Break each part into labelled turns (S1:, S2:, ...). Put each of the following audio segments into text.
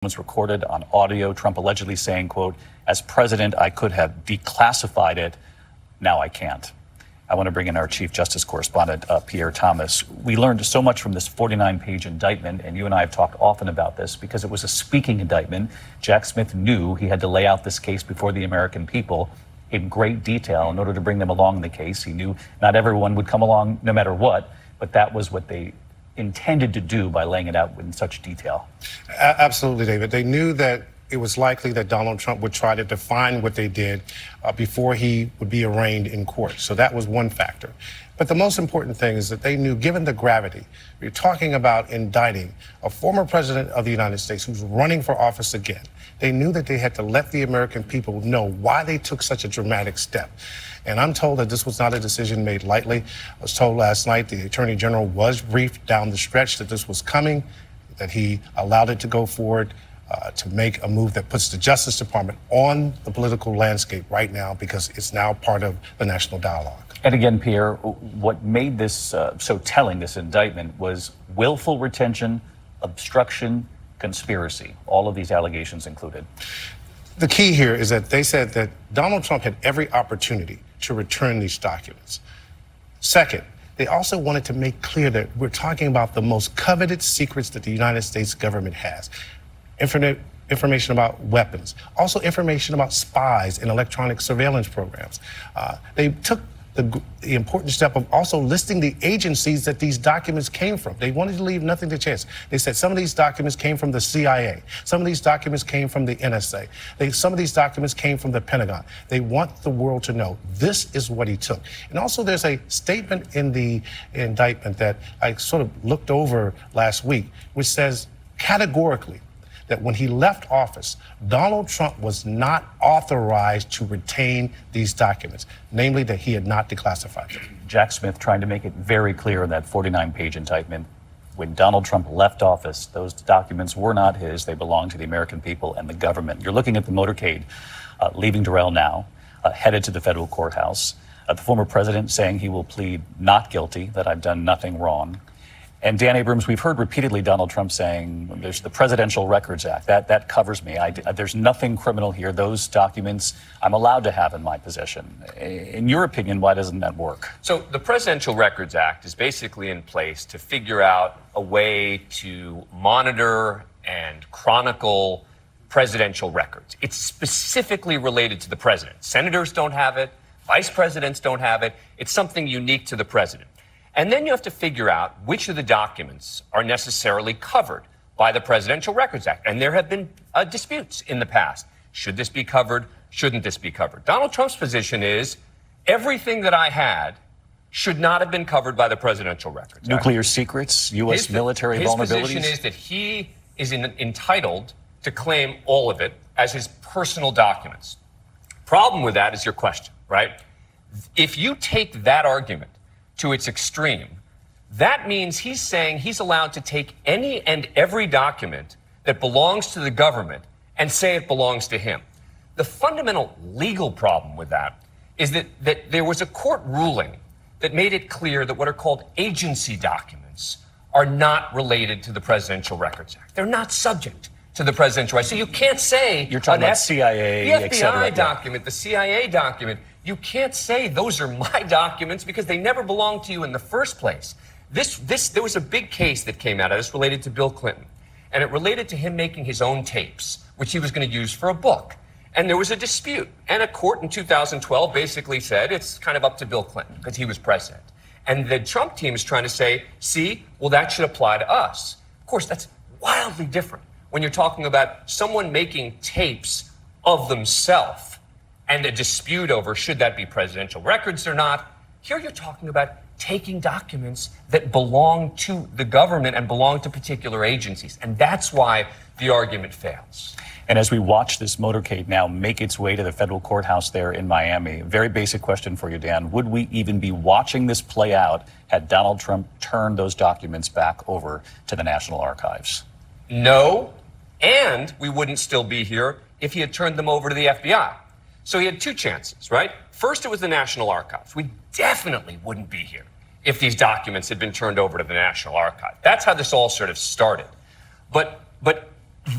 S1: Was recorded on audio. Trump allegedly saying, quote, "As president, I could have declassified it. Now I can't." I want to bring in our Chief Justice correspondent, Pierre Thomas. We learned so much from this 49-page indictment, and you and I have talked often about this because it was a speaking indictment. Jack Smith knew he had to lay out this case before the American people in great detail in order to bring them along in the case. He knew not everyone would come along no matter what, but that was what they intended to do by laying it out in such detail.
S2: Absolutely, David. They knew that it was likely that Donald Trump would try to define what they did before he would be arraigned in court. So that was one factor. But the most important thing is that they knew, given the gravity, you're talking about indicting a former president of the United States who's running for office again. They knew that they had to let the American people know why they took such a dramatic step. And I'm told that this was not a decision made lightly. I was told last night the Attorney General was briefed down the stretch that this was coming, that he allowed it to go forward to make a move that puts the Justice Department on the political landscape right now because it's now part of the national dialogue.
S1: And again, Pierre, what made this so telling, this indictment, was willful retention, obstruction, conspiracy, all of these allegations included.
S2: The key here is that they said that Donald Trump had every opportunity to return these documents. Second, they also wanted to make clear that we're talking about the most coveted secrets that the United States government has. Information about weapons, also information about spies and electronic surveillance programs. They took the important step of also listing the agencies that these documents came from. They wanted to leave nothing to chance. They said some of these documents came from the CIA. Some of these documents came from the NSA. Some of these documents came from the Pentagon. They want the world to know this is what he took. And also there's a statement in the indictment that I sort of looked over last week, which says categorically that when he left office, Donald Trump was not authorized to retain these documents, namely that he had not declassified them.
S1: Jack Smith trying to make it very clear in that 49-page indictment, when Donald Trump left office, those documents were not his. They belonged to the American people and the government. You're looking at the motorcade leaving Doral now, headed to the federal courthouse. The former president saying he will plead not guilty, that I've done nothing wrong. And Dan Abrams, we've heard repeatedly Donald Trump saying there's the Presidential Records Act. That covers me. There's nothing criminal here. Those documents I'm allowed to have in my possession. In your opinion, why doesn't that work?
S3: So the Presidential Records Act is basically in place to figure out a way to monitor and chronicle presidential records. It's specifically related to the president. Senators don't have it. Vice presidents don't have it. It's something unique to the president. And then you have to figure out which of the documents are necessarily covered by the Presidential Records Act. And there have been disputes in the past. Should this be covered? Shouldn't this be covered? Donald Trump's position is everything that I had should not have been covered by the Presidential Records Act.
S1: Nuclear secrets, U.S. military vulnerabilities?
S3: His position is that he is entitled to claim all of it as his personal documents. Problem with that is your question, right? If you take that argument to its extreme, that means he's saying he's allowed to take any and every document that belongs to the government and say it belongs to him. The fundamental legal problem with that is that there was a court ruling that made it clear that what are called agency documents are not related to the Presidential Records Act. They're not subject to the Presidential Records. So you can't say
S1: you're talking about CIA,
S3: the FBI document, the CIA document. You can't say those are my documents because they never belonged to you in the first place. There was a big case that came out of this related to Bill Clinton, and it related to him making his own tapes, which he was going to use for a book. And there was a dispute, and a court in 2012 basically said it's kind of up to Bill Clinton because he was president. And the Trump team is trying to say, see, well, that should apply to us. Of course, that's wildly different when you're talking about someone making tapes of themselves and a dispute over should that be presidential records or not. Here you're talking about taking documents that belong to the government and belong to particular agencies. And that's why the argument fails.
S1: And as we watch this motorcade now make its way to the federal courthouse there in Miami, very basic question for you, Dan. Would we even be watching this play out had Donald Trump turned those documents back over to the National Archives?
S3: No, and we wouldn't still be here if he had turned them over to the FBI. So he had two chances, right? First, it was the National Archives. We definitely wouldn't be here if these documents had been turned over to the National Archive. That's how this all sort of started. But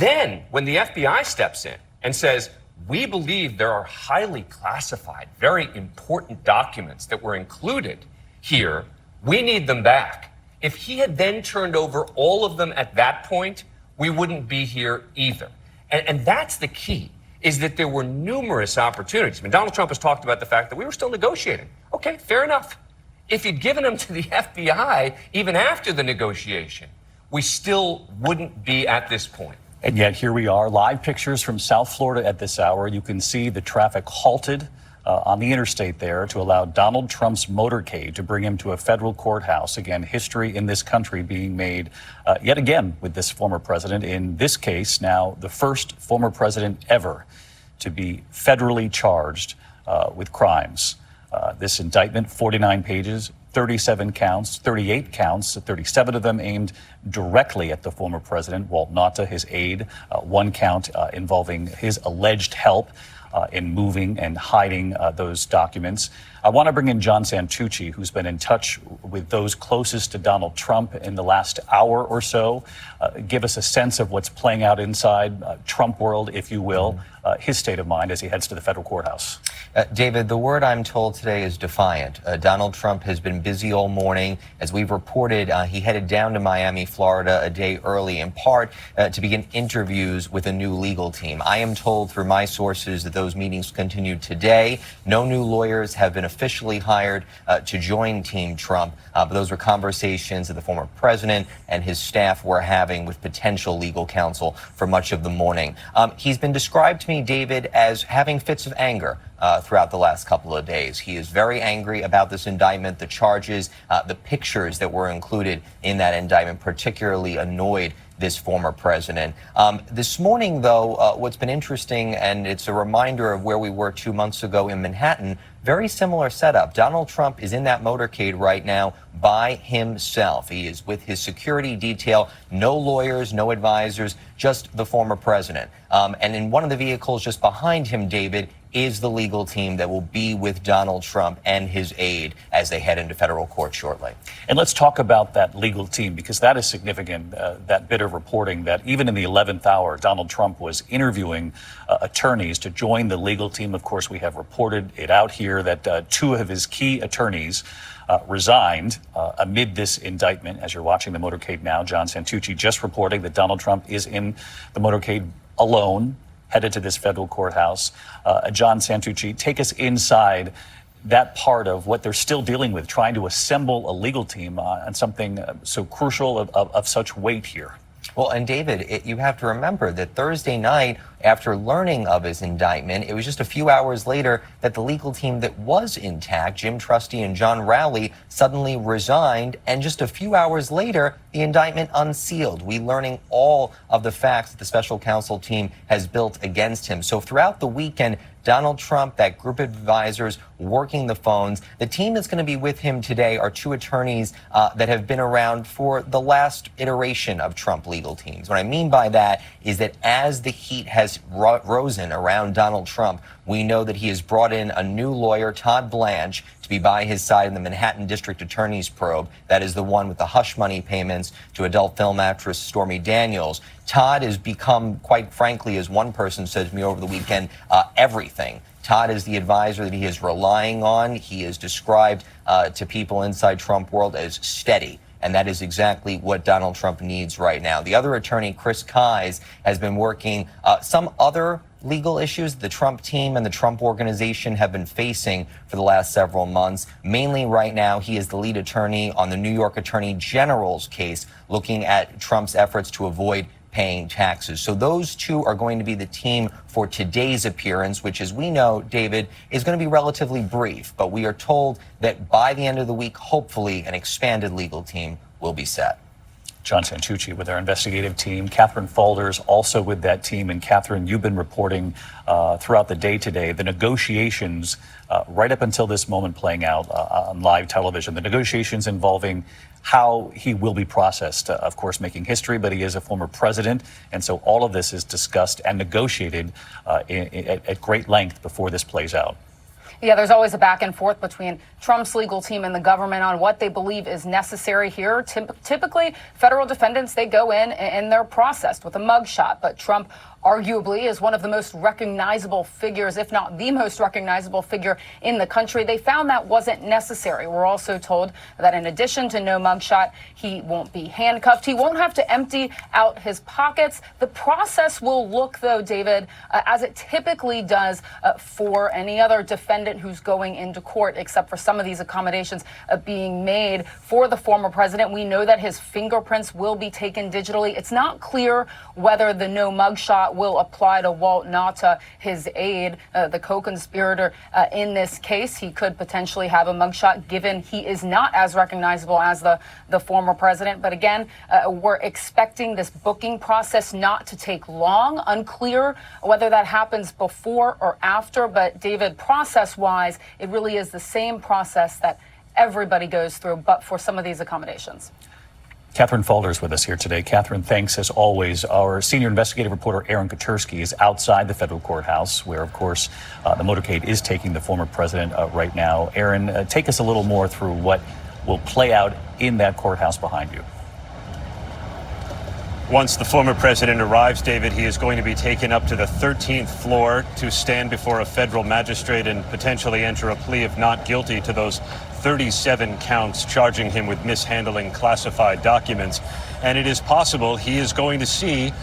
S3: Then, when the FBI steps in and says, we believe there are highly classified, very important documents that were included here, we need them back. If he had then turned over all of them at that point, we wouldn't be here either. And that's the key, is that there were numerous opportunities. I mean, Donald Trump has talked about the fact that we were still negotiating. Okay, fair enough. If you'd given them to the FBI, even after the negotiation, we still wouldn't be at this point.
S1: And yet here we are, live pictures from South Florida at this hour. You can see the traffic halted on the interstate there to allow Donald Trump's motorcade to bring him to a federal courthouse. Again, history in this country being made yet again with this former president. In this case, now the first former president ever to be federally charged with crimes. This indictment, 49 pages, 37 counts, 38 counts, 37 of them aimed directly at the former president, Walt Nauta, his aide, one count involving his alleged help in moving and hiding those documents. I want to bring in John Santucci, who's been in touch with those closest to Donald Trump in the last hour or so. Give us a sense of what's playing out inside Trump world, if you will, his state of mind as he heads to the federal courthouse.
S4: David, the word I'm told today is defiant. Donald Trump has been busy all morning. As we've reported, he headed down to Miami, Florida a day early, in part to begin interviews with a new legal team. I am told through my sources that those meetings continue today. No new lawyers have been officially hired to join Team Trump, but those were conversations that the former president and his staff were having with potential legal counsel for much of the morning. He's been described to me, David, as having fits of anger throughout the last couple of days. He is very angry about this indictment, the charges, the pictures that were included in that indictment, particularly annoyed this former president. This morning, though, what's been interesting, and it's a reminder of where we were 2 months ago in Manhattan, very similar setup. Donald Trump is in that motorcade right now by himself. He is with his security detail, no lawyers, no advisors, just the former president. And in one of the vehicles just behind him, David, is the legal team that will be with Donald Trump and his aide as they head into federal court shortly.
S1: And let's talk about that legal team, because that is significant, that bit of reporting that even in the 11th hour, Donald Trump was interviewing attorneys to join the legal team. Of course, we have reported it out here that two of his key attorneys resigned amid this indictment. As you're watching the motorcade now, John Santucci just reporting that Donald Trump is in the motorcade alone, headed to this federal courthouse. John Santucci, take us inside that part of what they're still dealing with, trying to assemble a legal team on something so crucial of such weight here.
S4: Well, and David, you have to remember that Thursday night, after learning of his indictment, it was just a few hours later that the legal team that was intact, Jim Trusty and John Rowley, suddenly resigned. And just a few hours later, the indictment unsealed. We learning all of the facts that the special counsel team has built against him. So throughout the weekend, Donald Trump, that group of advisors working the phones. The team that's going to be with him today are two attorneys that have been around for the last iteration of Trump legal teams. What I mean by that is that as the heat has risen around Donald Trump, we know that he has brought in a new lawyer, Todd Blanche, to be by his side in the Manhattan District Attorney's probe. That is the one with the hush money payments to adult film actress Stormy Daniels. Todd has become, quite frankly, as one person said to me over the weekend, everything. Todd is the advisor that he is relying on. He is described to people inside Trump world as steady. And that is exactly what Donald Trump needs right now. The other attorney, Chris Kise, has been working some other legal issues the Trump team and the Trump organization have been facing for the last several months. Mainly right now, he is the lead attorney on the New York Attorney General's case, looking at Trump's efforts to avoid paying taxes. So those two are going to be the team for today's appearance, which, as we know, David, is going to be relatively brief. But we are told that by the end of the week, hopefully, an expanded legal team will be set.
S1: John Santucci with our investigative team. Catherine Falders also with that team. And Catherine, you've been reporting throughout the day today the negotiations right up until this moment playing out on live television. The negotiations involving how he will be processed, of course, making history, but he is a former president. And so all of this is discussed and negotiated at great length before this plays out.
S5: Yeah, there's always a back and forth between Trump's legal team and the government on what they believe is necessary here. Typically, federal defendants, they go in and they're processed with a mugshot. But Trump arguably is one of the most recognizable figures, if not the most recognizable figure in the country. They found that wasn't necessary. We're also told that in addition to no mugshot, he won't be handcuffed. He won't have to empty out his pockets. The process will look, though, David, as it typically does for any other defendant who's going into court, except for some of these accommodations being made for the former president. We know that his fingerprints will be taken digitally. It's not clear whether the no mugshot will apply to Walt Nauta, his aide, the co-conspirator in this case. He could potentially have a mugshot given he is not as recognizable as the former president. But again, we're expecting this booking process not to take long. Unclear whether that happens before or after. But David, process-wise, it really is the same process that everybody goes through, but for some of these accommodations.
S1: Catherine Falder's with us here today. Catherine, thanks as always. Our senior investigative reporter, Aaron Kotursky, is outside the federal courthouse, where, of course, the motorcade is taking the former president right now. Aaron, take us a little more through what will play out in that courthouse behind you.
S6: Once the former president arrives, David, he is going to be taken up to the 13th floor to stand before a federal magistrate and potentially enter a plea of not guilty to those 37 counts charging him with mishandling classified documents. And it is possible he is going to see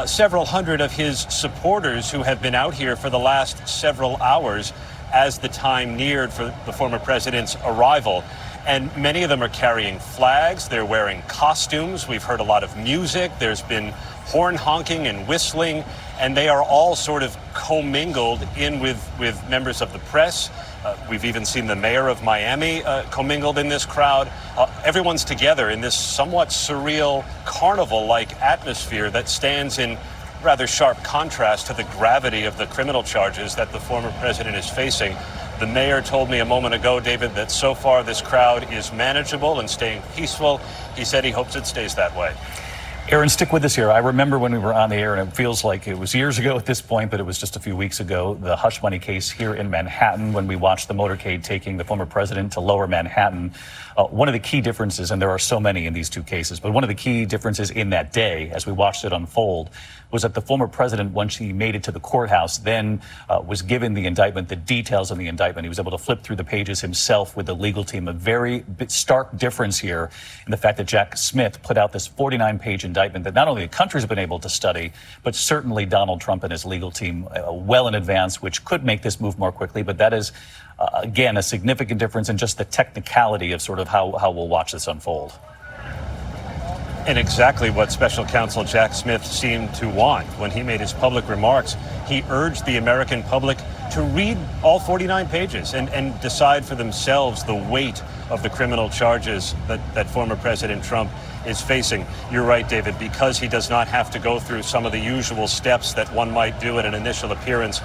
S6: several hundred of his supporters who have been out here for the last several hours as the time neared for the former president's arrival. And many of them are carrying flags. They're wearing costumes. We've heard a lot of music. There's been horn honking and whistling, and they are all sort of commingled in with members of the press. We've even seen the mayor of Miami commingled in this crowd. Everyone's together in this somewhat surreal carnival-like atmosphere that stands in rather sharp contrast to the gravity of the criminal charges that the former president is facing. The mayor told me a moment ago, David, that so far this crowd is manageable and staying peaceful. He said he hopes it stays that way.
S1: Aaron, stick with us here. I remember when we were on the air, and it feels like it was years ago at this point, but it was just a few weeks ago, the hush money case here in Manhattan, when we watched the motorcade taking the former president to Lower Manhattan. One of the key differences, and there are so many in these two cases, but one of the key differences in that day, as we watched it unfold, was that the former president, once he made it to the courthouse, then was given the indictment, the details of the indictment. He was able to flip through the pages himself with the legal team. A very stark difference here in the fact that Jack Smith put out this 49-page indictment that not only the country's been able to study, but certainly Donald Trump and his legal team well in advance, which could make this move more quickly. But that is, again, a significant difference in just the technicality of sort of how we'll watch this unfold.
S6: And exactly what Special Counsel Jack Smith seemed to want when he made his public remarks. He urged the American public to read all 49 pages and decide for themselves the weight of the criminal charges that former President Trump is facing. You're right, David, because he does not have to go through some of the usual steps that one might do at an initial appearance.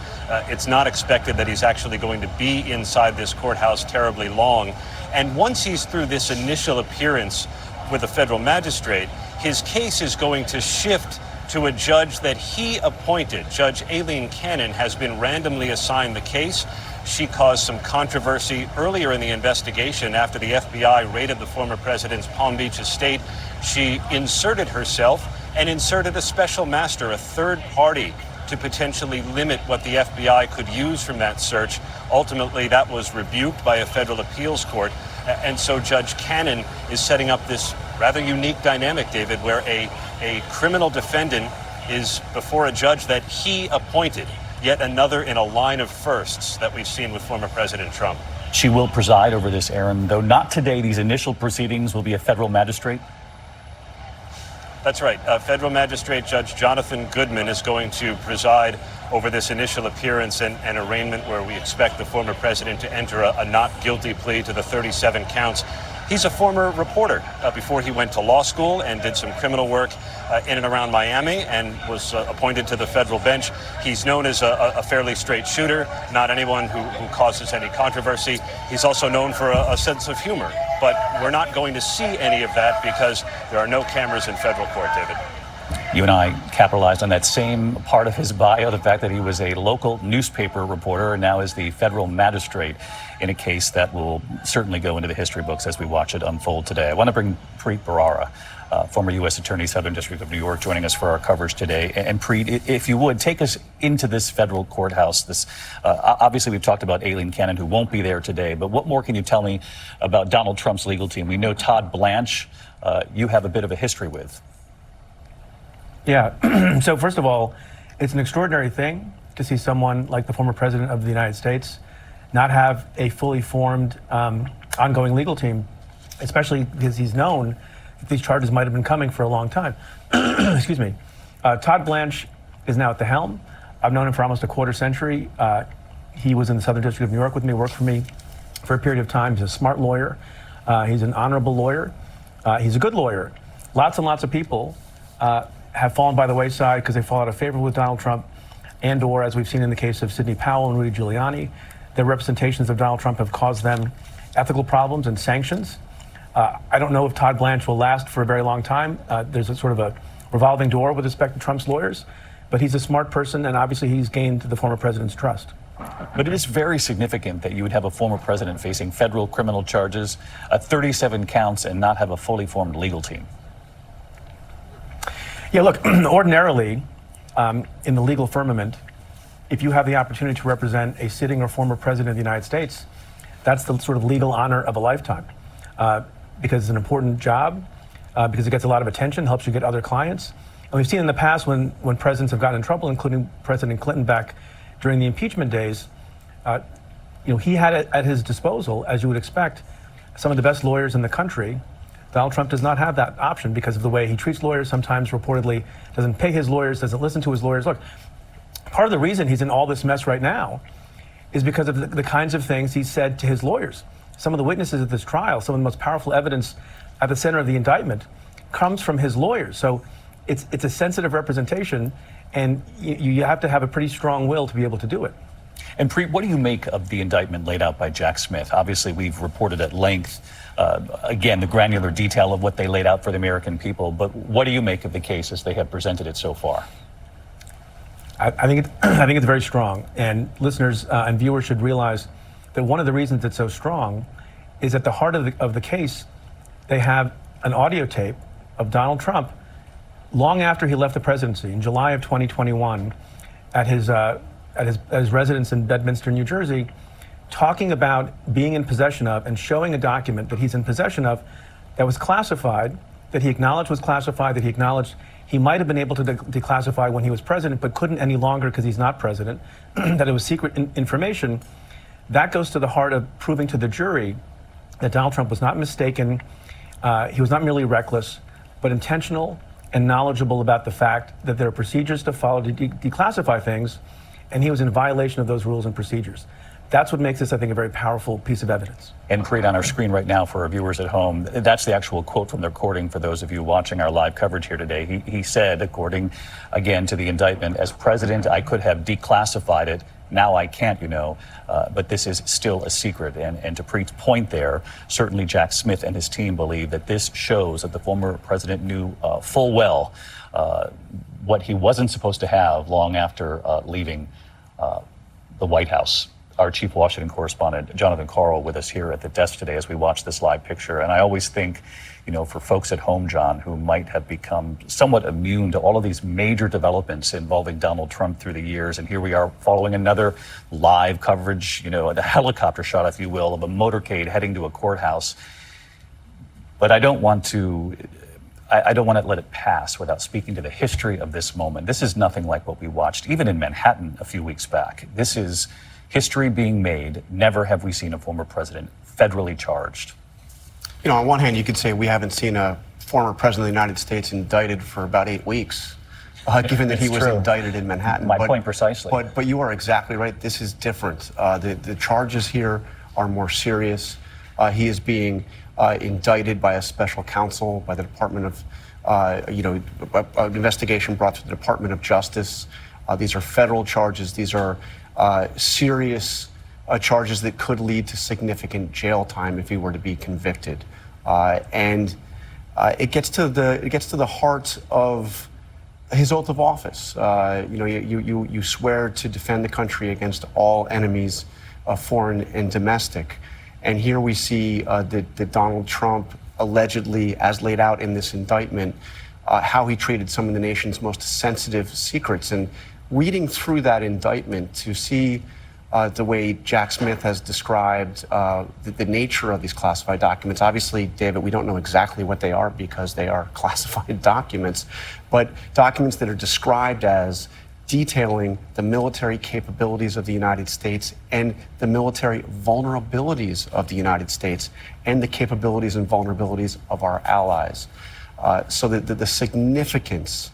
S6: It's not expected that he's actually going to be inside this courthouse terribly long. And once he's through this initial appearance with a federal magistrate, his case is going to shift to a judge that he appointed. Judge Aileen Cannon has been randomly assigned the case. She caused some controversy earlier in the investigation after the FBI raided the former president's Palm Beach estate. She inserted herself and inserted a special master, a third party, to potentially limit what the FBI could use from that search. Ultimately, that was rebuked by a federal appeals court. And so Judge Cannon is setting up this rather unique dynamic, David, where a criminal defendant is before a judge that he appointed, yet another in a line of firsts that we've seen with former President Trump.
S1: She will preside over this, Aaron, though not today. These initial proceedings will be a federal magistrate.
S6: That's right. Federal Magistrate Judge Jonathan Goodman is going to preside over this initial appearance and arraignment where we expect the former president to enter a not guilty plea to the 37 counts. He's a former reporter before he went to law school and did some criminal work in and around Miami and was appointed to the federal bench. He's known as a fairly straight shooter, not anyone who causes any controversy. He's also known for a sense of humor, but we're not going to see any of that because there are no cameras in federal court, David.
S1: You and I capitalized on that same part of his bio, the fact that he was a local newspaper reporter and now is the federal magistrate in a case that will certainly go into the history books as we watch it unfold today. I want to bring Preet Bharara, former U.S. Attorney, Southern District of New York, joining us for our coverage today. And Preet, if you would, take us into this federal courthouse. This obviously, we've talked about Aileen Cannon, who won't be there today, but what more can you tell me about Donald Trump's legal team? We know Todd Blanche, you have a bit of a history with.
S7: Yeah. So first of all, it's an extraordinary thing to see someone like the former president of the United States not have a fully formed ongoing legal team, especially because he's known that these charges might have been coming for a long time. Excuse me. Todd Blanche is now at the helm. I've known him for almost a quarter century. He was in the Southern District of New York with me, worked for me for a period of time. He's a smart lawyer. He's an honorable lawyer. He's a good lawyer. Lots and lots of people have fallen by the wayside because they fall out of favor with Donald Trump, and or, as we've seen in the case of Sidney Powell and Rudy Giuliani, their representations of Donald Trump have caused them ethical problems and sanctions. I don't know if Todd Blanche will last for a very long time. There's a sort of a revolving door with respect to Trump's lawyers, but he's a smart person, and obviously he's gained the former president's trust.
S1: But it is very significant that you would have a former president facing federal criminal charges, 37 counts, and not have a fully formed legal team.
S7: Yeah, look, ordinarily, in the legal firmament, if you have the opportunity to represent a sitting or former president of the United States, that's the sort of legal honor of a lifetime. Because it's an important job, because it gets a lot of attention, helps you get other clients. And we've seen in the past when presidents have gotten in trouble, including President Clinton back during the impeachment days, he had at his disposal, as you would expect, some of the best lawyers in the country. Donald Trump does not have that option because of the way he treats lawyers, sometimes reportedly doesn't pay his lawyers, doesn't listen to his lawyers. Look, part of the reason he's in all this mess right now is because of the kinds of things he said to his lawyers. Some of the witnesses at this trial, some of the most powerful evidence at the center of the indictment comes from his lawyers. So it's a sensitive representation, and you have to have a pretty strong will to be able to do it.
S1: And Preet, what do you make of the indictment laid out by Jack Smith? Obviously, we've reported at length, again, the granular detail of what they laid out for the American people. But what do you make of the case as they have presented it so far?
S7: I think it's very strong. And listeners and viewers should realize that one of the reasons it's so strong is at the heart of the case, they have an audio tape of Donald Trump long after he left the presidency in July of 2021 at his residence in Bedminster, New Jersey, talking about being in possession of and showing a document that he's in possession of that was classified, that he acknowledged was classified, that he acknowledged he might have been able to declassify when he was president, but couldn't any longer because he's not president, that it was secret information. That goes to the heart of proving to the jury that Donald Trump was not mistaken, he was not merely reckless, but intentional and knowledgeable about the fact that there are procedures to follow to declassify things, and he was in violation of those rules and procedures. That's what makes this, I think, a very powerful piece of evidence.
S1: And Preet, on our screen right now for our viewers at home, that's the actual quote from the recording for those of you watching our live coverage here today. He said, according, again, to the indictment, as president, I could have declassified it. Now I can't, but this is still a secret. And to Preet's point there, certainly Jack Smith and his team believe that this shows that the former president knew full well what he wasn't supposed to have long after leaving the White House. Our chief Washington correspondent, Jonathan Karl, with us here at the desk today as we watch this live picture. And I always think, for folks at home, John, who might have become somewhat immune to all of these major developments involving Donald Trump through the years. And here we are following another live coverage, the helicopter shot, if you will, of a motorcade heading to a courthouse. But I don't want to let it pass without speaking to the history of this moment. This is nothing like what we watched, even in Manhattan a few weeks back. This is history being made. Never have we seen a former president federally charged.
S8: On one hand, you could say we haven't seen a former president of the United States indicted for about 8 weeks, given that he was indicted in Manhattan.
S1: My point precisely.
S8: But you are exactly right. This is different. The charges here are more serious. He is being indicted by a special counsel, by the Department of, an investigation brought to the Department of Justice. These are federal charges. These are serious charges that could lead to significant jail time if he were to be convicted, and it gets to the heart of his oath of office. You swear to defend the country against all enemies, foreign and domestic. And here we see that Donald Trump allegedly, as laid out in this indictment, how he treated some of the nation's most sensitive secrets. And reading through that indictment to see the way Jack Smith has described the nature of these classified documents. Obviously, David, we don't know exactly what they are because they are classified documents, but documents that are described as detailing the military capabilities of the United States and the military vulnerabilities of the United States and the capabilities and vulnerabilities of our allies. So the significance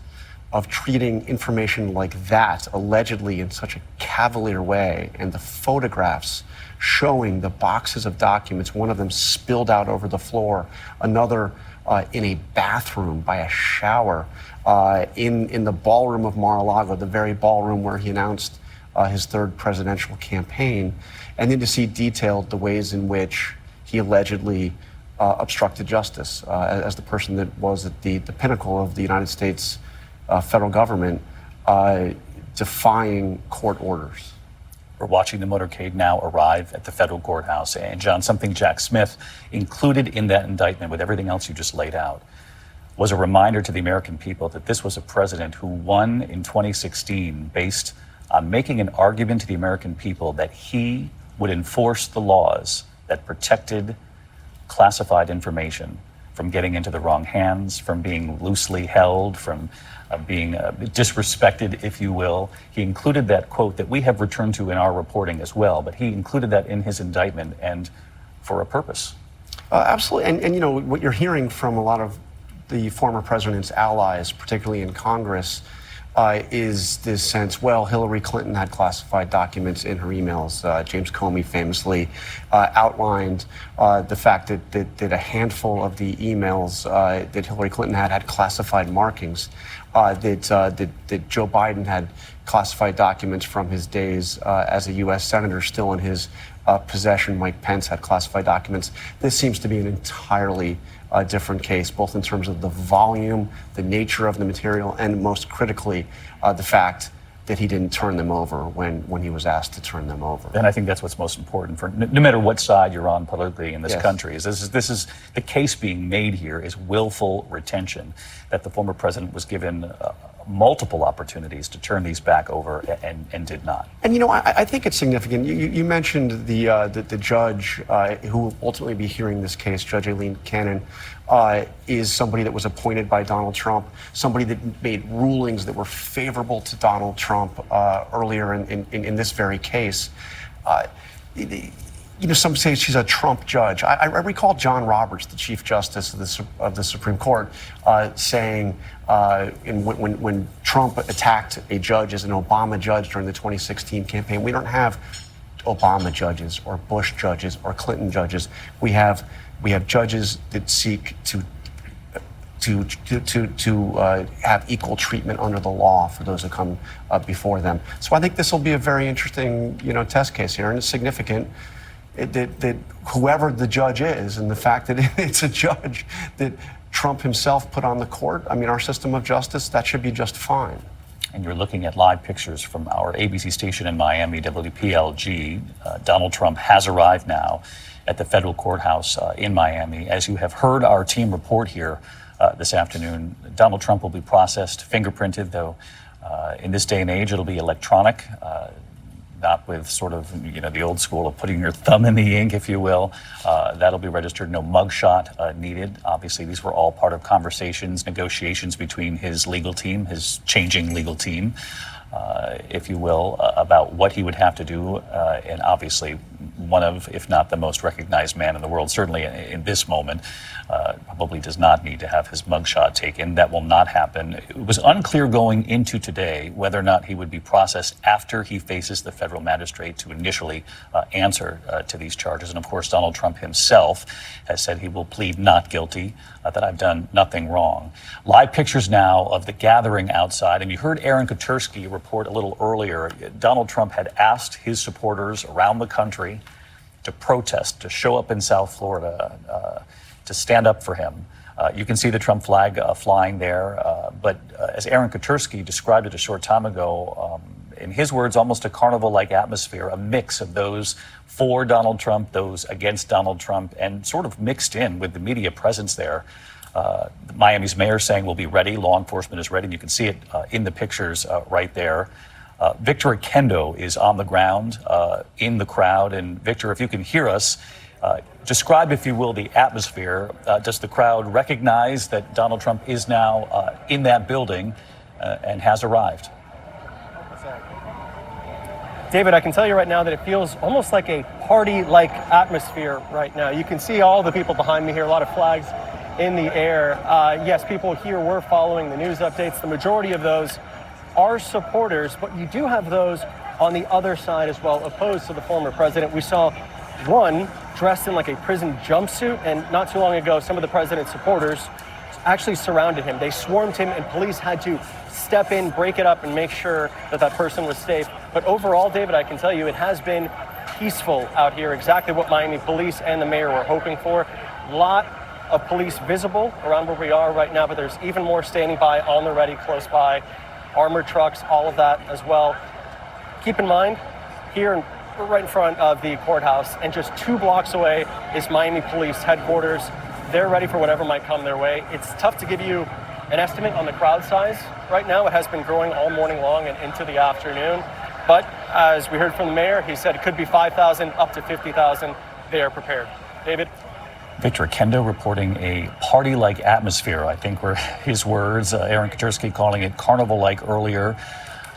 S8: of treating information like that allegedly in such a cavalier way, and the photographs showing the boxes of documents, one of them spilled out over the floor, another in a bathroom by a shower, in the ballroom of Mar-a-Lago, the very ballroom where he announced his third presidential campaign, and then to see detailed the ways in which he allegedly obstructed justice as the person that was at the pinnacle of the United States federal government, defying court orders.
S1: We're watching the motorcade now arrive at the federal courthouse. And John, something Jack Smith included in that indictment with everything else you just laid out was a reminder to the American people that this was a president who won in 2016 based on making an argument to the American people that he would enforce the laws that protected classified information from getting into the wrong hands, from being loosely held, from being disrespected, if you will. He included that quote that we have returned to in our reporting as well, but he included that in his indictment, and for a purpose.
S8: Absolutely, and you know, what you're hearing from a lot of the former president's allies, particularly in Congress, is this sense, well, Hillary Clinton had classified documents in her emails. James Comey famously outlined the fact that a handful of the emails that Hillary Clinton had classified markings, that Joe Biden had classified documents from his days as a U.S. Senator still in his possession. Mike Pence had classified documents. This seems to be an entirely different case, both in terms of the volume, the nature of the material, and most critically, the fact that he didn't turn them over when he was asked to turn them over.
S1: And I think that's what's most important for no matter what side you're on politically in this
S8: Yes.
S1: country. This is the case being made here is willful retention, that the former president was given multiple opportunities to turn these back over and did not.
S8: And you know, I think it's significant. You mentioned the judge who will ultimately be hearing this case, Judge Aileen Cannon, is somebody that was appointed by Donald Trump, somebody that made rulings that were favorable to Donald Trump earlier in this very case. You know, some say she's a Trump judge. I recall John Roberts, the Chief Justice of the Supreme Court, saying when Trump attacked a judge as an Obama judge during the 2016 campaign, we don't have Obama judges or Bush judges or Clinton judges. We have judges that seek to have equal treatment under the law for those who come before them. So I think this will be a very interesting, test case here, and it's significant. That whoever the judge is, and the fact that it's a judge that Trump himself put on the court, I mean, our system of justice, that should be just fine.
S1: And you're looking at live pictures from our ABC station in Miami, WPLG. Donald Trump has arrived now at the federal courthouse in Miami. As you have heard our team report here this afternoon, Donald Trump will be processed, fingerprinted, though in this day and age it'll be electronic. Not with sort of, the old school of putting your thumb in the ink, if you will. That'll be registered, no mugshot needed. Obviously, these were all part of conversations, negotiations between his legal team, his changing legal team, if you will, about what he would have to do. And obviously, one of, if not the most recognized man in the world, certainly in this moment, probably does not need to have his mugshot taken. That will not happen. It was unclear going into today whether or not he would be processed after he faces the federal magistrate to initially answer to these charges. And of course, Donald Trump himself has said he will plead not guilty, that I've done nothing wrong. Live pictures now of the gathering outside. And you heard Aaron Kotursky report a little earlier. Donald Trump had asked his supporters around the country to protest, to show up in South Florida, to stand up for him. You can see the Trump flag flying there But as Aaron Katersky described it a short time ago, in his words, almost a carnival-like atmosphere, a mix of those for Donald Trump, those against Donald Trump, and sort of mixed in with the media presence there. Miami's mayor saying we'll be ready, law enforcement is ready, and you can see it in the pictures right there. Victor Kendo is on the ground in the crowd, and Victor, if you can hear us, describe, if you will, the atmosphere. Does the crowd recognize that Donald Trump is now in that building and has arrived?
S9: David, I can tell you right now that it feels almost like a party-like atmosphere right now. You can see all the people behind me here, a lot of flags in the air. Yes, people here were following the news updates. The majority of those are supporters, but you do have those on the other side as well, opposed to the former president. We saw one dressed in like a prison jumpsuit, and not too long ago, some of the president's supporters actually surrounded him. They swarmed him, and police had to step in, break it up, and make sure that that person was safe. But overall, David, I can tell you it has been peaceful out here, exactly what Miami police and the mayor were hoping for. A lot of police visible around where we are right now, but there's even more standing by, on the ready, close by, armored trucks, all of that as well. Keep in mind, here right in front of the courthouse, and just 2 blocks away is Miami Police headquarters. They're ready for whatever might come their way. It's tough to give you an estimate on the crowd size right now. It has been growing all morning long and into the afternoon. But as we heard from the mayor, he said it could be 5,000 up to 50,000. They are prepared. David?
S1: Victor Kendo reporting a party-like atmosphere, I think were his words. Aaron Katersky calling it carnival-like earlier.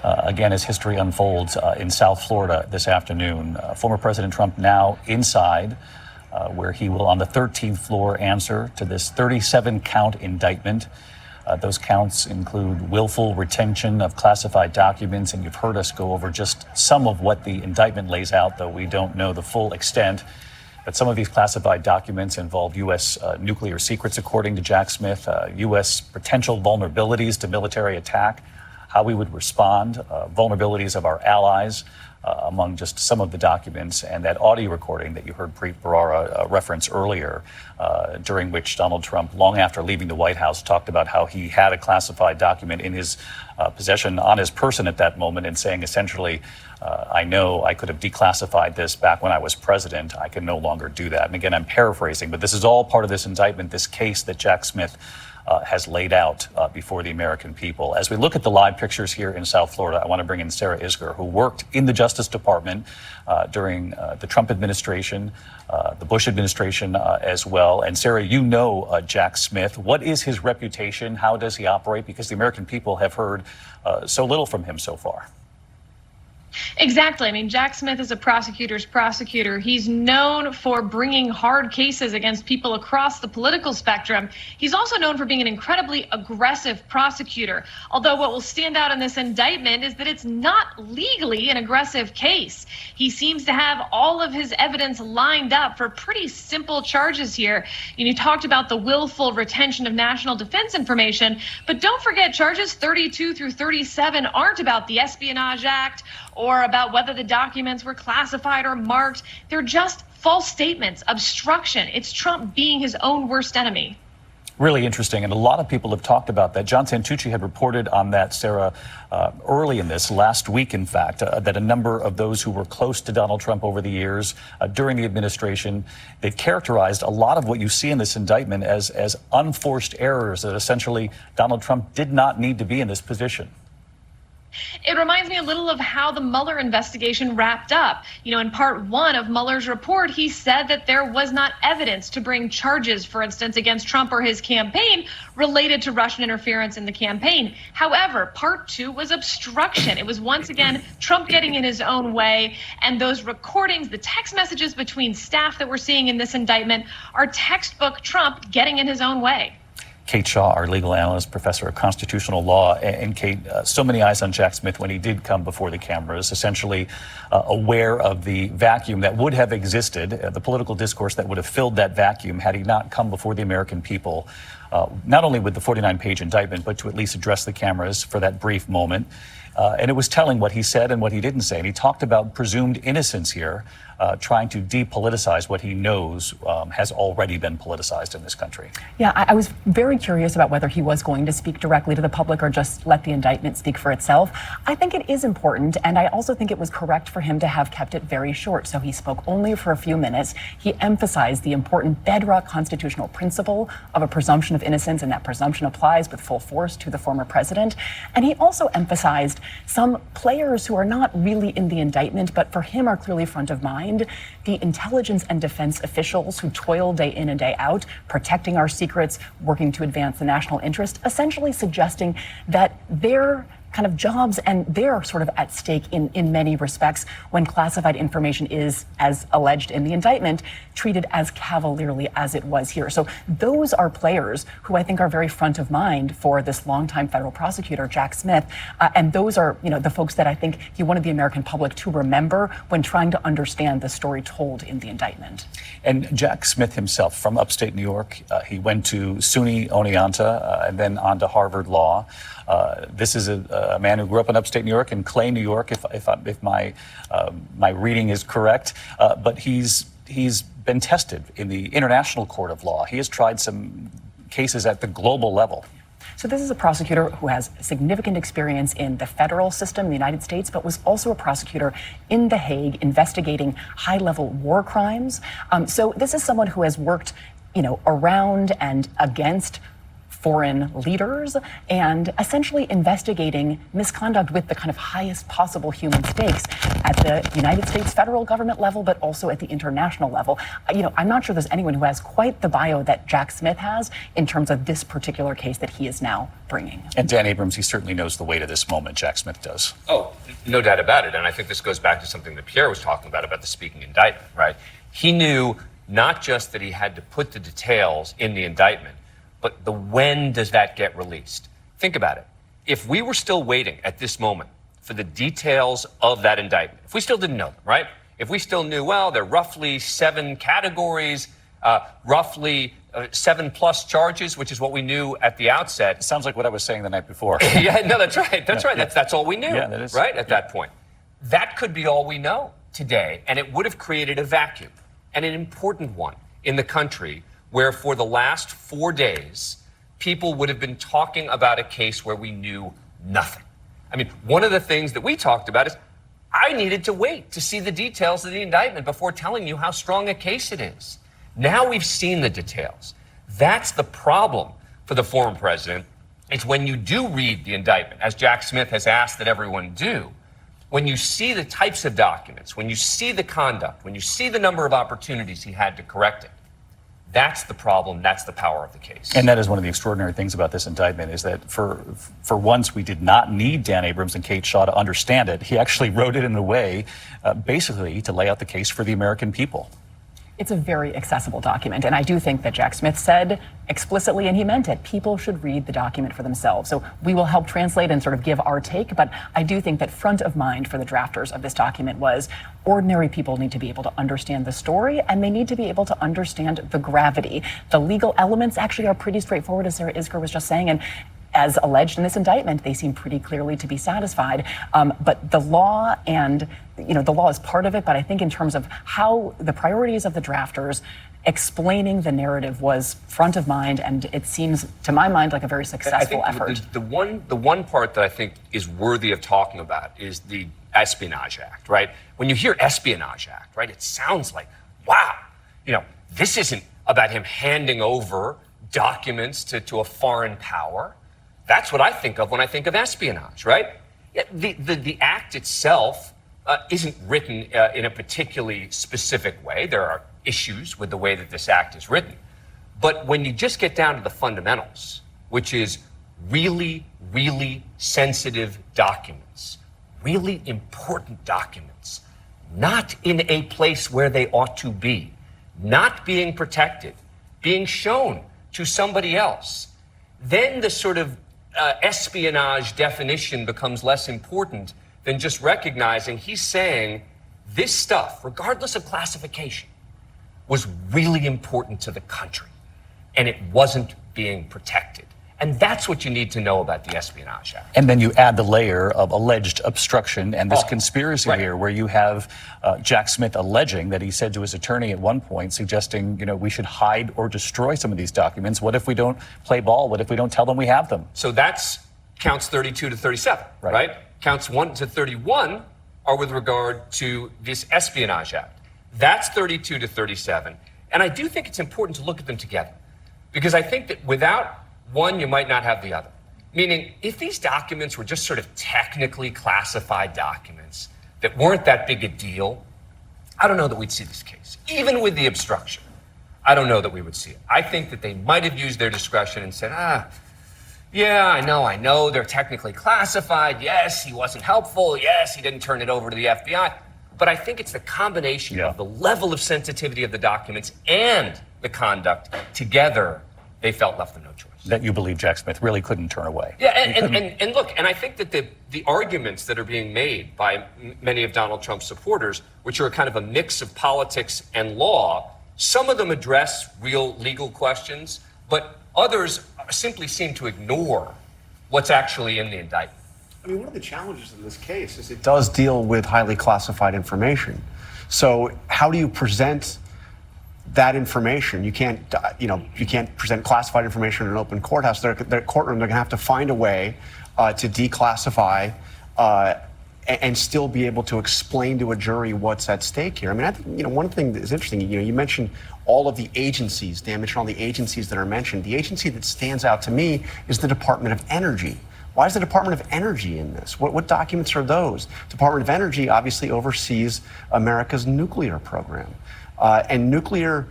S1: Again, as history unfolds in South Florida this afternoon. Former President Trump now inside, where he will, on the 13th floor, answer to this 37-count indictment. Those counts include willful retention of classified documents, and you've heard us go over just some of what the indictment lays out, though we don't know the full extent. But some of these classified documents involve U.S. Nuclear secrets, according to Jack Smith, U.S. potential vulnerabilities to military attack, how we would respond, vulnerabilities of our allies, among just some of the documents, and that audio recording that you heard Preet Bharara reference earlier, during which Donald Trump, long after leaving the White House, talked about how he had a classified document in his possession on his person at that moment, and saying essentially, I know I could have declassified this back when I was president. I can no longer do that. And again, I'm paraphrasing, but this is all part of this indictment, this case that Jack Smith has laid out before the American people. As we look at the live pictures here in South Florida, I want to bring in Sarah Isgur, who worked in the Justice Department during the Trump administration, the Bush administration as well. And Sarah, you know Jack Smith. What is his reputation? How does he operate? Because the American people have heard so little from him so far.
S10: Exactly. I mean, Jack Smith is a prosecutor's prosecutor. He's known for bringing hard cases against people across the political spectrum. He's also known for being an incredibly aggressive prosecutor. Although what will stand out in this indictment is that it's not legally an aggressive case. He seems to have all of his evidence lined up for pretty simple charges here. You talked about the willful retention of national defense information, but don't forget charges 32 through 37 aren't about the Espionage Act or about whether the documents were classified or marked. They're just false statements, obstruction. It's Trump being his own worst enemy.
S1: Really interesting, and a lot of people have talked about that. John Santucci had reported on that, Sarah, early in this, last week, in fact, that a number of those who were close to Donald Trump over the years, during the administration, they've characterized a lot of what you see in this indictment as unforced errors, that essentially Donald Trump did not need to be in this position.
S10: It reminds me a little of how the Mueller investigation wrapped up. In part 1 of Mueller's report, he said that there was not evidence to bring charges, for instance, against Trump or his campaign related to Russian interference in the campaign. However, part 2 was obstruction. It was once again Trump getting in his own way. And those recordings, the text messages between staff that we're seeing in this indictment, are textbook Trump getting in his own way.
S1: Kate Shaw, our legal analyst, professor of constitutional law. And Kate, so many eyes on Jack Smith when he did come before the cameras, essentially aware of the vacuum that would have existed, the political discourse that would have filled that vacuum had he not come before the American people. not only with the 49-page indictment, but to at least address the cameras for that brief moment. And it was telling what he said and what he didn't say. And he talked about presumed innocence here, trying to depoliticize what he knows has already been politicized in this country.
S11: Yeah, I was very curious about whether he was going to speak directly to the public or just let the indictment speak for itself. I think it is important, and I also think it was correct for him to have kept it very short. So he spoke only for a few minutes. He emphasized the important bedrock constitutional principle of a presumption of innocence, and that presumption applies with full force to the former president. And he also emphasized some players who are not really in the indictment, but for him are clearly front of mind. The intelligence and defense officials who toil day in and day out, protecting our secrets, working to advance the national interest, essentially suggesting that their kind of jobs and they're sort of at stake in many respects when classified information is, as alleged in the indictment, treated as cavalierly as it was here. So those are players who I think are very front of mind for this longtime federal prosecutor, Jack Smith. And those are, the folks that I think he wanted the American public to remember when trying to understand the story told in the indictment.
S1: And Jack Smith himself, from upstate New York, he went to SUNY Oneonta and then on to Harvard Law. This is a man who grew up in upstate New York, in Clay, New York, if my reading is correct. But he's been tested in the International Court of Law. He has tried some cases at the global level.
S11: So this is a prosecutor who has significant experience in the federal system in the United States, but was also a prosecutor in The Hague investigating high-level war crimes. So this is someone who has worked, around and against foreign leaders and essentially investigating misconduct with the kind of highest possible human stakes at the United States federal government level, but also at the international level. I'm not sure there's anyone who has quite the bio that Jack Smith has in terms of this particular case that he is now bringing.
S1: And Dan Abrams, he certainly knows the weight of this moment. Jack Smith does.
S3: Oh, no doubt about it. And I think this goes back to something that Pierre was talking about the speaking indictment, right? He knew not just that he had to put the details in the indictment, but when does that get released? Think about it. If we were still waiting at this moment for the details of that indictment, if we still didn't know them, right? If we still knew, well, there are roughly 7 categories, roughly 7+ charges, which is what we knew at the outset.
S1: Sounds like what I was saying the night before.
S3: Yeah, no, that's right. That's right. That's all we knew,
S1: yeah, that is,
S3: right, at that point. That could be all we know today, and it would have created a vacuum, and an important one in the country, where for the last 4 days, people would have been talking about a case where we knew nothing. I mean, one of the things that we talked about is I needed to wait to see the details of the indictment before telling you how strong a case it is. Now we've seen the details. That's the problem for the former president. It's when you do read the indictment, as Jack Smith has asked that everyone do, when you see the types of documents, when you see the conduct, when you see the number of opportunities he had to correct it, that's the problem. That's the power of the case.
S1: And that is one of the extraordinary things about this indictment is that for once we did not need Dan Abrams and Kate Shaw to understand it. He actually wrote it in a way basically to lay out the case for the American people.
S11: It's a very accessible document. And I do think that Jack Smith said explicitly, and he meant it, people should read the document for themselves. So we will help translate and sort of give our take. But I do think that front of mind for the drafters of this document was ordinary people need to be able to understand the story, and they need to be able to understand the gravity. The legal elements actually are pretty straightforward, as Sarah Isker was just saying. And as alleged in this indictment, they seem pretty clearly to be satisfied. But the law and, the law is part of it. But I think in terms of how the priorities of the drafters, explaining the narrative was front of mind. And it seems, to my mind, like a very successful effort.
S3: The one part that I think is worthy of talking about is the Espionage Act, right? When you hear Espionage Act, right, it sounds like, wow, this isn't about him handing over documents to a foreign power. That's what I think of when I think of espionage, right? The act itself isn't written in a particularly specific way. There are issues with the way that this act is written. But when you just get down to the fundamentals, which is really, really sensitive documents, really important documents, not in a place where they ought to be, not being protected, being shown to somebody else, then the sort of espionage definition becomes less important than just recognizing he's saying this stuff, regardless of classification, was really important to the country, and it wasn't being protected. And that's what you need to know about the Espionage Act.
S1: And then you add the layer of alleged obstruction and this conspiracy
S3: right.
S1: here, where you have Jack Smith alleging that he said to his attorney at one point, suggesting, we should hide or destroy some of these documents. What if we don't play ball? What if we don't tell them we have them?
S3: So that's counts 32 to 37, right? Counts 1 to 31 are with regard to this Espionage Act. That's 32 to 37. And I do think it's important to look at them together, because I think that without one, you might not have the other. Meaning, if these documents were just sort of technically classified documents that weren't that big a deal, I don't know that we'd see this case. Even with the obstruction, I don't know that we would see it. I think that they might have used their discretion and said, yeah, I know, they're technically classified. Yes, he wasn't helpful. Yes, he didn't turn it over to the FBI. But I think it's the combination of the level of sensitivity of the documents and the conduct together, they felt left them no choice.
S1: That you believe Jack Smith really couldn't turn away.
S3: Yeah, and look, and I think that the arguments that are being made by many of Donald Trump's supporters, which are kind of a mix of politics and law, some of them address real legal questions, but others simply seem to ignore what's actually in the indictment.
S8: I mean, one of the challenges in this case is it does deal with highly classified information. So how do you present that information? You can't, you can't present classified information in an open courthouse. Their courtroom, they're going to have to find a way to declassify and still be able to explain to a jury what's at stake here. I mean, I think, one thing that is interesting, you mentioned all of the agencies, Dan mentioned all the agencies that are mentioned. The agency that stands out to me is the Department of Energy. Why is the Department of Energy in this? What documents are those? Department of Energy obviously oversees America's nuclear program. And nuclear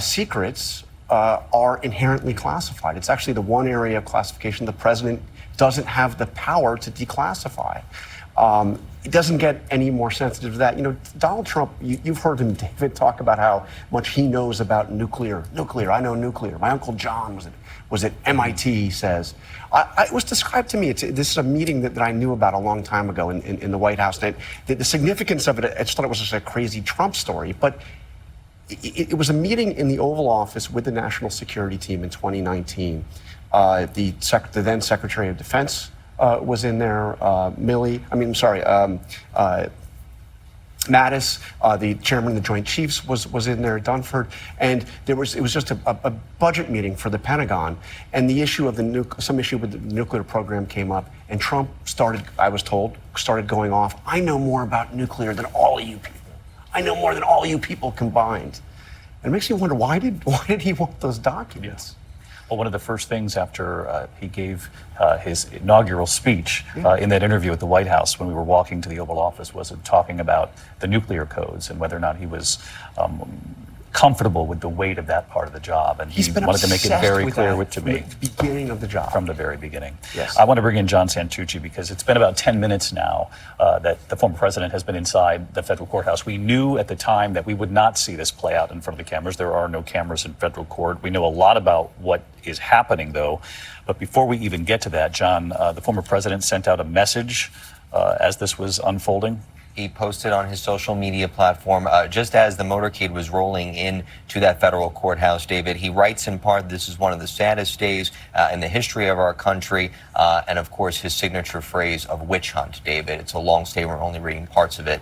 S8: secrets are inherently classified. It's actually the one area of classification the president doesn't have the power to declassify. It doesn't get any more sensitive to that. Donald Trump, you've heard him, David, talk about how much he knows about nuclear. I know nuclear. My Uncle John was at MIT, he says. It was described to me, this is a meeting that I knew about a long time ago in the White House. The significance of it, I just thought it was just a crazy Trump story. But it was a meeting in the Oval Office with the National Security Team in 2019. The then Secretary of Defense was in there. Mattis, the chairman of the Joint Chiefs, was in there. Dunford, and it was just a budget meeting for the Pentagon, and the issue of some issue with the nuclear program came up, and Trump started going off. I know more about nuclear than all of you people. I know more than all you people combined. And it makes you wonder, why did he want those documents?
S1: Well, one of the first things after he gave his inaugural speech in that interview at the White House when we were walking to the Oval Office was talking about the nuclear codes and whether or not he was comfortable with the weight of that part of the job. And he wanted to make it very clear to me.
S8: From the beginning of the job.
S1: From the very beginning.
S8: Yes.
S1: I want to bring in John Santucci because it's been about 10 minutes now that the former president has been inside the federal courthouse. We knew at the time that we would not see this play out in front of the cameras. There are no cameras in federal court. We know a lot about what is happening, though. But before we even get to that, John, the former president sent out a message as this was unfolding.
S4: He posted on his social media platform just as the motorcade was rolling into that federal courthouse, David. He writes in part, this is one of the saddest days in the history of our country. And of course, his signature phrase of witch hunt, David. It's a long statement. We're only reading parts of it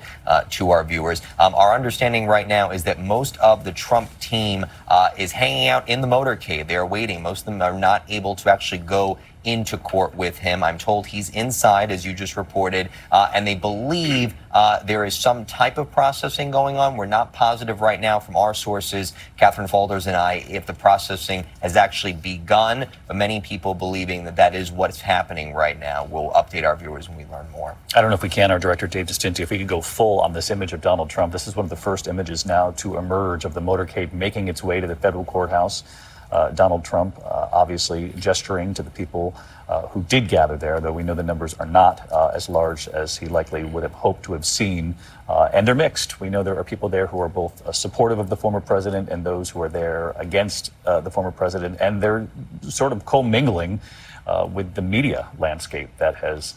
S4: to our viewers. Our understanding right now is that most of the Trump team is hanging out in the motorcade. They are waiting. Most of them are not able to actually go into court with him. I'm told he's inside, as you just reported, and they believe there is some type of processing going on. We're not positive right now from our sources, Catherine Falders and I, if the processing has actually begun, but many people believing that that is what's happening right now. We'll update our viewers when we learn more.
S1: I don't know if we can, our director, Dave DeStinti, if we could go full on this image of Donald Trump. This is one of the first images now to emerge of the motorcade making its way to the federal courthouse. Donald Trump obviously gesturing to the people who did gather there, though we know the numbers are not as large as he likely would have hoped to have seen. And they're mixed. We know there are people there who are both supportive of the former president and those who are there against the former president. And they're sort of commingling with the media landscape that has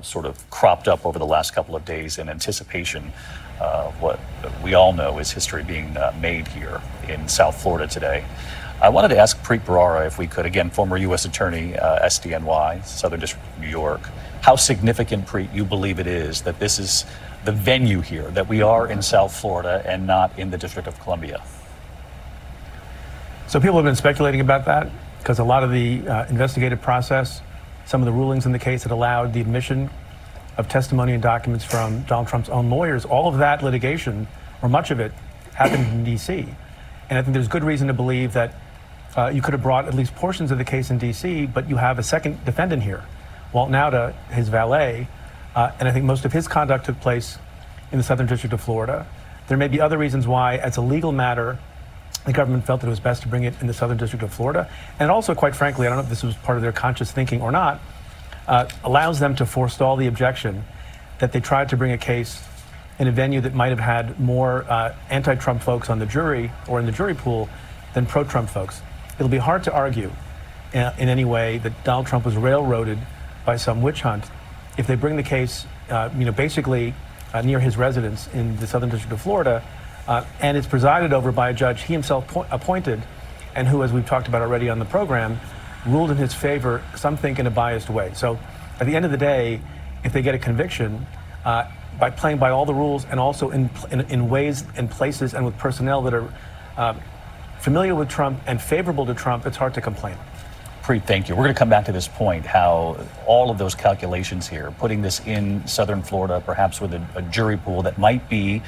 S1: sort of cropped up over the last couple of days in anticipation of what we all know is history being made here in South Florida today. I wanted to ask Preet Bharara, if we could, again, former U.S. Attorney, SDNY, Southern District of New York, how significant, Preet, you believe it is that this is the venue here, that we are in South Florida and not in the District of Columbia?
S7: So people have been speculating about that because a lot of the investigative process, some of the rulings in the case that allowed the admission of testimony and documents from Donald Trump's own lawyers, all of that litigation, or much of it, happened in D.C. And I think there's good reason to believe that you could have brought at least portions of the case in D.C., but you have a second defendant here, Walt Nauta, his valet, and I think most of his conduct took place in the Southern District of Florida. There may be other reasons why, as a legal matter, the government felt that it was best to bring it in the Southern District of Florida. And also, quite frankly, I don't know if this was part of their conscious thinking or not, allows them to forestall the objection that they tried to bring a case in a venue that might have had more anti-Trump folks on the jury or in the jury pool than pro-Trump folks. It'll be hard to argue in any way that Donald Trump was railroaded by some witch hunt if they bring the case, basically near his residence in the Southern District of Florida, and it's presided over by a judge he himself appointed, and who, as we've talked about already on the program, ruled in his favor, some think in a biased way. So at the end of the day, if they get a conviction, by playing by all the rules and also in ways and places and with personnel that are familiar with Trump and favorable to Trump, it's hard to complain.
S1: Preet, thank you. We're going to come back to this point, how all of those calculations here, putting this in Southern Florida, perhaps with a jury pool that might be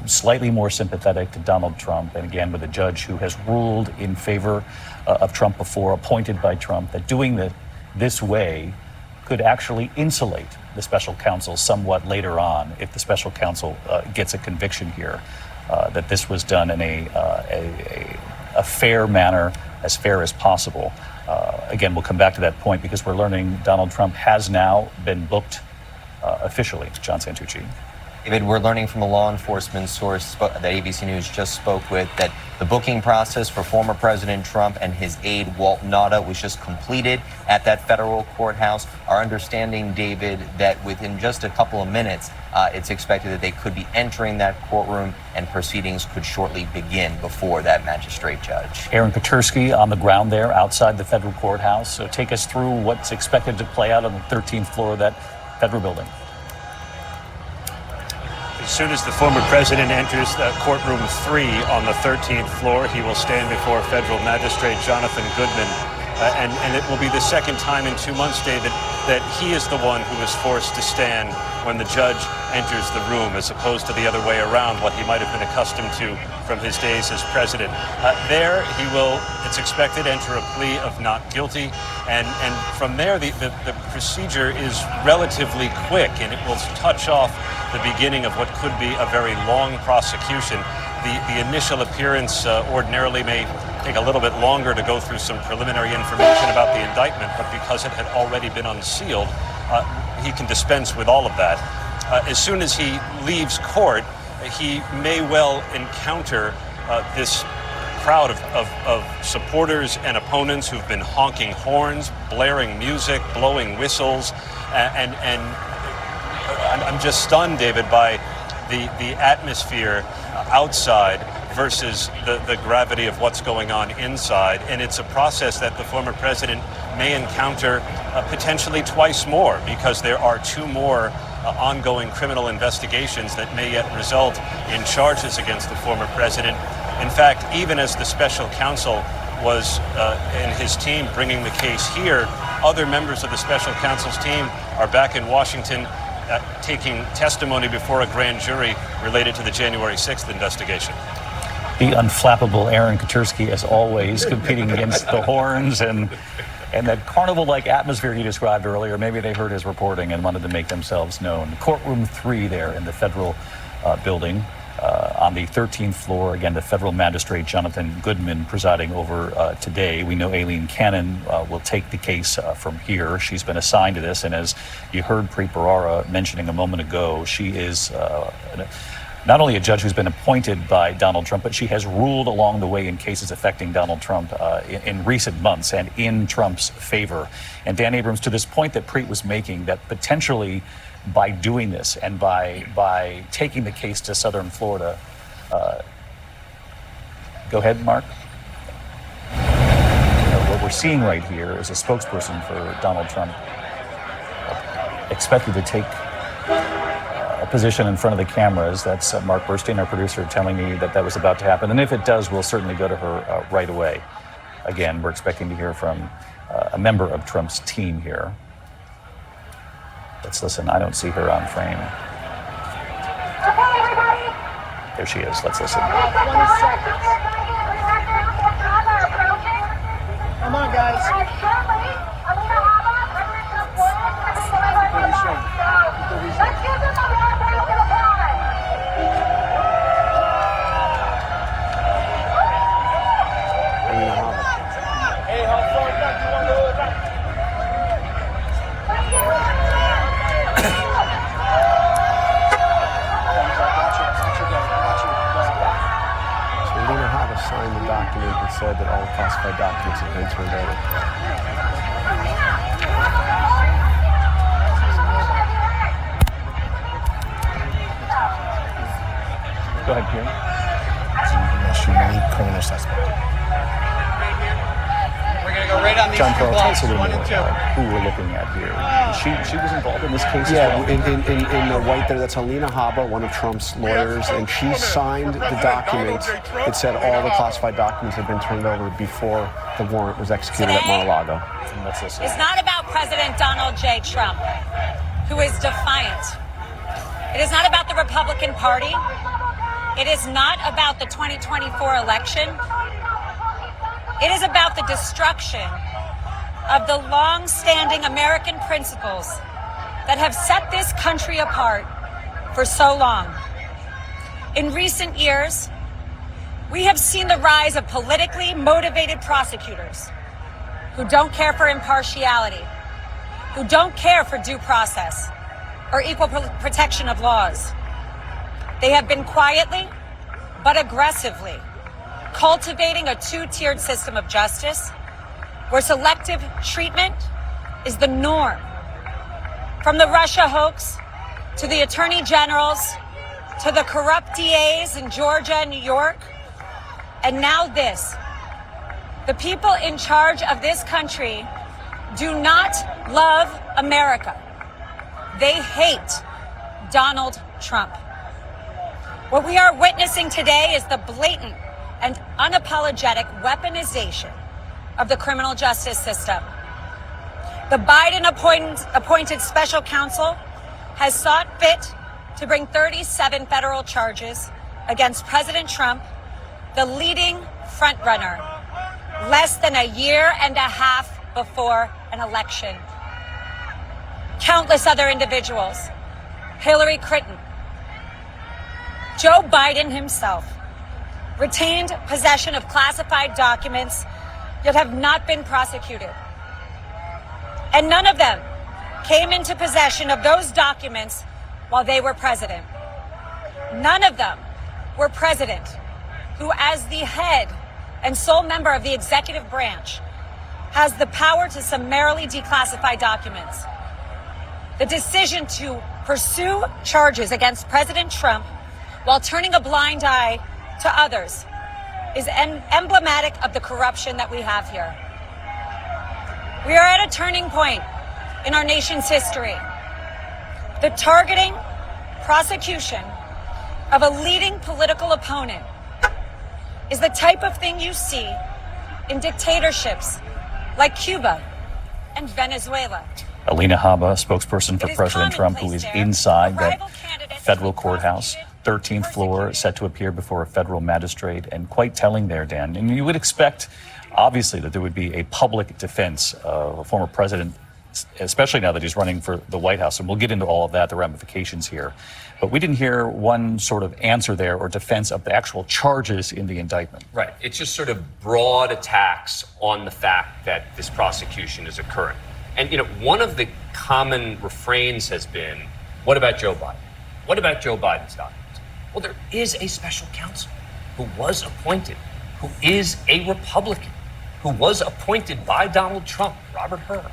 S1: slightly more sympathetic to Donald Trump, and again, with a judge who has ruled in favor of Trump before, appointed by Trump, that doing this way could actually insulate the special counsel somewhat later on if the special counsel gets a conviction here, that this was done in a fair manner, as fair as possible. Again, we'll come back to that point because we're learning Donald Trump has now been booked officially. John Santucci.
S4: David, we're learning from a law enforcement source that ABC News just spoke with that the booking process for former President Trump and his aide, Walt Nauta, was just completed at that federal courthouse. Our understanding, David, that within just a couple of minutes, it's expected that they could be entering that courtroom and proceedings could shortly begin before that magistrate judge.
S1: Aaron Katursky on the ground there outside the federal courthouse. So take us through what's expected to play out on the 13th floor of that federal building.
S6: As soon as the former president enters courtroom 3 on the 13th floor, he will stand before federal magistrate Jonathan Goodman. And it will be the second time in 2 months, David, that he is the one who is forced to stand when the judge enters the room, as opposed to the other way around, what he might have been accustomed to from his days as president. There, he will, it's expected, enter a plea of not guilty. And from there, the procedure is relatively quick, and it will touch off the beginning of what could be a very long prosecution. The initial appearance ordinarily may take a little bit longer to go through some preliminary information about the indictment, but because it had already been unsealed, he can dispense with all of that. As soon as he leaves court, he may well encounter this crowd of supporters and opponents who've been honking horns, blaring music, blowing whistles, and I'm just stunned, David, by the atmosphere outside versus the gravity of what's going on inside. And it's a process that the former president may encounter potentially twice more, because there are 2 more ongoing criminal investigations that may yet result in charges against the former president. In fact, even as the special counsel was and his team bringing the case here, other members of the special counsel's team are back in Washington taking testimony before a grand jury related to the January 6th investigation.
S1: The unflappable Aaron Katursky, as always, competing against the horns and that carnival-like atmosphere you described earlier. Maybe they heard his reporting and wanted to make themselves known. Courtroom 3 there in the federal building. On the 13th floor, again, the federal magistrate Jonathan Goodman presiding over today. We know Aileen Cannon will take the case from here. She's been assigned to this, and as you heard Preet Bharara mentioning a moment ago, she is not only a judge who's been appointed by Donald Trump, but she has ruled along the way in cases affecting Donald Trump in recent months and in Trump's favor. And Dan Abrams, to this point that Preet was making, that potentially by doing this and by taking the case to Southern Florida, go ahead, Mark. we're seeing right here is a spokesperson for Donald Trump expected to take a position in front of the cameras. That's Mark Burstein, our producer, telling me that that was about to happen. And if it does, we'll certainly go to her right away. Again, we're expecting to hear from a member of Trump's team here. Let's listen. I don't see her on frame. There she is. Let's listen.
S12: 20 seconds. Come on, guys. Let's give them a round of applause. Hey, how far back do you want to go back?
S8: Alina Habba signed the document that said that all classified documents have been turned over.
S1: Go ahead, Kieran.
S2: Unless you need criminal suspect.
S12: We're going to go right on these
S1: John
S12: two
S1: Carl, tell
S12: blocks,
S1: us a little
S12: 1
S1: more
S12: and 2.
S1: about who we're looking at here. She was involved in this case
S8: Yeah,
S1: as well?
S8: in the white there, that's Alina Habba, one of Trump's lawyers, and she signed the document that said all the classified documents had been turned over before the warrant was executed at Mar-a-Lago.
S1: And let's listen.
S13: It's not about President Donald J. Trump, who is defiant. It is not about the Republican Party. It is not about the 2024 election. It is about the destruction of the long-standing American principles that have set this country apart for so long. In recent years, we have seen the rise of politically motivated prosecutors who don't care for impartiality, who don't care for due process or equal protection of laws. They have been quietly but aggressively cultivating a two-tiered system of justice where selective treatment is the norm. From the Russia hoax to the attorney generals to the corrupt DAs in Georgia and New York, and now this. The people in charge of this country do not love America. They hate Donald Trump. What we are witnessing today is the blatant and unapologetic weaponization of the criminal justice system. The Biden-appointed special counsel has sought fit to bring 37 federal charges against President Trump, the leading frontrunner, less than a year and a half before an election. Countless other individuals, Hillary Clinton, Joe Biden himself, retained possession of classified documents yet have not been prosecuted. And none of them came into possession of those documents while they were president. None of them were president who, as the head and sole member of the executive branch, has the power to summarily declassify documents. The decision to pursue charges against President Trump while turning a blind eye to others is emblematic of the corruption that we have here. We are at a turning point in our nation's history. The targeting, prosecution of a leading political opponent is the type of thing you see in dictatorships like Cuba and Venezuela.
S1: Alina Habba, spokesperson for
S13: It is
S1: President Trump, who
S13: commonplace
S1: is
S13: there
S1: inside
S13: for
S1: that
S13: rival candidates
S1: federal
S13: to be
S1: courthouse,
S13: prosecuted,
S1: 13th floor, set to appear before a federal magistrate, and quite telling there, Dan. And you would expect, obviously, that there would be a public defense of a former president, especially now that he's running for the White House. And we'll get into all of that, the ramifications here. But we didn't hear one sort of answer there or defense of the actual charges in the indictment.
S3: Right. It's just sort of broad attacks on the fact that this prosecution is occurring. And, you know, one of the common refrains has been, what about Joe Biden? What about Joe Biden's documents? Well, there is a special counsel who was appointed, who is a Republican, who was appointed by Donald Trump, Robert Hur,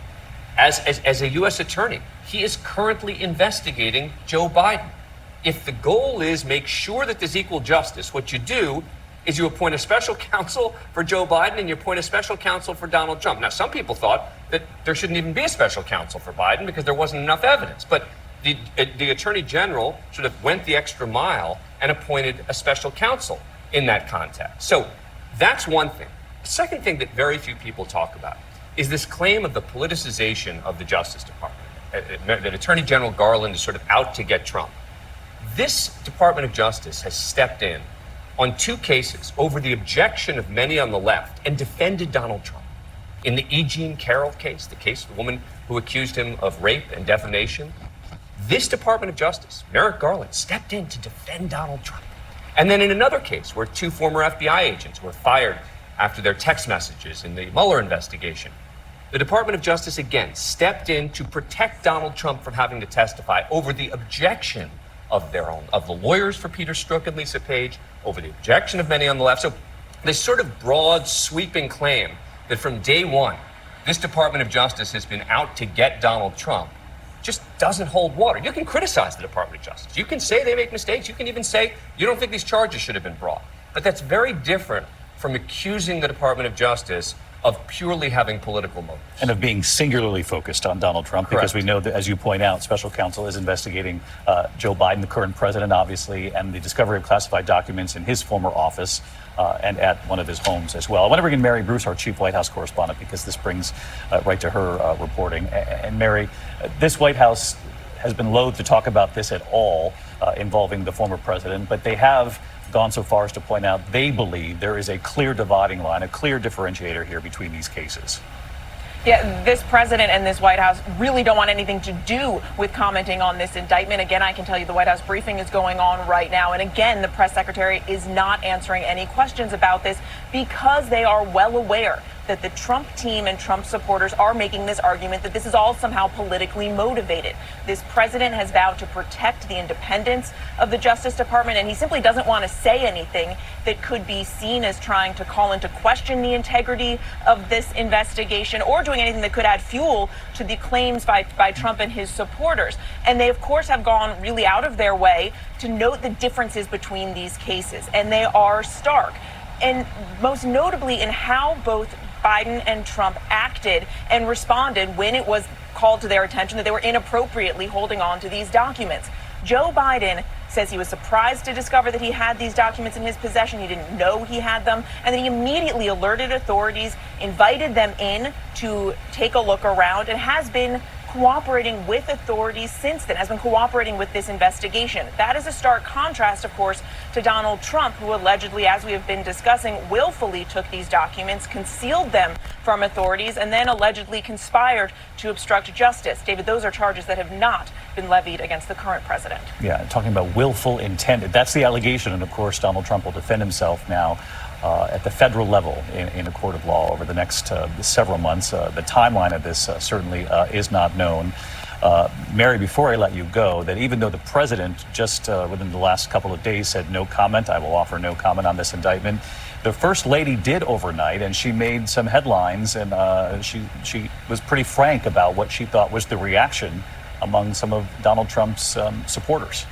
S3: as a U.S. attorney. He is currently investigating Joe Biden. If the goal is make sure that there's equal justice, what you do is you appoint a special counsel for Joe Biden and you appoint a special counsel for Donald Trump. Now, some people thought that there shouldn't even be a special counsel for Biden because there wasn't enough evidence. But the Attorney General sort of went the extra mile and appointed a special counsel in that context. So that's one thing. The second thing that very few people talk about is this claim of the politicization of the Justice Department, that Attorney General Garland is sort of out to get Trump. This Department of Justice has stepped in on two cases over the objection of many on the left and defended Donald Trump. In the E. Jean Carroll case, the case of the woman who accused him of rape and defamation, this Department of Justice, Merrick Garland, stepped in to defend Donald Trump. And then in another case where two former FBI agents were fired after their text messages in the Mueller investigation, the Department of Justice again stepped in to protect Donald Trump from having to testify over the objection of the lawyers for Peter Strzok and Lisa Page, over the objection of many on the left. So this sort of broad, sweeping claim that from day one, this Department of Justice has been out to get Donald Trump just doesn't hold water. You can criticize the Department of Justice. You can say they make mistakes. You can even say you don't think these charges should have been brought. But that's very different from accusing the Department of Justice of purely having political motives.
S1: And of being singularly focused on Donald Trump,
S3: Correct.
S1: because we know that, as you point out, special counsel is investigating Joe Biden, the current president, obviously, and the discovery of classified documents in his former office and at one of his homes as well. I want to bring in Mary Bruce, our chief White House correspondent, because this brings right to her reporting. And Mary, this White House has been loath to talk about this at all involving the former president, but they have gone so far as to point out they believe there is a clear dividing line, a clear differentiator here between these cases.
S14: Yeah, this president and this White House really don't want anything to do with commenting on this indictment. Again, I can tell you the White House briefing is going on right now. And again, the press secretary is not answering any questions about this because they are well aware that the Trump team and Trump supporters are making this argument that this is all somehow politically motivated. This president has vowed to protect the independence of the Justice Department, and he simply doesn't want to say anything that could be seen as trying to call into question the integrity of this investigation or doing anything that could add fuel to the claims by Trump and his supporters. And they, of course, have gone really out of their way to note the differences between these cases, and they are stark. And most notably in how both Biden and Trump acted and responded when it was called to their attention that they were inappropriately holding on to these documents. Joe Biden says he was surprised to discover that he had these documents in his possession. He didn't know he had them, and then he immediately alerted authorities, invited them in to take a look around, and has been cooperating with authorities since then, has been cooperating with this investigation. That is a stark contrast, of course, to Donald Trump, who allegedly, as we have been discussing, willfully took these documents, concealed them from authorities, and then allegedly conspired to obstruct justice. David, those are charges that have not been levied against the current president.
S1: Yeah, talking about willful intent. That's the allegation, and of course, Donald Trump will defend himself now at the federal level in a court of law over the next several months. The timeline of this certainly is not known. Mary, before I let you go, that even though the president just within the last couple of days said no comment, I will offer no comment on this indictment, the First Lady did overnight, and she made some headlines, and she was pretty frank about what she thought was the reaction among some of Donald Trump's supporters.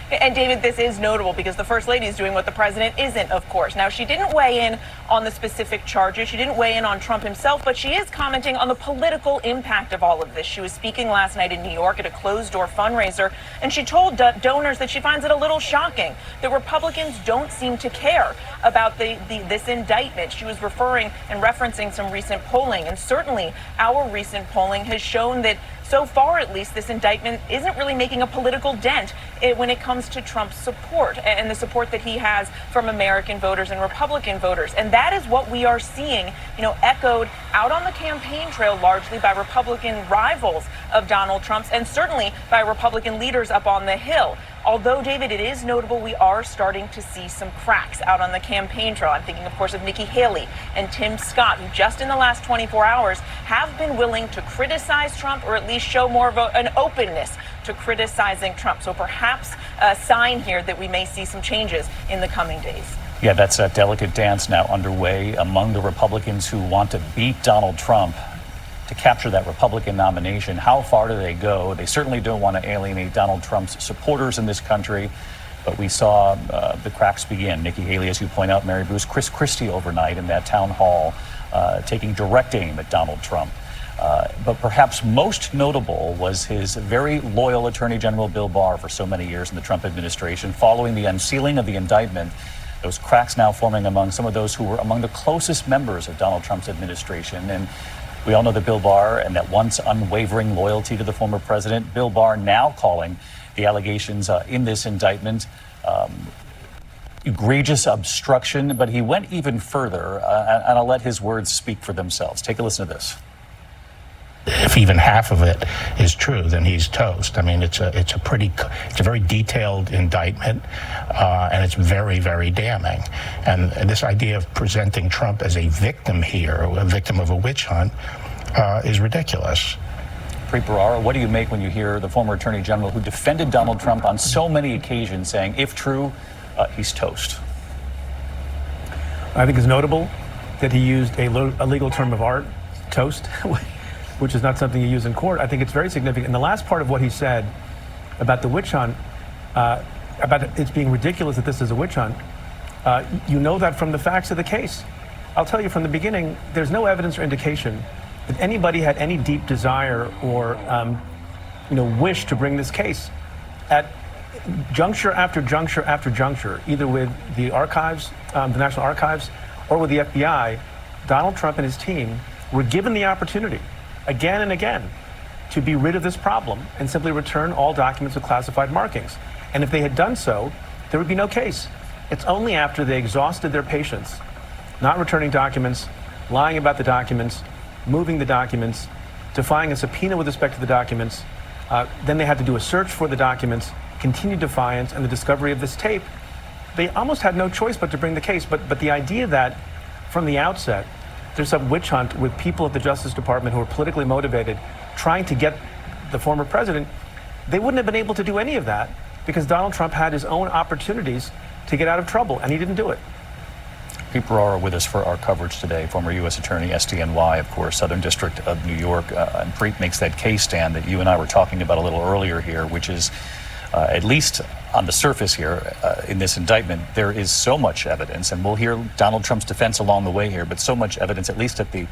S14: And David, this is notable because the First Lady is doing what the president isn't, of course. Now, she didn't weigh in on the specific charges. She didn't weigh in on Trump himself, but she is commenting on the political impact of all of this. She was speaking last night in New York at a closed-door fundraiser, and she told donors that she finds it a little shocking that Republicans don't seem to care about this indictment. She was referring and referencing some recent polling, and certainly our recent polling has shown that so far, at least, this indictment isn't really making a political dent when it comes to Trump's support and the support that he has from American voters and Republican voters. And that is what we are seeing, echoed out on the campaign trail largely by Republican rivals of Donald Trump's and certainly by Republican leaders up on the Hill. Although, David, it is notable we are starting to see some cracks out on the campaign trail. I'm thinking, of course, of Nikki Haley and Tim Scott, who just in the last 24 hours have been willing to criticize Trump or at least show more of an openness to criticizing Trump. So perhaps a sign here that we may see some changes in the coming days.
S1: Yeah, that's a delicate dance now underway among the Republicans who want to beat Donald Trump to capture that Republican nomination. How far do they go? They certainly don't want to alienate Donald Trump's supporters in this country. But we saw the cracks begin. Nikki Haley, as you point out, Mary Bruce, Chris Christie overnight in that town hall, taking direct aim at Donald Trump. But perhaps most notable was his very loyal Attorney General Bill Barr for so many years in the Trump administration. Following the unsealing of the indictment, those cracks now forming among some of those who were among the closest members of Donald Trump's administration. And we all know that Bill Barr and that once unwavering loyalty to the former president. Bill Barr now calling the allegations in this indictment egregious obstruction, but he went even further, and I'll let his words speak for themselves. Take a listen to this.
S15: If even half of it is true, then he's toast. I mean, it's a very detailed indictment, and it's very, very damning. And this idea of presenting Trump as a victim here, a victim of a witch hunt, is ridiculous.
S1: Preet Bharara, what do you make when you hear the former Attorney General who defended Donald Trump on so many occasions saying, if true, he's toast?
S7: I think it's notable that he used a legal term of art, toast, which is not something you use in court. I think it's very significant. And the last part of what he said about the witch hunt, about it being ridiculous that this is a witch hunt, you know that from the facts of the case. I'll tell you from the beginning, there's no evidence or indication that anybody had any deep desire or wish to bring this case. At juncture after juncture after juncture, either with the archives, the National Archives, or with the FBI, Donald Trump and his team were given the opportunity again and again to be rid of this problem and simply return all documents with classified markings. And if they had done so, there would be no case. It's only after they exhausted their patience, not returning documents, lying about the documents, moving the documents, defying a subpoena with respect to the documents, then they had to do a search for the documents, continued defiance, and the discovery of this tape. They almost had no choice but to bring the case. But the idea that from the outset, there's some witch hunt with people at the Justice Department who are politically motivated, trying to get the former president, they wouldn't have been able to do any of that because Donald Trump had his own opportunities to get out of trouble, and he didn't do it.
S1: Preet Bharara with us for our coverage today, former U.S. Attorney, SDNY, of course, Southern District of New York. And Preet makes that case stand that you and I were talking about a little earlier here, which is, at least on the surface here, in this indictment, there is so much evidence, and we'll hear Donald Trump's defense along the way here, but so much evidence, at least at the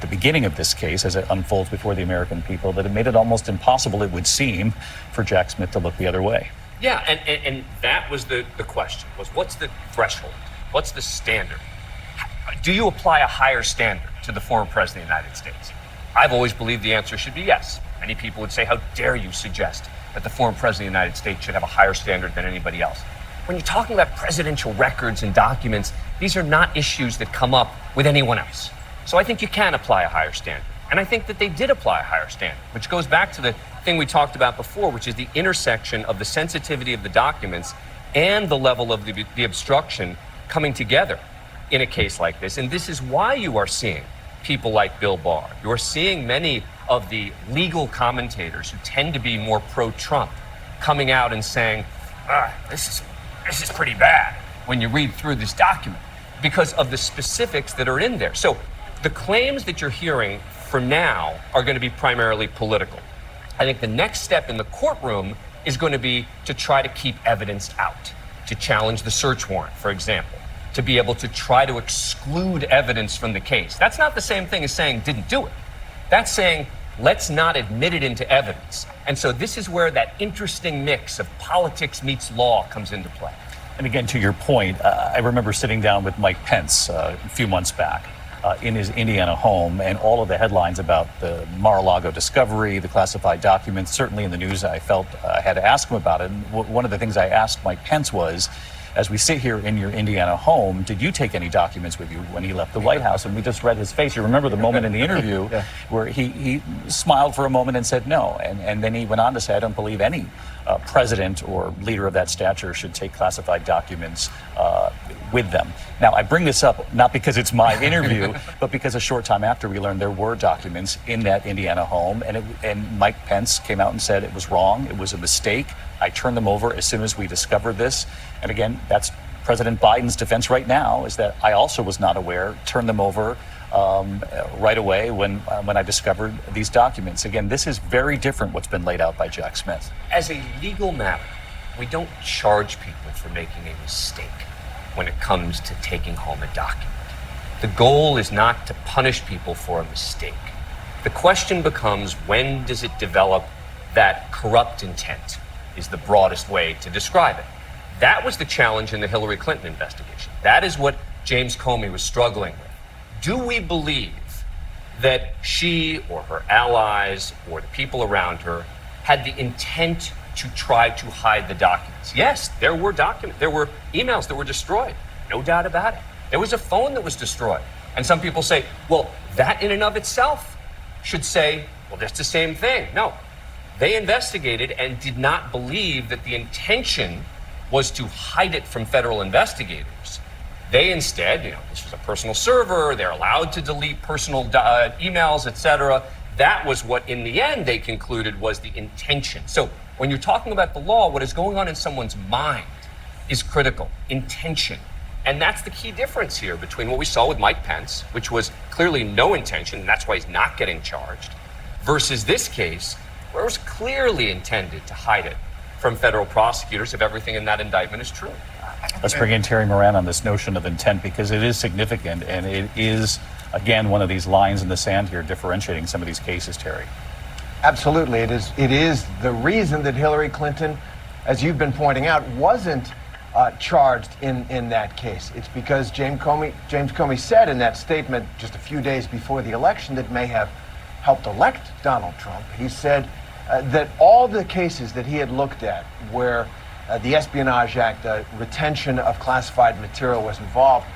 S1: beginning of this case, as it unfolds before the American people, that it made it almost impossible, it would seem, for Jack Smith to look the other way.
S3: Yeah, and that was the question, was what's the threshold? What's the standard? Do you apply a higher standard to the former president of the United States? I've always believed the answer should be yes. Many people would say, how dare you suggest that the former president of the United States should have a higher standard than anybody else? When you're talking about presidential records and documents, these are not issues that come up with anyone else. So I think you can apply a higher standard. And I think that they did apply a higher standard, which goes back to the thing we talked about before, which is the intersection of the sensitivity of the documents and the level of the obstruction coming together in a case like this. And this is why you are seeing people like Bill Barr. You're seeing many of the legal commentators who tend to be more pro-Trump coming out and saying, this is pretty bad when you read through this document because of the specifics that are in there. So the claims that you're hearing for now are going to be primarily political. I think the next step in the courtroom is going to be to try to keep evidence out, to challenge the search warrant, for example, to be able to try to exclude evidence from the case. That's not the same thing as saying didn't do it. That's saying let's not admit it into evidence. And so this is where that interesting mix of politics meets law comes into play.
S1: And again, to your point, I remember sitting down with Mike Pence a few months back in his Indiana home, and all of the headlines about the Mar-a-Lago discovery, the classified documents, certainly in the news, I felt I had to ask him about it. And one of the things I asked Mike Pence was, as we sit here in your Indiana home, did you take any documents with you when he left the White House? And we just read his face. You remember the moment in the interview where he smiled for a moment and said no. And then he went on to say, I don't believe any president or leader of that stature should take classified documents with them. Now, I bring this up not because it's my interview, but because a short time after we learned there were documents in that Indiana home, and Mike Pence came out and said it was wrong, it was a mistake. I turned them over as soon as we discovered this. And again, that's President Biden's defense right now, is that I also was not aware, turned them over right away when I discovered these documents. Again, this is very different what's been laid out by Jack Smith.
S3: As a legal matter, we don't charge people for making a mistake when it comes to taking home a document. The goal is not to punish people for a mistake. The question becomes, when does it develop that corrupt intent, is the broadest way to describe it. That was the challenge in the Hillary Clinton investigation. That is what James Comey was struggling with. Do we believe that she or her allies or the people around her had the intent to try to hide the documents? Yes, there were documents, there were emails that were destroyed, no doubt about it. There was a phone that was destroyed. And some people say, well, that in and of itself should say, well, that's the same thing. No, they investigated and did not believe that the intention was to hide it from federal investigators. They instead, this was a personal server, they're allowed to delete personal emails, etc. That was what, in the end, they concluded was the intention. So when you're talking about the law, what is going on in someone's mind is critical. Intention. And that's the key difference here between what we saw with Mike Pence, which was clearly no intention, and that's why he's not getting charged, versus this case, where it was clearly intended to hide it from federal prosecutors if everything in that indictment is true.
S1: Let's bring in Terry Moran on this notion of intent, because it is significant, and it is, again, one of these lines in the sand here differentiating some of these cases, Terry.
S16: Absolutely. It is the reason that Hillary Clinton, as you've been pointing out, wasn't charged in that case. It's because James Comey said in that statement just a few days before the election that may have helped elect Donald Trump. He said that all the cases that he had looked at where the Espionage Act, retention of classified material was involved,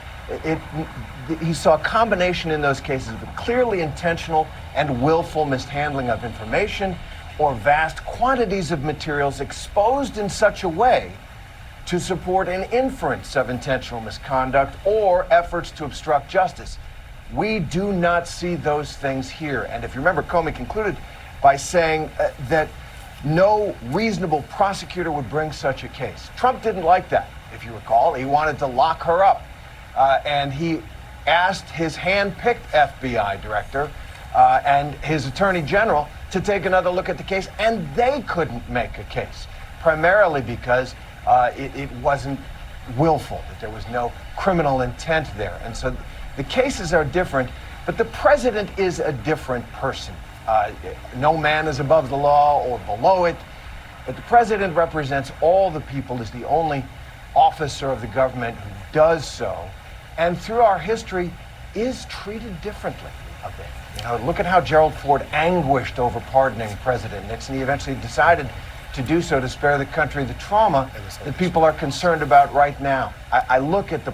S16: he saw a combination in those cases of clearly intentional and willful mishandling of information or vast quantities of materials exposed in such a way to support an inference of intentional misconduct or efforts to obstruct justice. We do not see those things here. And if you remember, Comey concluded by saying that no reasonable prosecutor would bring such a case. Trump didn't like that, if you recall. He wanted to lock her up. And he asked his hand-picked FBI director and his attorney general to take another look at the case, and they couldn't make a case, primarily because it wasn't willful, that there was no criminal intent there. And so the cases are different, but the president is a different person. No man is above the law or below it, but the president represents all the people, is the only officer of the government who does so, and through our history is treated differently a bit. Look at how Gerald Ford anguished over pardoning President Nixon. He eventually decided to do so to spare the country the trauma that people are concerned about right now. I look at the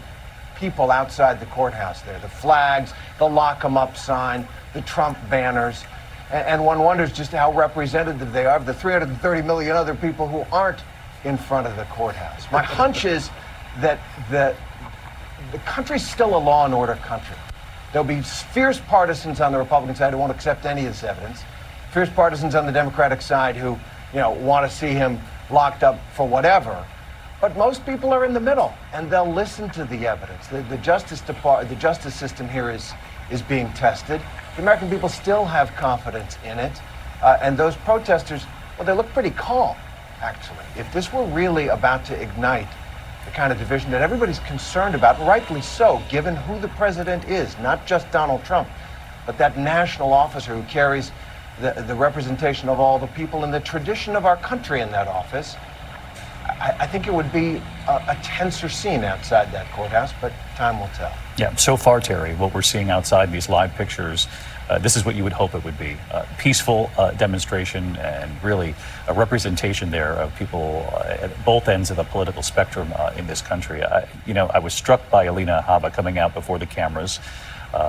S16: people outside the courthouse there, the flags, the lock 'em up sign, the Trump banners, and one wonders just how representative they are of the 330 million other people who aren't in front of the courthouse. My hunch is that the country's still a law and order country. There'll be fierce partisans on the Republican side who won't accept any of this evidence, fierce partisans on the Democratic side who want to see him locked up for whatever. But most people are in the middle, and they'll listen to the evidence. The justice system here is being tested. The American people still have confidence in it, and those protesters, well, they look pretty calm, actually. If this were really about to ignite the kind of division that everybody's concerned about, rightly so, given who the president is, not just Donald Trump, but that national officer who carries the representation of all the people and the tradition of our country in that office, I think it would be a tenser scene outside that courthouse, but time will tell.
S1: Yeah, so far, Terry, what we're seeing outside these live pictures, this is what you would hope it would be. Peaceful demonstration and really a representation there of people at both ends of the political spectrum in this country. I was struck by Alina Habba coming out before the cameras,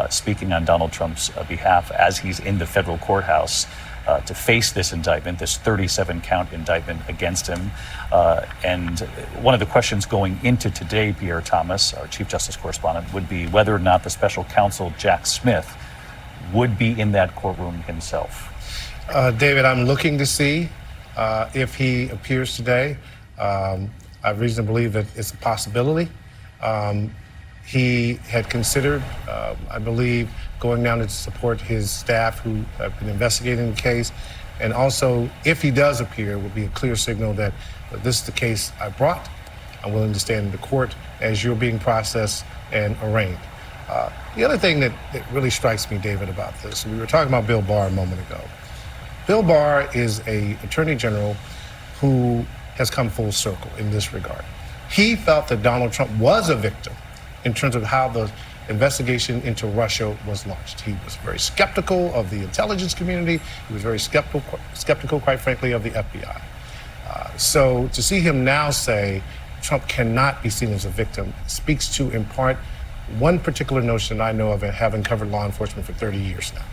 S1: speaking on Donald Trump's behalf as he's in the federal courthouse to face this indictment, this 37-count indictment against him. And one of the questions going into today, Pierre Thomas, our Chief Justice correspondent, would be whether or not the special counsel, Jack Smith, would be in that courtroom himself.
S2: David, I'm looking to see if he appears today. I have reason to believe that it's a possibility. He had considered, I believe, going down to support his staff who have been investigating the case, And also, if he does appear, it will be a clear signal that this is the case I brought. I'm willing to stand in the court as you're being processed and arraigned. The other thing that really strikes me, David, about this, we were talking about Bill Barr a moment ago. Bill Barr is an attorney general who has come full circle in this regard. He felt that Donald Trump was a victim in terms of how the investigation into Russia was launched. He was very skeptical of the intelligence community. He was very skeptical, quite frankly, of the FBI. So to see him now say Trump cannot be seen as a victim speaks to, in part, one particular notion I know of, having covered law enforcement for 30 years now.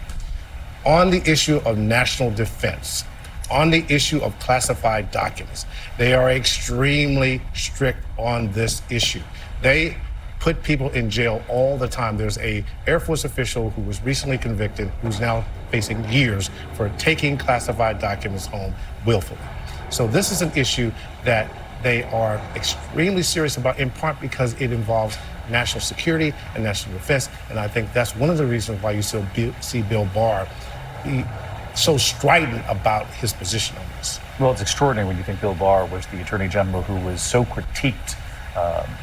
S2: On the issue of national defense, on the issue of classified documents, they are extremely strict on this issue. They put people in jail all the time. There's a Air Force official who was recently convicted, who's now facing years for taking classified documents home willfully. So this is an issue that they are extremely serious about, in part because it involves national security and national defense. And I think that's one of the reasons why you still see Bill Barr be so strident about his position on this.
S1: Well, it's extraordinary when you think Bill Barr was the Attorney General who was so critiqued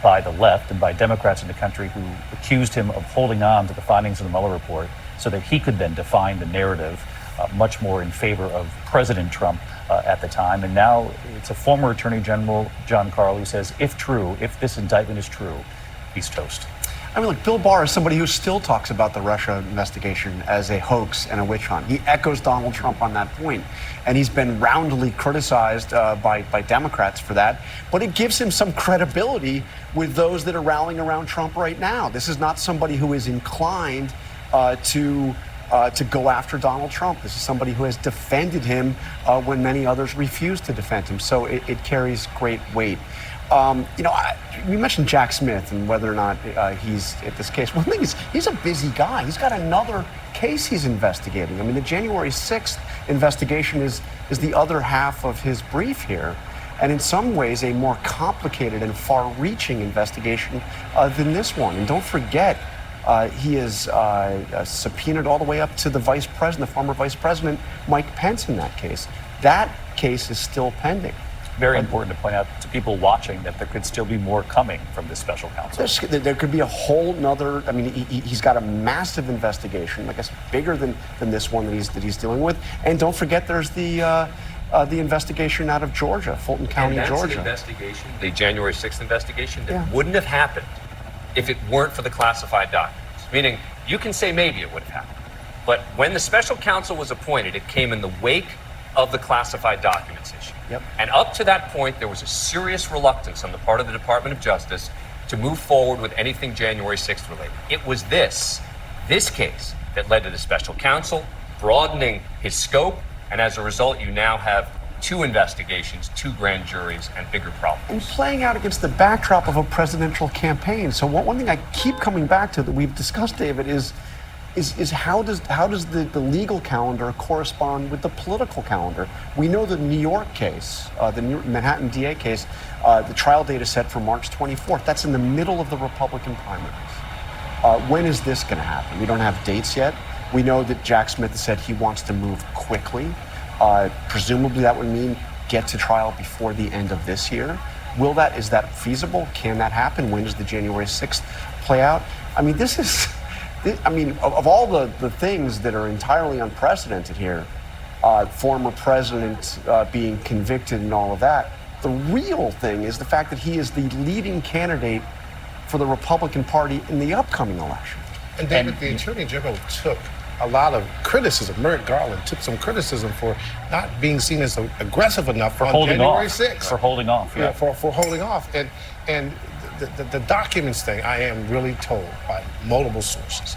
S1: by the left and by Democrats in the country who accused him of holding on to the findings of the Mueller report so that he could then define the narrative much more in favor of President Trump at the time. And now it's a former Attorney General, John Carl, who says, if true, if this indictment is true, he's toast.
S8: I mean, look, Bill Barr is somebody who still talks about the Russia investigation as a hoax and a witch hunt. He echoes Donald Trump on that point, and he's been roundly criticized by Democrats for that. But it gives him some credibility with those that are rallying around Trump right now. This is not somebody who is inclined to go after Donald Trump. This is somebody who has defended him when many others refused to defend him. So it carries great weight. We mentioned Jack Smith and whether or not he's at this case. One thing is, he's a busy guy. He's got another case he's investigating. I mean, the January 6th investigation is the other half of his brief here. And in some ways, a more complicated and far-reaching investigation than this one. And don't forget, he is subpoenaed all the way up to the vice president, the former vice president, Mike Pence in that case. That case is still pending.
S1: Very important to point out to people watching that there could still be more coming from this special counsel.
S8: There could be a whole nother, I mean, he's got a massive investigation, I guess bigger than this one that he's dealing with. And don't forget there's the investigation out of Georgia, Fulton County,
S3: and that's
S8: Georgia.
S3: The investigation, the January 6th investigation that wouldn't have happened if it weren't for the classified documents. Meaning, you can say maybe it would have happened. But when the special counsel was appointed, it came in the wake of the classified documents issue.
S8: Yep.
S3: And up to that point, there was a serious reluctance on the part of the Department of Justice to move forward with anything January 6th related. It was this case that led to the special counsel broadening his scope, and as a result, you now have 2 investigations, 2 grand juries, and bigger problems.
S8: And playing out against the backdrop of a presidential campaign. So one thing I keep coming back to that we've discussed, David, is how does the legal calendar correspond with the political calendar? We know the New York case, the Manhattan DA case, the trial date is set for March 24th. That's in the middle of the Republican primaries. When is this going to happen? We don't have dates yet. We know that Jack Smith has said he wants to move quickly. Presumably that would mean get to trial before the end of this year. Is that feasible? Can that happen? When does the January 6th play out? I mean, of all the things that are entirely unprecedented here, former president being convicted and all of that, the real thing is the fact that he is the leading candidate for the Republican Party in the upcoming election.
S2: And David, the Attorney General took a lot of criticism. Merrick Garland took some criticism for not being seen as aggressive enough on January 6th.
S1: For holding off.
S2: Yeah, for holding off. And the documents thing, I am really told by multiple sources,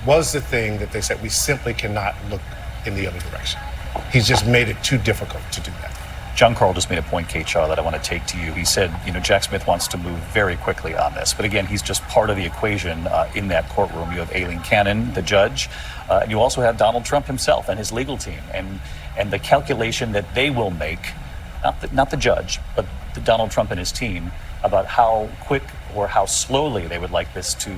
S2: was the thing that they said we simply cannot look in the other direction. He's just made it too difficult to do that.
S1: John Carl just made a point, Kate Shaw, that I want to take to you. He said, Jack Smith wants to move very quickly on this. But again, he's just part of the equation in that courtroom. You have Aileen Cannon, the judge, and you also have Donald Trump himself and his legal team. And the calculation that they will make, not the judge, but Donald Trump and his team, about how quick or how slowly they would like this to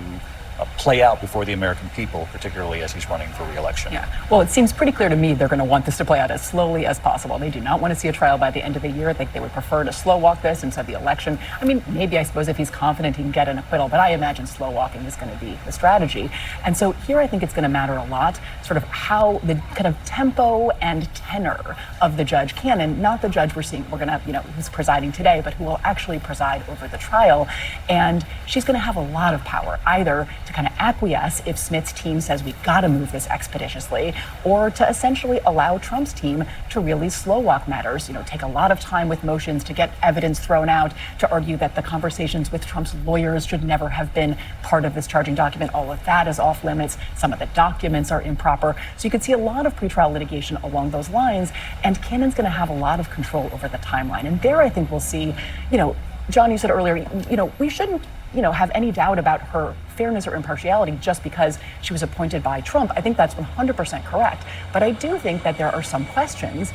S1: play out before the American people, particularly as he's running for re-election?
S11: Yeah. Well, it seems pretty clear to me they're going to want this to play out as slowly as possible. They do not want to see a trial by the end of the year. I think they would prefer to slow walk this instead of the election. I mean, maybe I suppose if he's confident he can get an acquittal, but I imagine slow walking is going to be the strategy. And so here I think it's going to matter a lot, sort of how the kind of tempo and tenor of the Judge Cannon, not the judge we're going to have, who's presiding today, but who will actually preside over the trial. And she's going to have a lot of power, either to kind of acquiesce if Smith's team says we've got to move this expeditiously, or to essentially allow Trump's team to really slow walk matters, take a lot of time with motions to get evidence thrown out, to argue that the conversations with Trump's lawyers should never have been part of this charging document. All of that is off limits. Some of the documents are improper. So you could see a lot of pretrial litigation along those lines, and Cannon's going to have a lot of control over the timeline. And there I think we'll see, John, you said earlier, we shouldn't have any doubt about her fairness or impartiality just because she was appointed by Trump. I think that's 100% correct. But I do think that there are some questions.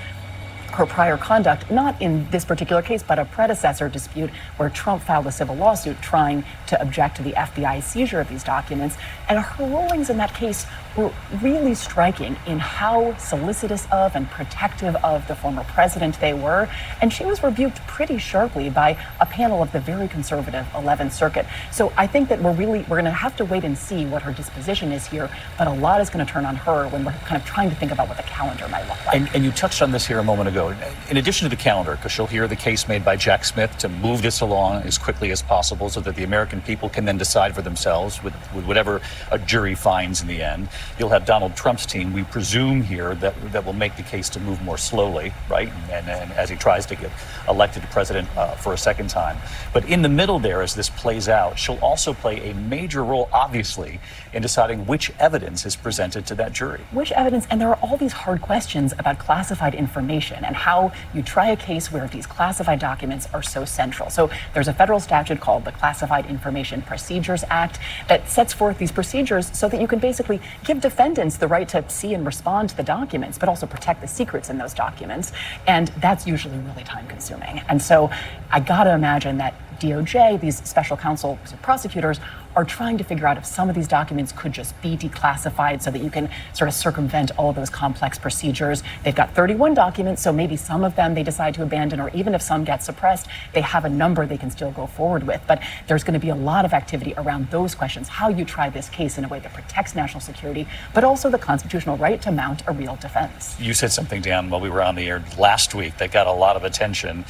S11: Her prior conduct, not in this particular case, but a predecessor dispute where Trump filed a civil lawsuit trying to object to the FBI's seizure of these documents. And her rulings in that case were really striking in how solicitous of and protective of the former president they were. And she was rebuked pretty sharply by a panel of the very conservative 11th Circuit. So I think that we're going to have to wait and see what her disposition is here. But a lot is going to turn on her when we're kind of trying to think about what the calendar might look like.
S1: And you touched on this here a moment ago. In addition to the calendar, because she'll hear the case made by Jack Smith to move this along as quickly as possible so that the American people can then decide for themselves with whatever a jury finds in the end. You'll have Donald Trump's team, we presume here, that will make the case to move more slowly, right? And as he tries to get elected president for a second time. But in the middle there, as this plays out, she'll also play a major role, obviously, in deciding which evidence is presented to that jury.
S11: Which evidence? And there are all these hard questions about classified information and how you try a case where these classified documents are so central. So there's a federal statute called the Classified Information Procedures Act that sets forth these procedures so that you can basically give defendants the right to see and respond to the documents, but also protect the secrets in those documents. And that's usually really time consuming. And so I gotta imagine that DOJ, these special counsel prosecutors, are trying to figure out if some of these documents could just be declassified so that you can sort of circumvent all of those complex procedures. They've got 31 documents, so maybe some of them they decide to abandon, or even if some get suppressed, they have a number they can still go forward with. But there's going to be a lot of activity around those questions, how you try this case in a way that protects national security, but also the constitutional right to mount a real defense.
S1: You said something, Dan, while we were on the air last week that got a lot of attention.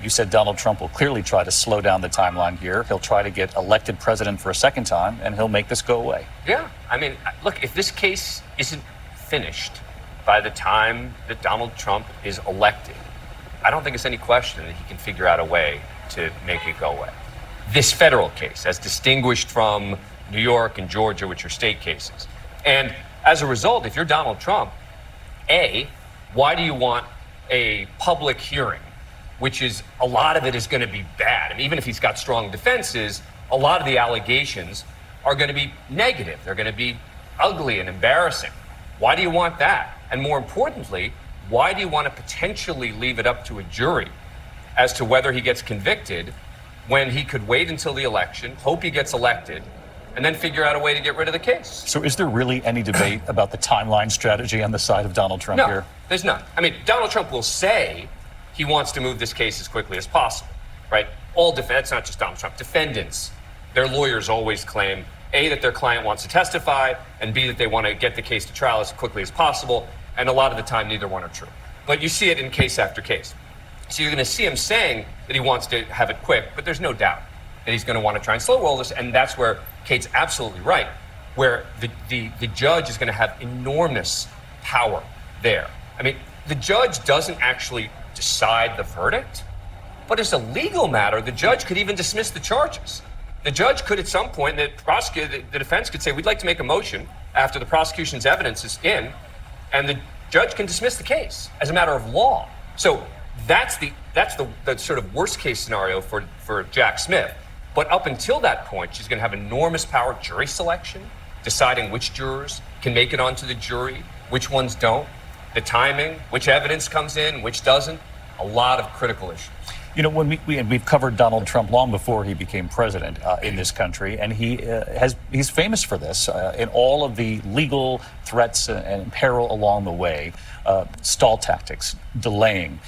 S1: You said Donald Trump will clearly try to slow down the timeline here. He'll try to get elected president for a second time, and he'll make this go away.
S3: Yeah. I mean, look, if this case isn't finished by the time that Donald Trump is elected, I don't think it's any question that he can figure out a way to make it go away. This federal case, as distinguished from New York and Georgia, which are state cases. And as a result, if you're Donald Trump, A, why do you want a public hearing, which is, a lot of it is going to be bad. I mean, even if he's got strong defenses, a lot of the allegations are going to be negative. They're going to be ugly and embarrassing. Why do you want that? And more importantly, why do you want to potentially leave it up to a jury as to whether he gets convicted when he could wait until the election, hope he gets elected, and then figure out a way to get rid of the case?
S1: So is there really any debate about the timeline strategy on the side of Donald Trump here?
S3: No, there's none. I mean, Donald Trump will say he wants to move this case as quickly as possible, right? All defense, not just Donald Trump, defendants, their lawyers always claim, A, that their client wants to testify, and B, that they want to get the case to trial as quickly as possible. And a lot of the time, neither one are true. But you see it in case after case. So you're going to see him saying that he wants to have it quick, but there's no doubt that he's going to want to try and slow roll this. And that's where Kate's absolutely right, where the judge is going to have enormous power there. I mean, the judge doesn't actually decide the verdict, but as a legal matter, the judge could even dismiss the charges. The judge could at some point, the defense could say, we'd like to make a motion after the prosecution's evidence is in, and the judge can dismiss the case as a matter of law. So that's the sort of worst case scenario for Jack Smith. But up until that point, she's going to have enormous power, jury selection, deciding which jurors can make it onto the jury, which ones don't, the timing, which evidence comes in, which doesn't, a lot of critical issues.
S1: You know, when we've covered Donald Trump long before he became president in this country, and he's famous for this in all of the legal threats and peril along the way, stall tactics, delaying.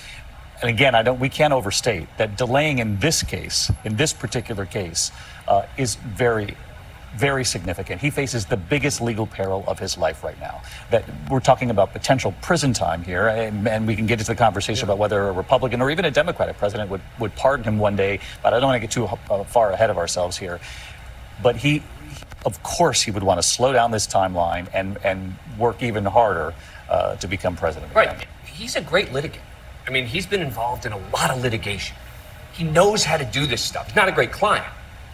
S1: And again, we can't overstate that delaying in this case, in this particular case, is very, very significant. He faces the biggest legal peril of his life right now. That we're talking about potential prison time here, and we can get into the conversation about whether a Republican or even a Democratic president would pardon him one day, but I don't want to get too far ahead of ourselves here. But of course, he would want to slow down this timeline and work even harder to become president again.
S3: Right. He's a great litigant. I mean, he's been involved in a lot of litigation. He knows how to do this stuff. He's not a great client,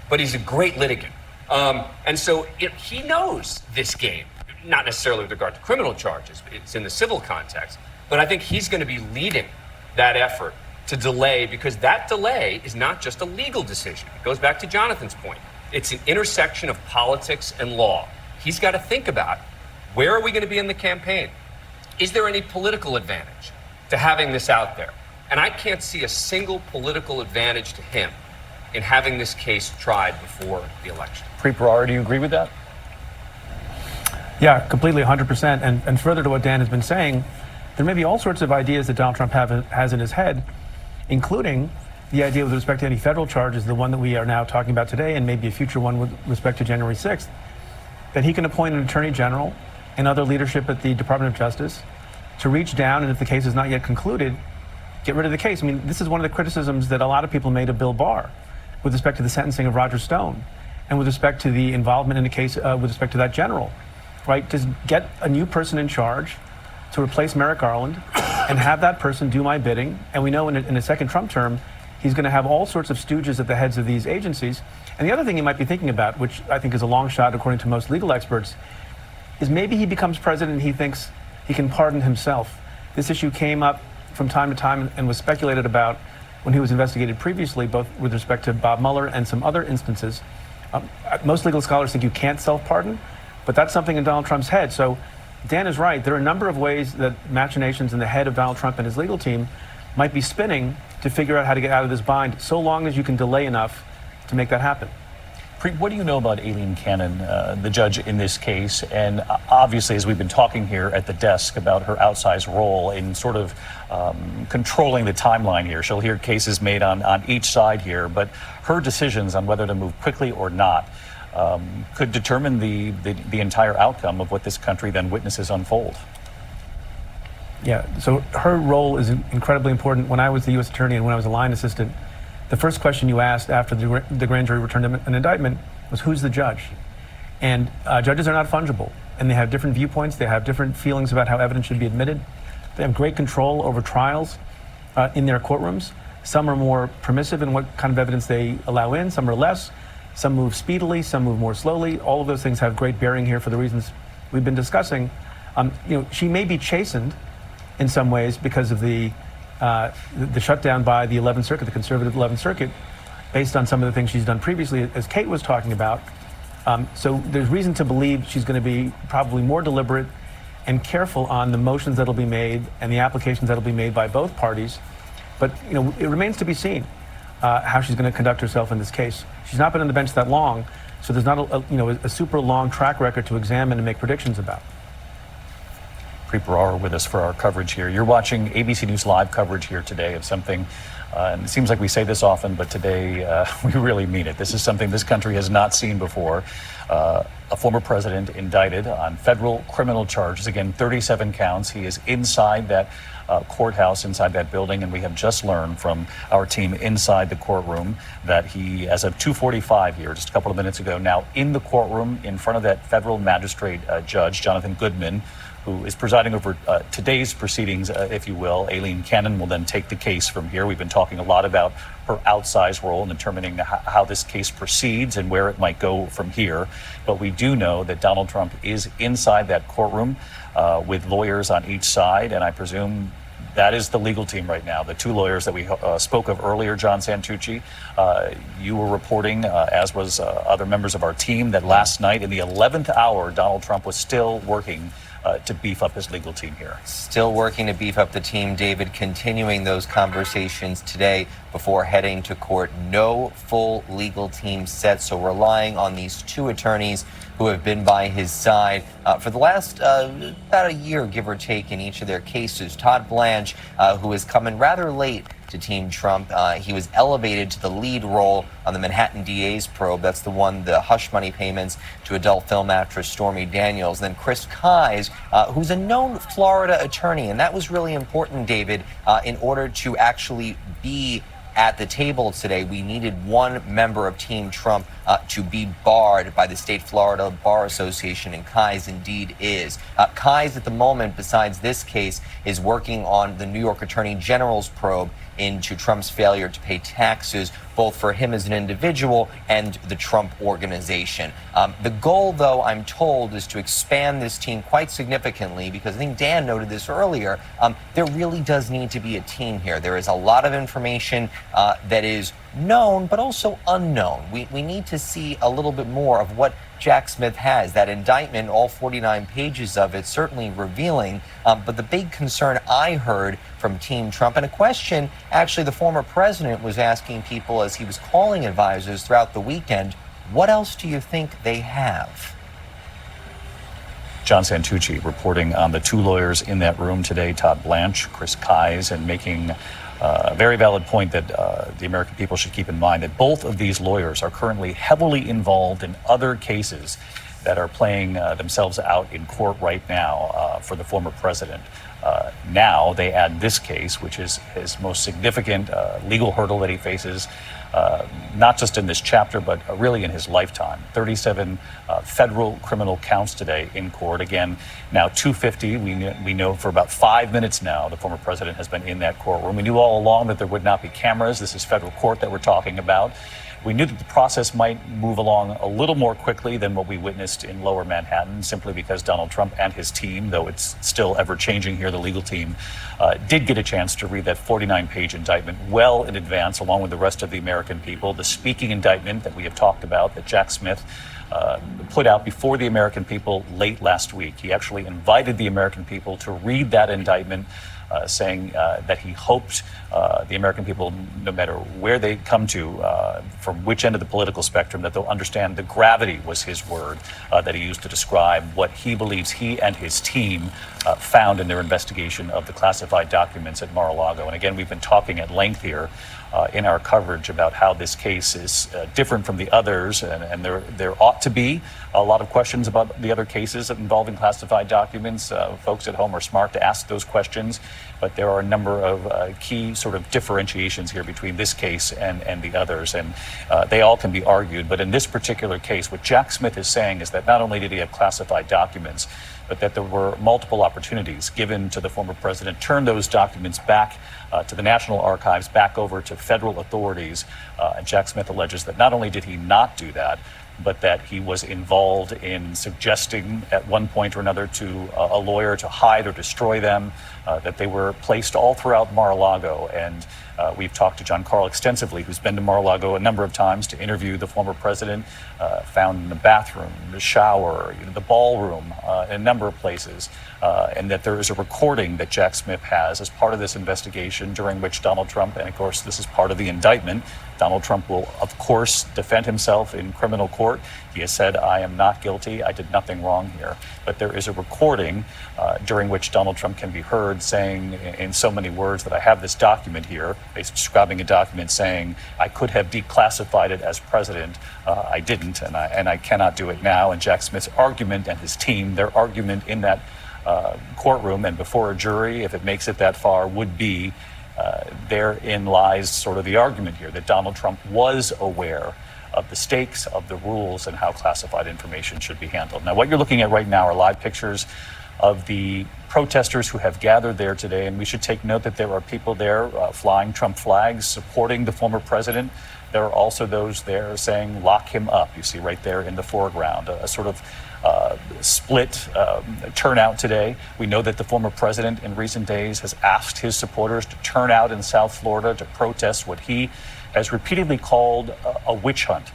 S3: but he's a great litigant. And so he knows this game, not necessarily with regard to criminal charges, it's in the civil context, but I think he's going to be leading that effort to delay, because that delay is not just a legal decision. It goes back to Jonathan's point. It's an intersection of politics and law. He's got to think about, where are we going to be in the campaign? Is there any political advantage to having this out there? And I can't see a single political advantage to him in having this case tried before the election.
S1: Pre-Parara, do you agree with that?
S7: Yeah, completely, 100%. And further to what Dan has been saying, there may be all sorts of ideas that Donald Trump has in his head, including the idea with respect to any federal charges, the one that we are now talking about today, and maybe a future one with respect to January 6th, that he can appoint an attorney general and other leadership at the Department of Justice to reach down, and if the case is not yet concluded, get rid of the case. I mean, this is one of the criticisms that a lot of people made of Bill Barr with respect to the sentencing of Roger Stone and with respect to the involvement in the case with respect to that general, right? Just get a new person in charge to replace Merrick Garland and have that person do my bidding. And we know in a second Trump term, he's going to have all sorts of stooges at the heads of these agencies. And the other thing you might be thinking about, which I think is a long shot according to most legal experts, is maybe he becomes president and he thinks he can pardon himself. This issue came up from time to time and was speculated about when he was investigated previously, both with respect to Bob Mueller and some other instances. Most legal scholars think you can't self-pardon, but that's something in Donald Trump's head. So Dan is right. There are a number of ways that machinations in the head of Donald Trump and his legal team might be spinning to figure out how to get out of this bind, so long as you can delay enough to make that happen.
S1: What do you know about Aileen Cannon, the judge in this case? And obviously, as we've been talking here at the desk about her outsized role in sort of controlling the timeline here, she'll hear cases made on each side here, but her decisions on whether to move quickly or not could determine the entire outcome of what this country then witnesses unfold.
S7: Yeah, so her role is incredibly important. When I was the U.S. attorney and when I was a line assistant, the first question you asked after the grand jury returned an indictment was, who's the judge? And judges are not fungible, and they have different viewpoints. They have different feelings about how evidence should be admitted. They have great control over trials in their courtrooms. Some are more permissive in what kind of evidence they allow in. Some are less. Some move speedily. Some move more slowly. All of those things have great bearing here for the reasons we've been discussing. She may be chastened in some ways because of the shutdown by the 11th Circuit, the conservative 11th Circuit, based on some of the things she's done previously, as Kate was talking about. So there's reason to believe she's going to be probably more deliberate and careful on the motions that'll be made and the applications that'll be made by both parties. But it remains to be seen how she's going to conduct herself in this case. She's not been on the bench that long, so there's not a super long track record to examine and make predictions about.
S1: Pre-Parara with us for our coverage here. You're watching ABC News Live coverage here today of something, and it seems like we say this often, but today we really mean it. This is something this country has not seen before. A former president indicted on federal criminal charges. Again, 37 counts. He is inside that courthouse, inside that building, and we have just learned from our team inside the courtroom that he, as of 2:45 here, just a couple of minutes ago, now in the courtroom in front of that federal magistrate judge, Jonathan Goodman, who is presiding over today's proceedings, if you will. Aileen Cannon will then take the case from here. We've been talking a lot about her outsized role in determining how this case proceeds and where it might go from here. But we do know that Donald Trump is inside that courtroom with lawyers on each side, and I presume that is the legal team right now. The two lawyers that we spoke of earlier, John Santucci, you were reporting, as was other members of our team, that last night in the 11th hour, Donald Trump was still working to beef up his legal team here.
S4: Still working to beef up the team, David, continuing those conversations today before heading to court. No full legal team set, so relying on these two attorneys who have been by his side for the last about a year, give or take, in each of their cases. Todd Blanche, who has come in rather late to Team Trump. He was elevated to the lead role on the Manhattan DA's probe. That's the one, the hush money payments to adult film actress Stormy Daniels. Then Chris Kise, who's a known Florida attorney. And that was really important, David, in order to actually be at the table today. We needed one member of Team Trump to be barred by the state Florida Bar Association, and Kise indeed is. Kise at the moment, besides this case, is working on the New York Attorney General's probe into Trump's failure to pay taxes, both for him as an individual and the Trump organization. The goal, though, I'm told, is to expand this team quite significantly, because I think Dan noted this earlier. There really does need to be a team here. There is a lot of information that is known, but also unknown. We need to see a little bit more of what Jack Smith has. That indictment, all 49 pages of it, certainly revealing. But the big concern I heard from Team Trump, and a question actually the former president was asking people as he was calling advisors throughout the weekend, what else do you think they have?
S1: John Santucci reporting on the two lawyers in that room today, Todd Blanche, Chris Kise, and making a very valid point that the American people should keep in mind that both of these lawyers are currently heavily involved in other cases that are playing themselves out in court right now for the former president. Now they add this case, which is his most significant legal hurdle that he faces, not just in this chapter, but really in his lifetime. 37 federal criminal counts today in court. Again, now 250. We know for about 5 minutes now the former president has been in that courtroom. We knew all along that there would not be cameras. This is federal court that we're talking about. We knew that the process might move along a little more quickly than what we witnessed in lower Manhattan, simply because Donald Trump and his team, though it's still ever changing here, the legal team, did get a chance to read that 49-page indictment well in advance, along with the rest of the American people. The speaking indictment that we have talked about, that Jack Smith put out before the American people late last week. He actually invited the American people to read that indictment, saying that he hoped the American people, no matter where they come to, from which end of the political spectrum, that they'll understand the gravity, was his word, that he used to describe what he believes he and his team found in their investigation of the classified documents at Mar-a-Lago. And again, we've been talking at length here in our coverage about how this case is different from the others, and there ought to be a lot of questions about the other cases involving classified documents. Folks at home are smart to ask those questions, but there are a number of key sort of differentiations here between this case and the others, and they all can be argued. But in this particular case, what Jack Smith is saying is that not only did he have classified documents, but that there were multiple opportunities given to the former president, turn those documents back to the National Archives, back over to federal authorities. And Jack Smith alleges that not only did he not do that, but that he was involved in suggesting at one point or another to a lawyer to hide or destroy them, that they were placed all throughout Mar-a-Lago. And we've talked to John Carl extensively, who's been to Mar-a-Lago a number of times to interview the former president, found in the bathroom, the shower, the ballroom, a number of places. And that there is a recording that Jack Smith has as part of this investigation, during which Donald Trump, and of course this is part of the indictment, Donald Trump will of course defend himself in criminal court. He has said, I am not guilty, I did nothing wrong here. But there is a recording during which Donald Trump can be heard saying in so many words that I have this document here, basically describing a document saying I could have declassified it as president. I didn't, and I cannot do it now. And Jack Smith's argument and his team, their argument in that courtroom and before a jury, if it makes it that far, would be therein lies sort of the argument here, that Donald Trump was aware of the stakes, of the rules, and how classified information should be handled. Now, what you're looking at right now are live pictures of the protesters who have gathered there today, and we should take note that there are people there flying Trump flags, supporting the former president. There are also those there saying, lock him up. You see right there in the foreground, a sort of split turnout today. We know that the former president in recent days has asked his supporters to turn out in South Florida to protest what he has repeatedly called a witch hunt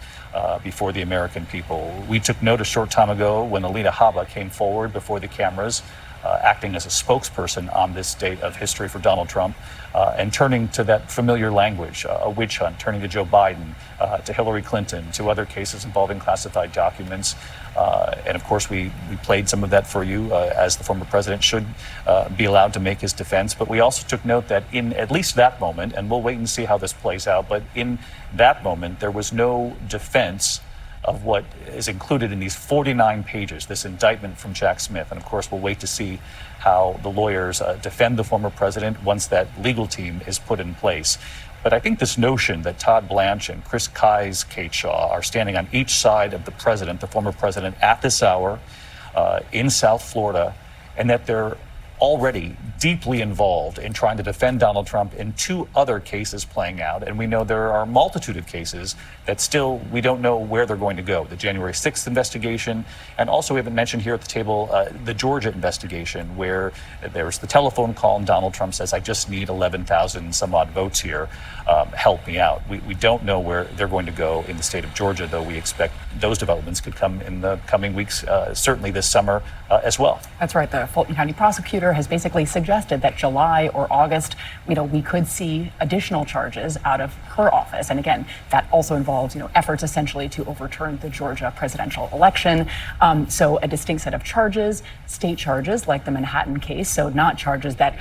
S1: before the American people. We took note a short time ago when Alina Habba came forward before the cameras, acting as a spokesperson on this date of history for Donald Trump, and turning to that familiar language, a witch hunt, turning to Joe Biden, to Hillary Clinton, to other cases involving classified documents. And of course, we played some of that for you, as the former president should be allowed to make his defense. But we also took note that in at least that moment, and we'll wait and see how this plays out, but in that moment, there was no defense of what is included in these 49 pages, this indictment from Jack Smith. And of course, we'll wait to see how the lawyers defend the former president once that legal team is put in place. But I think this notion that Todd Blanche and Chris Keyes Kate Shaw are standing on each side of the president, the former president, at this hour in South Florida, and that they're already deeply involved in trying to defend Donald Trump in two other cases playing out. And we know there are a multitude of cases that still we don't know where they're going to go. The January 6th investigation, and also we haven't mentioned here at the table the Georgia investigation, where there's the telephone call and Donald Trump says, I just need 11,000 some odd votes here. Help me out. We don't know where they're going to go in the state of Georgia, though we expect those developments could come in the coming weeks, certainly this summer as well.
S11: That's right. The Fulton County prosecutor has basically suggested that July or August, we could see additional charges out of her office. And again, that also involves, efforts essentially to overturn the Georgia presidential election. So a distinct set of charges, state charges like the Manhattan case. So not charges that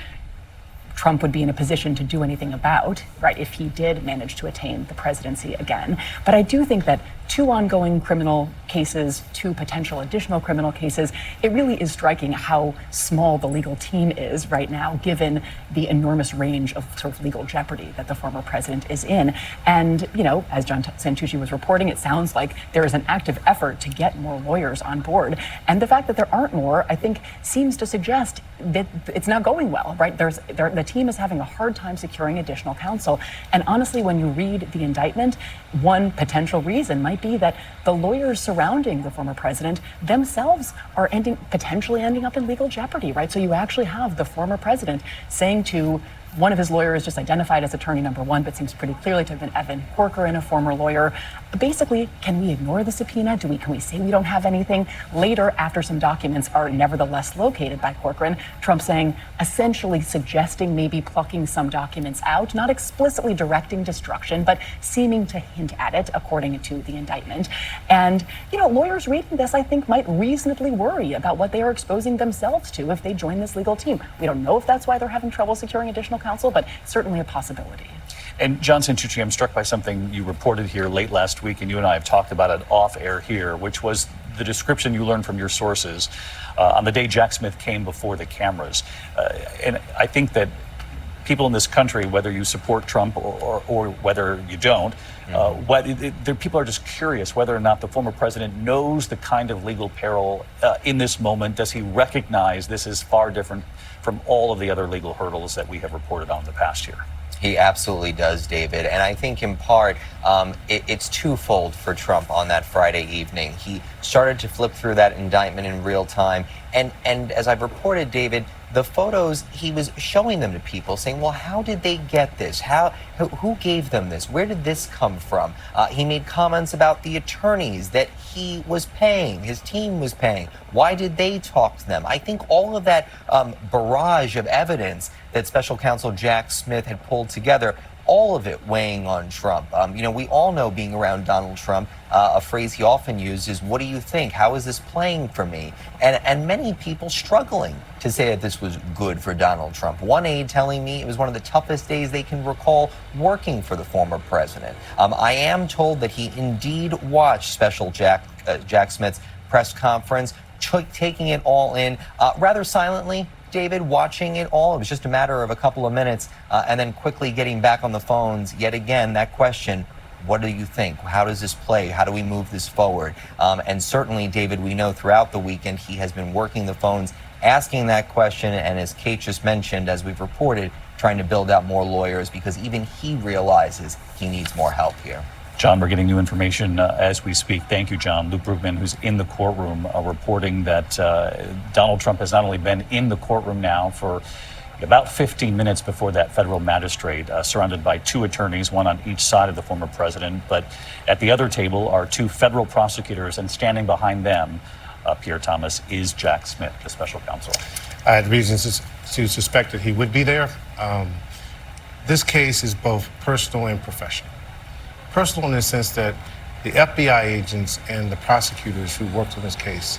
S11: Trump would be in a position to do anything about, right, if he did manage to attain the presidency again. But I do think that two ongoing criminal cases, two potential additional criminal cases, it really is striking how small the legal team is right now, given the enormous range of sort of legal jeopardy that the former president is in. And, as John Santucci was reporting, it sounds like there is an active effort to get more lawyers on board. And the fact that there aren't more, I think, seems to suggest that it's not going well, right? The team is having a hard time securing additional counsel. And honestly, when you read the indictment, one potential reason might be that the lawyers surrounding the former president themselves are potentially ending up in legal jeopardy, right? So you actually have the former president saying to one of his lawyers, just identified as attorney number one, but seems pretty clearly to have been Evan Corcoran, a former lawyer. Basically, can we ignore the subpoena? Can we say we don't have anything? Later, after some documents are nevertheless located by Corcoran, Trump saying, essentially suggesting maybe plucking some documents out, not explicitly directing destruction, but seeming to hint at it, according to the indictment. And, lawyers reading this, I think, might reasonably worry about what they are exposing themselves to if they join this legal team. We don't know if that's why they're having trouble securing additional counsel, but certainly a possibility.
S1: And John Santucci, I'm struck by something you reported here late last week, and you and I have talked about it off air here, which was the description you learned from your sources on the day Jack Smith came before the cameras. And I think that people in this country, whether you support Trump or whether you don't, people are just curious whether or not the former president knows the kind of legal peril in this moment. Does he recognize this is far different from all of the other legal hurdles that we have reported on in the past year?
S4: He absolutely does, David. And I think in part, it's twofold for Trump on that Friday evening. He started to flip through that indictment in real time. And as I've reported, David, the photos, he was showing them to people saying, well, how did they get this? Who gave them this? Where did this come from? He made comments about the attorneys that he was paying, his team was paying. Why did they talk to them? I think all of that barrage of evidence that Special Counsel Jack Smith had pulled together, all of it weighing on Trump. We all know, being around Donald Trump, a phrase he often used is, what do you think? How is this playing for me? And many people struggling to say that this was good for Donald Trump. One aide telling me it was one of the toughest days they can recall working for the former president. I am told that he indeed watched Special Jack Smith's press conference, taking it all in rather silently. David, watching it all, it was just a matter of a couple of minutes, and then quickly getting back on the phones. Yet again, that question, what do you think? How does this play? How do we move this forward? And certainly, David, we know throughout the weekend he has been working the phones, asking that question, and as Kate just mentioned, as we've reported, trying to build out more lawyers, because even he realizes he needs more help here.
S1: John, we're getting new information as we speak. Thank you, John. Luke Brugman, who's in the courtroom, reporting that Donald Trump has not only been in the courtroom now for About 15 minutes before that federal magistrate, surrounded by two attorneys, one on each side of the former president. But at the other table are two federal prosecutors, and standing behind them, Pierre Thomas, is Jack Smith, the special counsel.
S2: I had reasons to suspect that he would be there. This case is both personal and professional. Personal in the sense that the FBI agents and the prosecutors who worked on this case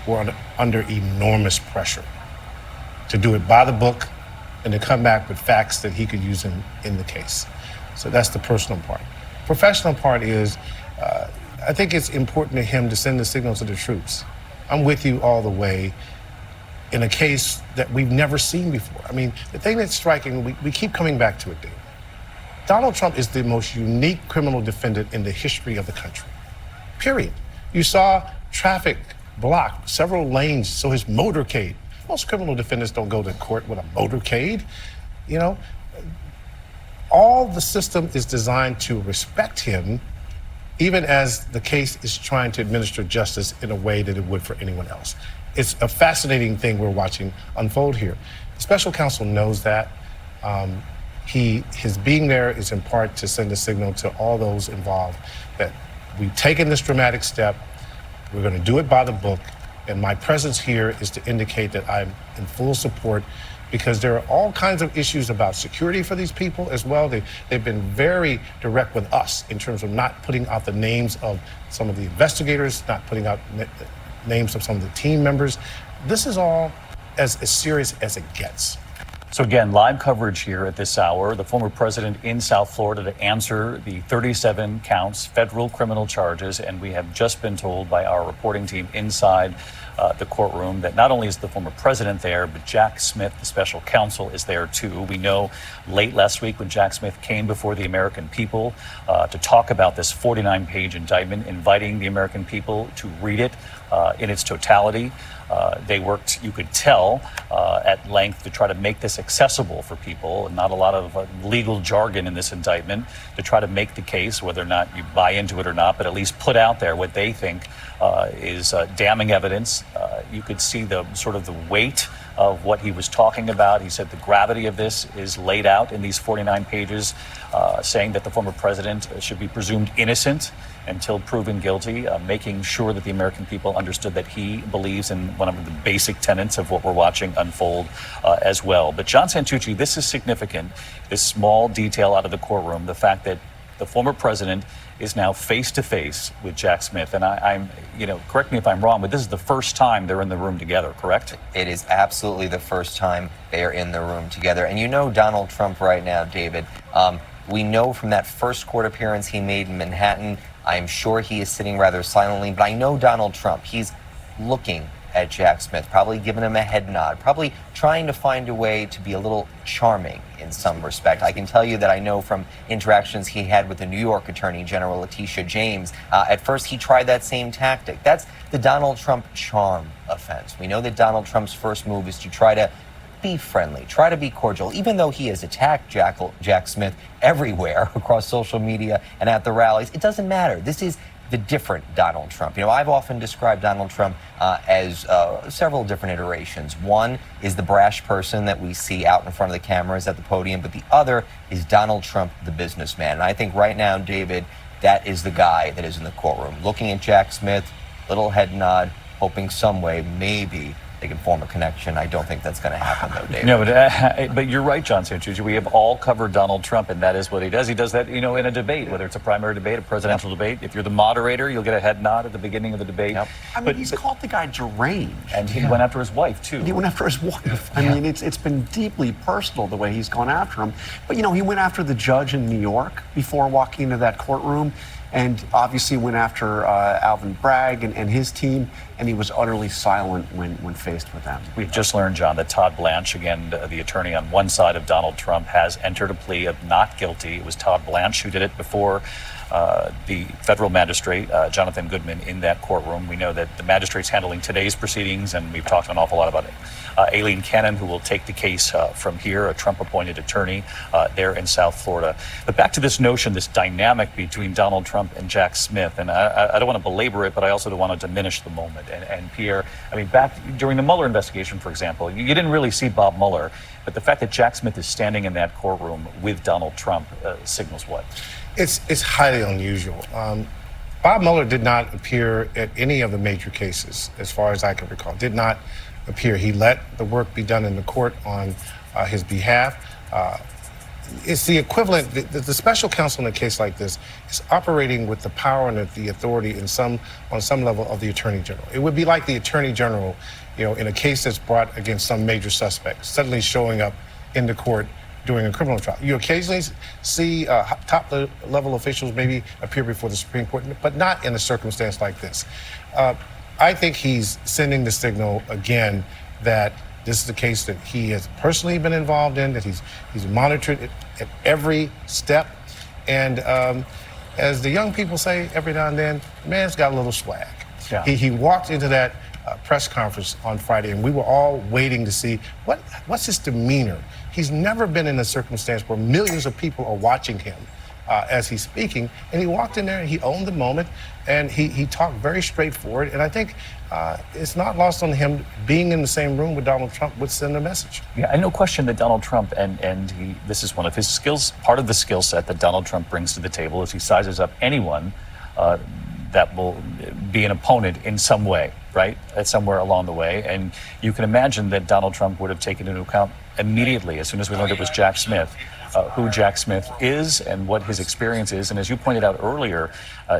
S2: were under enormous pressure to do it by the book and to come back with facts that he could use in the case. So that's the personal part. Professional part is, I think it's important to him to send the signal to the troops. I'm with you all the way in a case that we've never seen before. I mean, the thing that's striking, we keep coming back to it, David. Donald Trump is the most unique criminal defendant in the history of the country, period. You saw traffic block several lanes, so his motorcade. Most criminal defendants don't go to court with a motorcade. You know, all the system is designed to respect him, even as the case is trying to administer justice in a way that it would for anyone else. It's a fascinating thing we're watching unfold here. The special counsel knows that. His being there is in part to send a signal to all those involved that we've taken this dramatic step. We're going to do it by the book. And my presence here is to indicate that I'm in full support, because there are all kinds of issues about security for these people as well. They've been very direct with us in terms of not putting out the names of some of the investigators, not putting out names of some of the team members. This is all as serious as it gets.
S1: So again, live coverage here at this hour. The former president in South Florida to answer the 37 counts, federal criminal charges. And we have just been told by our reporting team inside the courtroom that not only is the former president there, but Jack Smith, the special counsel, is there too. We know late last week when Jack Smith came before the American people to talk about this 49-page indictment, inviting the American people to read it in its totality. They worked, you could tell, at length to try to make this accessible for people, and not a lot of legal jargon in this indictment, to try to make the case, whether or not you buy into it or not, but at least put out there what they think is damning evidence. You could see the sort of the weight of what he was talking about. He said the gravity of this is laid out in these 49 pages, saying that the former president should be presumed innocent until proven guilty, making sure that the American people understood that he believes in one of the basic tenets of what we're watching unfold as well. But John Santucci, this is significant, this small detail out of the courtroom, the fact that the former president is now face-to-face with Jack Smith. And I'm, correct me if I'm wrong, but this is the first time they're in the room together, correct?
S4: It is absolutely the first time they are in the room together. And you know Donald Trump right now, David. We know from that first court appearance he made in Manhattan, I'm sure he is sitting rather silently, but I know Donald Trump. He's looking at Jack Smith, probably giving him a head nod, probably trying to find a way to be a little charming in some respect. I can tell you that I know from interactions he had with the New York Attorney General, Letitia James, at first he tried that same tactic. That's the Donald Trump charm offense. We know that Donald Trump's first move is to try to be friendly, try to be cordial, even though he has attacked Jack Smith everywhere across social media and at the rallies. It doesn't matter. This is the different Donald Trump. I've often described Donald Trump as several different iterations. One is the brash person that we see out in front of the cameras at the podium, but the other is Donald Trump, the businessman. And I think right now, David, that is the guy that is in the courtroom, looking at Jack Smith, little head nod, hoping some way, maybe, they can form a connection. I don't think that's going to happen, though, David.
S1: No, but you're right, John Santucci. We have all covered Donald Trump, and that is what he does. He does that, in a debate, whether it's a primary debate, a presidential debate. If you're the moderator, you'll get a head nod at the beginning of the debate.
S8: Yep. I mean, he's called the guy deranged.
S1: And he went after his wife, too.
S8: And he went after his wife. I mean, it's been deeply personal the way he's gone after him. But, he went after the judge in New York before walking into that courtroom, and obviously went after Alvin Bragg and his team, and he was utterly silent when faced with them.
S1: We've just learned, John, that Todd Blanche, again, the attorney on one side of Donald Trump, has entered a plea of not guilty. It was Todd Blanche who did it before the federal magistrate, Jonathan Goodman, in that courtroom. We know that the magistrate's handling today's proceedings, and we've talked an awful lot about it. Aileen Cannon, who will take the case from here, a Trump-appointed attorney there in South Florida. But back to this notion, this dynamic between Donald Trump and Jack Smith, and I don't want to belabor it, but I also don't want to diminish the moment. And Pierre, I mean, back during the Mueller investigation, for example, you didn't really see Bob Mueller, but the fact that Jack Smith is standing in that courtroom with Donald Trump signals what?
S2: It's highly unusual. Bob Mueller did not appear at any of the major cases, as far as I can recall. Did not appear. He let the work be done in the court on his behalf. It's the equivalent. The special counsel in a case like this is operating with the power and the authority on some level of the attorney general. It would be like the attorney general, in a case that's brought against some major suspect, suddenly showing up in the court during a criminal trial. You occasionally see top level officials maybe appear before the Supreme Court, but not in a circumstance like this. I think he's sending the signal again that this is the case that he has personally been involved in, that he's monitored it at every step. And as the young people say every now and then, the man's got a little swag. Yeah. He walked into that press conference on Friday, and we were all waiting to see what's his demeanor. He's never been in a circumstance where millions of people are watching him as he's speaking, and he walked in there and he owned the moment, and he talked very straightforward. And I think it's not lost on him being in the same room with Donald Trump would send a message.
S1: Yeah, and no question that Donald Trump, this is one of his skills, part of the skill set that Donald Trump brings to the table is he sizes up anyone that will be an opponent in some way, right? Somewhere along the way. And you can imagine that Donald Trump would have taken into account immediately, as soon as we learned it was Jack Smith, who Jack Smith is and what his experience is. And as you pointed out earlier,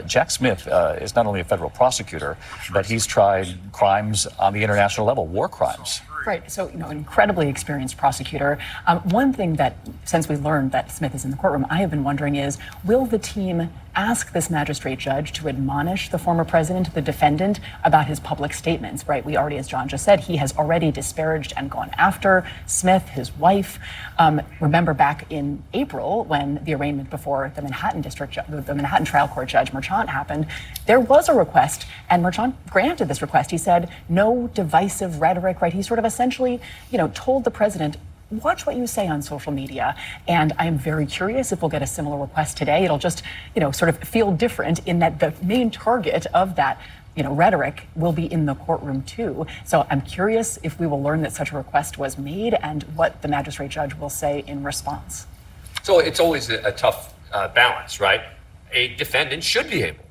S1: Jack Smith is not only a federal prosecutor, but he's tried crimes on the international level, war crimes.
S11: Right. So, an incredibly experienced prosecutor. One thing that, since we learned that Smith is in the courtroom, I have been wondering is, will the team ask this magistrate judge to admonish the former president, the defendant, about his public statements, right? We already, as John just said, he has already disparaged and gone after Smith, his wife. Remember back in April when the arraignment before the Manhattan trial court judge Merchant happened, there was a request, and Merchant granted this request. He said, no divisive rhetoric, right? He sort of essentially, told the president, watch what you say on social media. And I'm very curious if we'll get a similar request today. It'll just, sort of feel different in that the main target of that, rhetoric will be in the courtroom too. So I'm curious if we will learn that such a request was made and what the magistrate judge will say in response.
S3: So it's always a tough balance, right? A defendant should be able,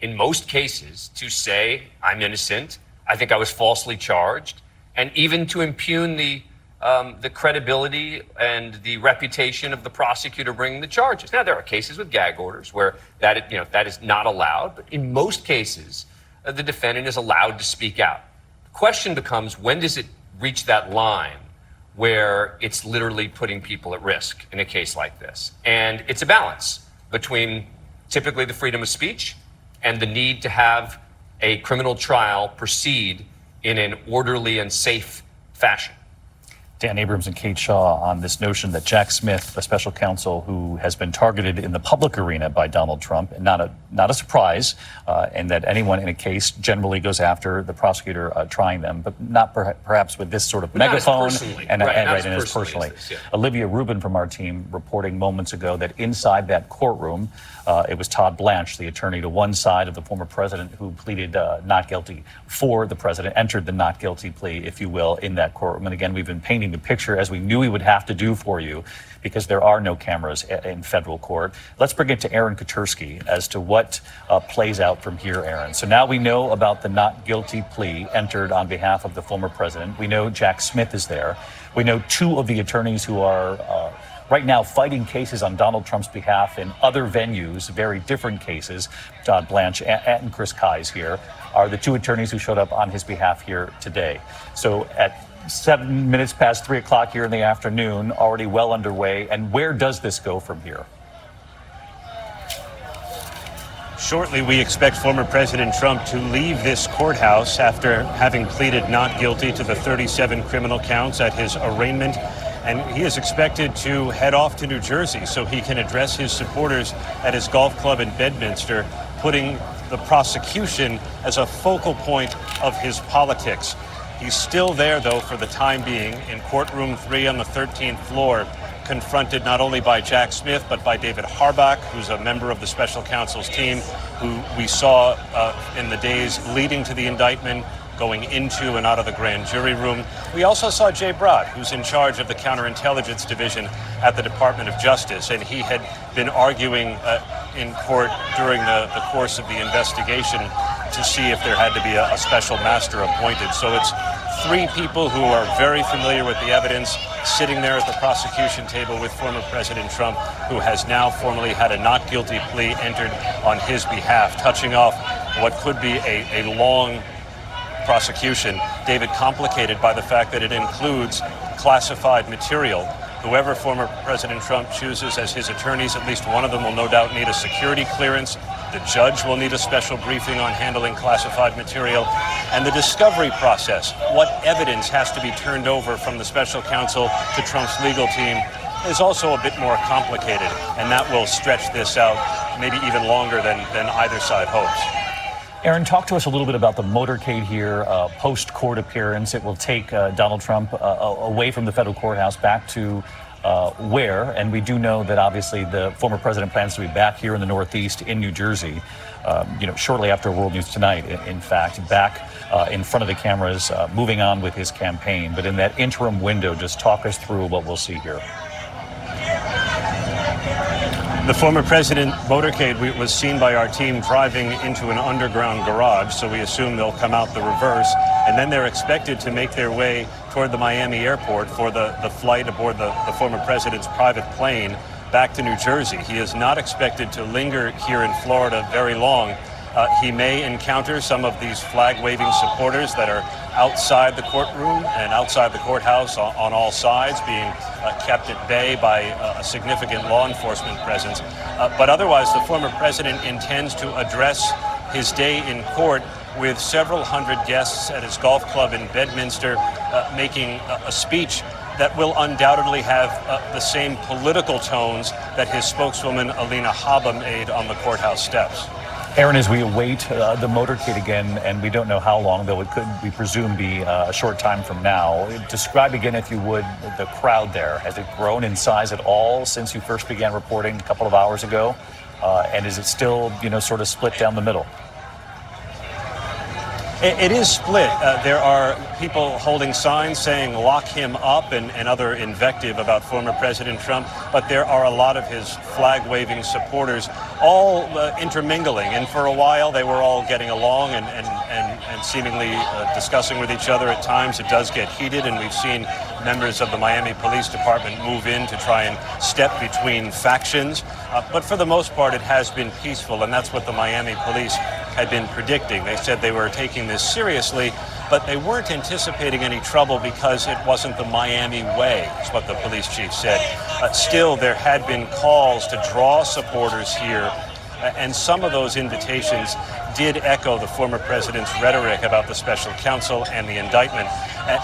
S3: in most cases, to say, I'm innocent, I think I was falsely charged, and even to impugn the credibility and the reputation of the prosecutor bringing the charges. Now, there are cases with gag orders where that is not allowed, but in most cases, the defendant is allowed to speak out. The question becomes, when does it reach that line where it's literally putting people at risk in a case like this? And it's a balance between typically the freedom of speech and the need to have a criminal trial proceed in an orderly and safe fashion.
S1: Dan Abrams and Kate Shaw on this notion that Jack Smith, a special counsel who has been targeted in the public arena by Donald Trump, and not a surprise, and that anyone in a case generally goes after the prosecutor trying them, but not perhaps with this sort of megaphone and as personally. Olivia Rubin from our team reporting moments ago that inside that courtroom, it was Todd Blanche, the attorney to one side of the former president, who pleaded not guilty for the president, entered the not guilty plea, if you will, in that courtroom. And again, we've been painting the picture as we knew we would have to do for you because there are no cameras in federal court. Let's bring it to Aaron Katursky as to what plays out from here, Aaron. So now we know about the not guilty plea entered on behalf of the former president. We know Jack Smith is there. We know two of the attorneys who are right now fighting cases on Donald Trump's behalf in other venues, very different cases. Todd Blanche and Chris Keyes here are the two attorneys who showed up on his behalf here today. So at 7 minutes past 3 o'clock here in the afternoon, already well underway. And where does this go from here?
S6: Shortly, we expect former President Trump to leave this courthouse after having pleaded not guilty to the 37 criminal counts at his arraignment and he is expected to head off to New Jersey so he can address his supporters at his golf club in Bedminster, putting the prosecution as a focal point of his politics. He's still there, though, for the time being, in courtroom 3 on the 13th floor, confronted not only by Jack Smith, but by David Harbach, who's a member of the special counsel's team, who we saw in the days leading to the indictment, going into and out of the grand jury room. We also saw Jay Brott, who's in charge of the counterintelligence division at the Department of Justice, and he had been arguing in court during the course of the investigation to see if there had to be a special master appointed. So it's 3 people who are very familiar with the evidence sitting there at the prosecution table with former President Trump, who has now formally had a not guilty plea entered on his behalf, touching off what could be a long prosecution, David, complicated by the fact that it includes classified material. Whoever former President Trump chooses as his attorneys, at least one of them will no doubt need a security clearance. The judge will need a special briefing on handling classified material. And the discovery process, what evidence has to be turned over from the special counsel to Trump's legal team, is also a bit more complicated. And that will stretch this out maybe even longer than either side hopes.
S1: Aaron, talk to us a little bit about the motorcade here, post-court appearance. It will take Donald Trump away from the federal courthouse back to where, and we do know that obviously the former president plans to be back here in the Northeast in New Jersey, shortly after World News Tonight, in fact, back in front of the cameras, moving on with his campaign. But in that interim window, just talk us through what we'll see here.
S6: The former president motorcade was seen by our team driving into an underground garage, so we assume they'll come out the reverse, and then they're expected to make their way toward the Miami airport for the flight aboard the former president's private plane back to New Jersey. He is not expected to linger here in Florida very long. He may encounter some of these flag-waving supporters that are outside the courtroom and outside the courthouse on all sides, being kept at bay by a significant law enforcement presence. But otherwise, the former president intends to address his day in court with several hundred guests at his golf club in Bedminster, making a speech that will undoubtedly have the same political tones that his spokeswoman Alina Habba made on the courthouse steps.
S1: Aaron, as we await the motorcade again, and we don't know how long, though it could, we presume, be a short time from now, describe again, if you would, the crowd there. Has it grown in size at all since you first began reporting a couple of hours ago? And is it still, sort of split down the middle?
S6: It is split. There are people holding signs saying lock him up and other invective about former President Trump, but there are a lot of his flag-waving supporters all intermingling. And for a while, they were all getting along and seemingly discussing with each other at times. It does get heated, and we've seen members of the Miami Police Department move in to try and step between factions. But for the most part, it has been peaceful, and that's what the Miami police had been predicting. They said they were taking this seriously, but they weren't anticipating any trouble because it wasn't the Miami way, is what the police chief said. Still, there had been calls to draw supporters here, and some of those invitations did echo the former president's rhetoric about the special counsel and the indictment,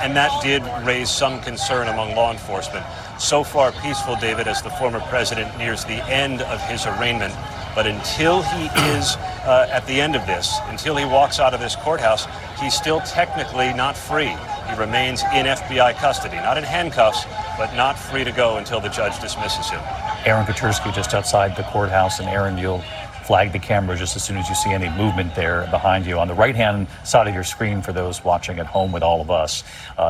S6: and that did raise some concern among law enforcement. So far peaceful, David, as the former president nears the end of his arraignment. But until he is at the end of this, until he walks out of this courthouse, he's still technically not free. He remains in FBI custody, not in handcuffs, but not free to go until the judge dismisses him.
S1: Aaron Katersky just outside the courthouse, and Aaron, you'll flag the camera just as soon as you see any movement there behind you. On the right-hand side of your screen, for those watching at home with all of us,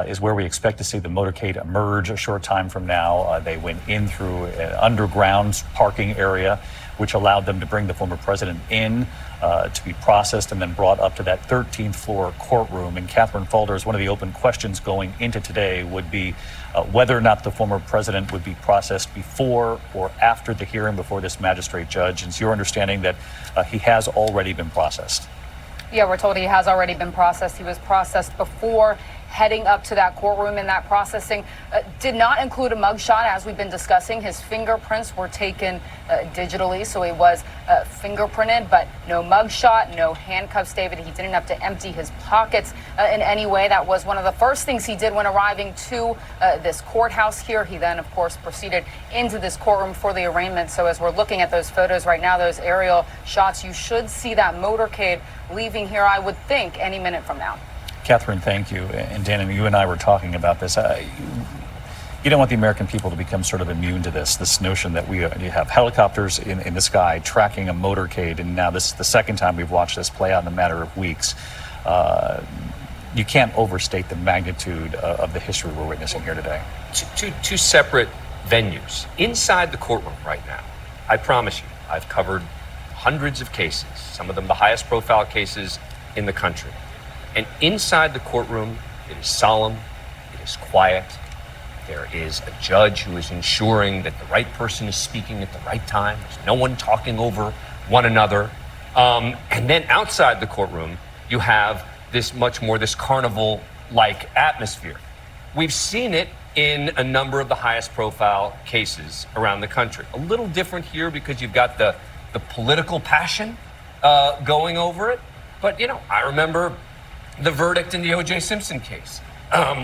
S1: is where we expect to see the motorcade emerge a short time from now. They went in through an underground parking area, which allowed them to bring the former president in to be processed and then brought up to that 13th floor courtroom. And Catherine Falders, one of the open questions going into today would be whether or not the former president would be processed before or after the hearing before this magistrate judge. And it's your understanding that he has already been processed.
S5: Yeah, we're told he has already been processed. He was processed before heading up to that courtroom in that processing. Did not include a mugshot, as we've been discussing. His fingerprints were taken digitally, so he was fingerprinted, but no mugshot, no handcuffs, David. He didn't have to empty his pockets in any way. That was one of the first things he did when arriving to this courthouse here. He then, of course, proceeded into this courtroom for the arraignment. So as we're looking at those photos right now, those aerial shots, you should see that motorcade leaving here, I would think, any minute from now.
S1: Catherine, thank you. And Dan, you and I were talking about this. You don't want the American people to become sort of immune to this notion that we have helicopters in the sky tracking a motorcade, and now this is the second time we've watched this play out in a matter of weeks. You can't overstate the magnitude of the history we're witnessing here today.
S3: Two separate venues. Inside the courtroom right now, I promise you, I've covered hundreds of cases, some of them the highest profile cases in the country. And inside the courtroom, it is solemn, it is quiet. There is a judge who is ensuring that the right person is speaking at the right time. There's no one talking over one another. And then outside the courtroom, you have this carnival-like atmosphere. We've seen it in a number of the highest profile cases around the country. A little different here because you've got the political passion going over it. But, I remember the verdict in the O.J. Simpson case,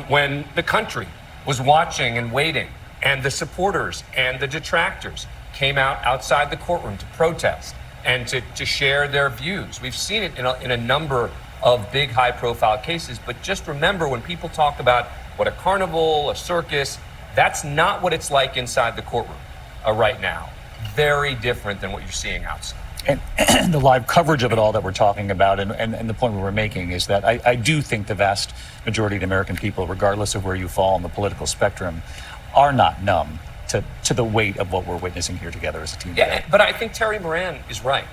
S3: when the country was watching and waiting, and the supporters and the detractors came outside the courtroom to protest and to share their views. We've seen it in a number of big, high-profile cases, but just remember, when people talk about what a carnival, a circus, that's not what it's like inside the courtroom right now. Very different than what you're seeing outside.
S1: And the live coverage of it all that we're talking about, and the point we were making, is that I do think the vast majority of the American people, regardless of where you fall on the political spectrum, are not numb to the weight of what we're witnessing here together as a team.
S3: Yeah, but I think Terry Moran is right,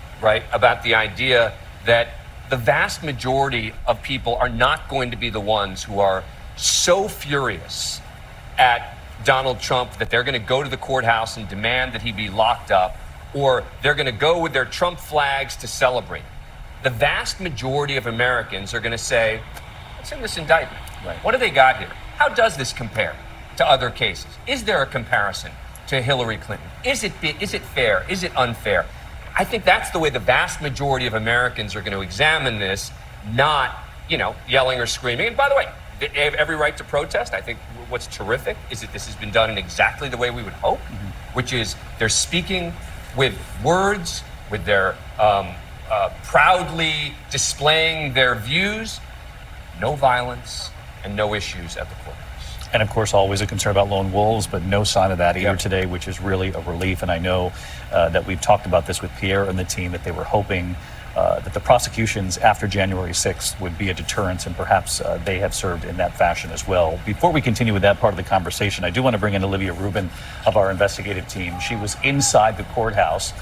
S3: about the idea that the vast majority of people are not going to be the ones who are so furious at Donald Trump that they're going to go to the courthouse and demand that he be locked up, or they're going to go with their Trump flags to celebrate. The vast majority of Americans are going to say, what's in this indictment?
S1: Right.
S3: What do they got here? How does this compare to other cases? Is there a comparison to Hillary Clinton? Is it fair? Is it unfair? I think that's the way the vast majority of Americans are going to examine this, not, yelling or screaming. And by the way, they have every right to protest. I think what's terrific is that this has been done in exactly the way we would hope, which is they're speaking with words, with their proudly displaying their views, no violence and no issues at the courthouse.
S1: And of course, always a concern about lone wolves, but no sign of that either today, which is really a relief. And I know that we've talked about this with Pierre and the team, that they were hoping that the prosecutions after January 6th would be a deterrent, and perhaps they have served in that fashion as well. Before we continue with that part of the conversation, I do want to bring in Olivia Rubin of our investigative team. She was inside the courthouse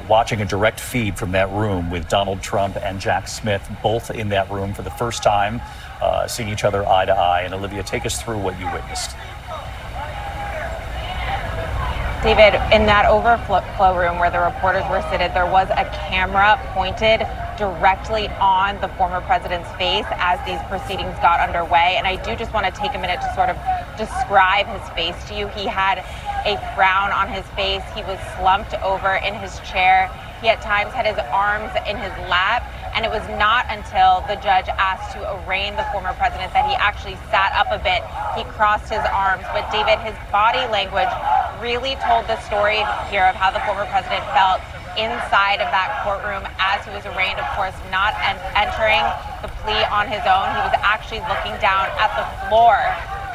S1: watching a direct feed from that room with Donald Trump and Jack Smith, both in that room for the first time, seeing each other eye to eye. And Olivia, take us through what you witnessed.
S17: David, in that overflow room where the reporters were seated, there was a camera pointed directly on the former president's face as these proceedings got underway. And I do just want to take a minute to sort of describe his face to you. He had a frown on his face. He was slumped over in his chair. He at times had his arms in his lap. And it was not until the judge asked to arraign the former president that he actually sat up a bit. He crossed his arms. But David, his body language really told the story here of how the former president felt inside of that courtroom as he was arraigned, of course, not entering the plea on his own. He was actually looking down at the floor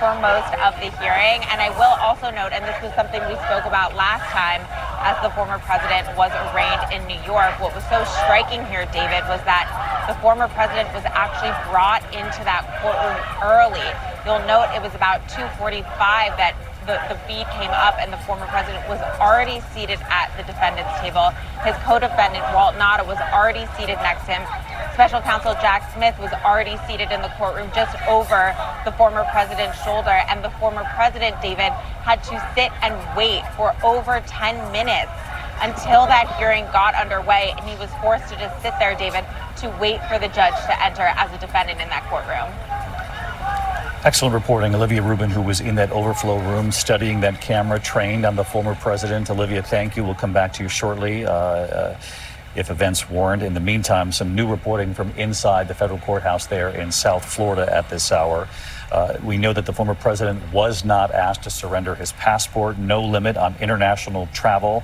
S17: for most of the hearing. And I will also note, and this was something we spoke about last time as the former president was arraigned in New York, what was so striking here, David, was that the former president was actually brought into that courtroom early. You'll note it was about 2:45 that the feed came up and the former president was already seated at the defendant's table. His co-defendant, Walt Nauta, was already seated next to him. Special counsel Jack Smith was already seated in the courtroom just over the former president's shoulder. And the former president, David, had to sit and wait for over 10 minutes until that hearing got underway. And he was forced to just sit there, David, to wait for the judge to enter as a defendant in that courtroom.
S1: Excellent reporting. Olivia Rubin, who was in that overflow room studying that camera, trained on the former president. Olivia, thank you. We'll come back to you shortly if events warrant. In the meantime, some new reporting from inside the federal courthouse there in South Florida at this hour. We know that the former president was not asked to surrender his passport, no limit on international travel,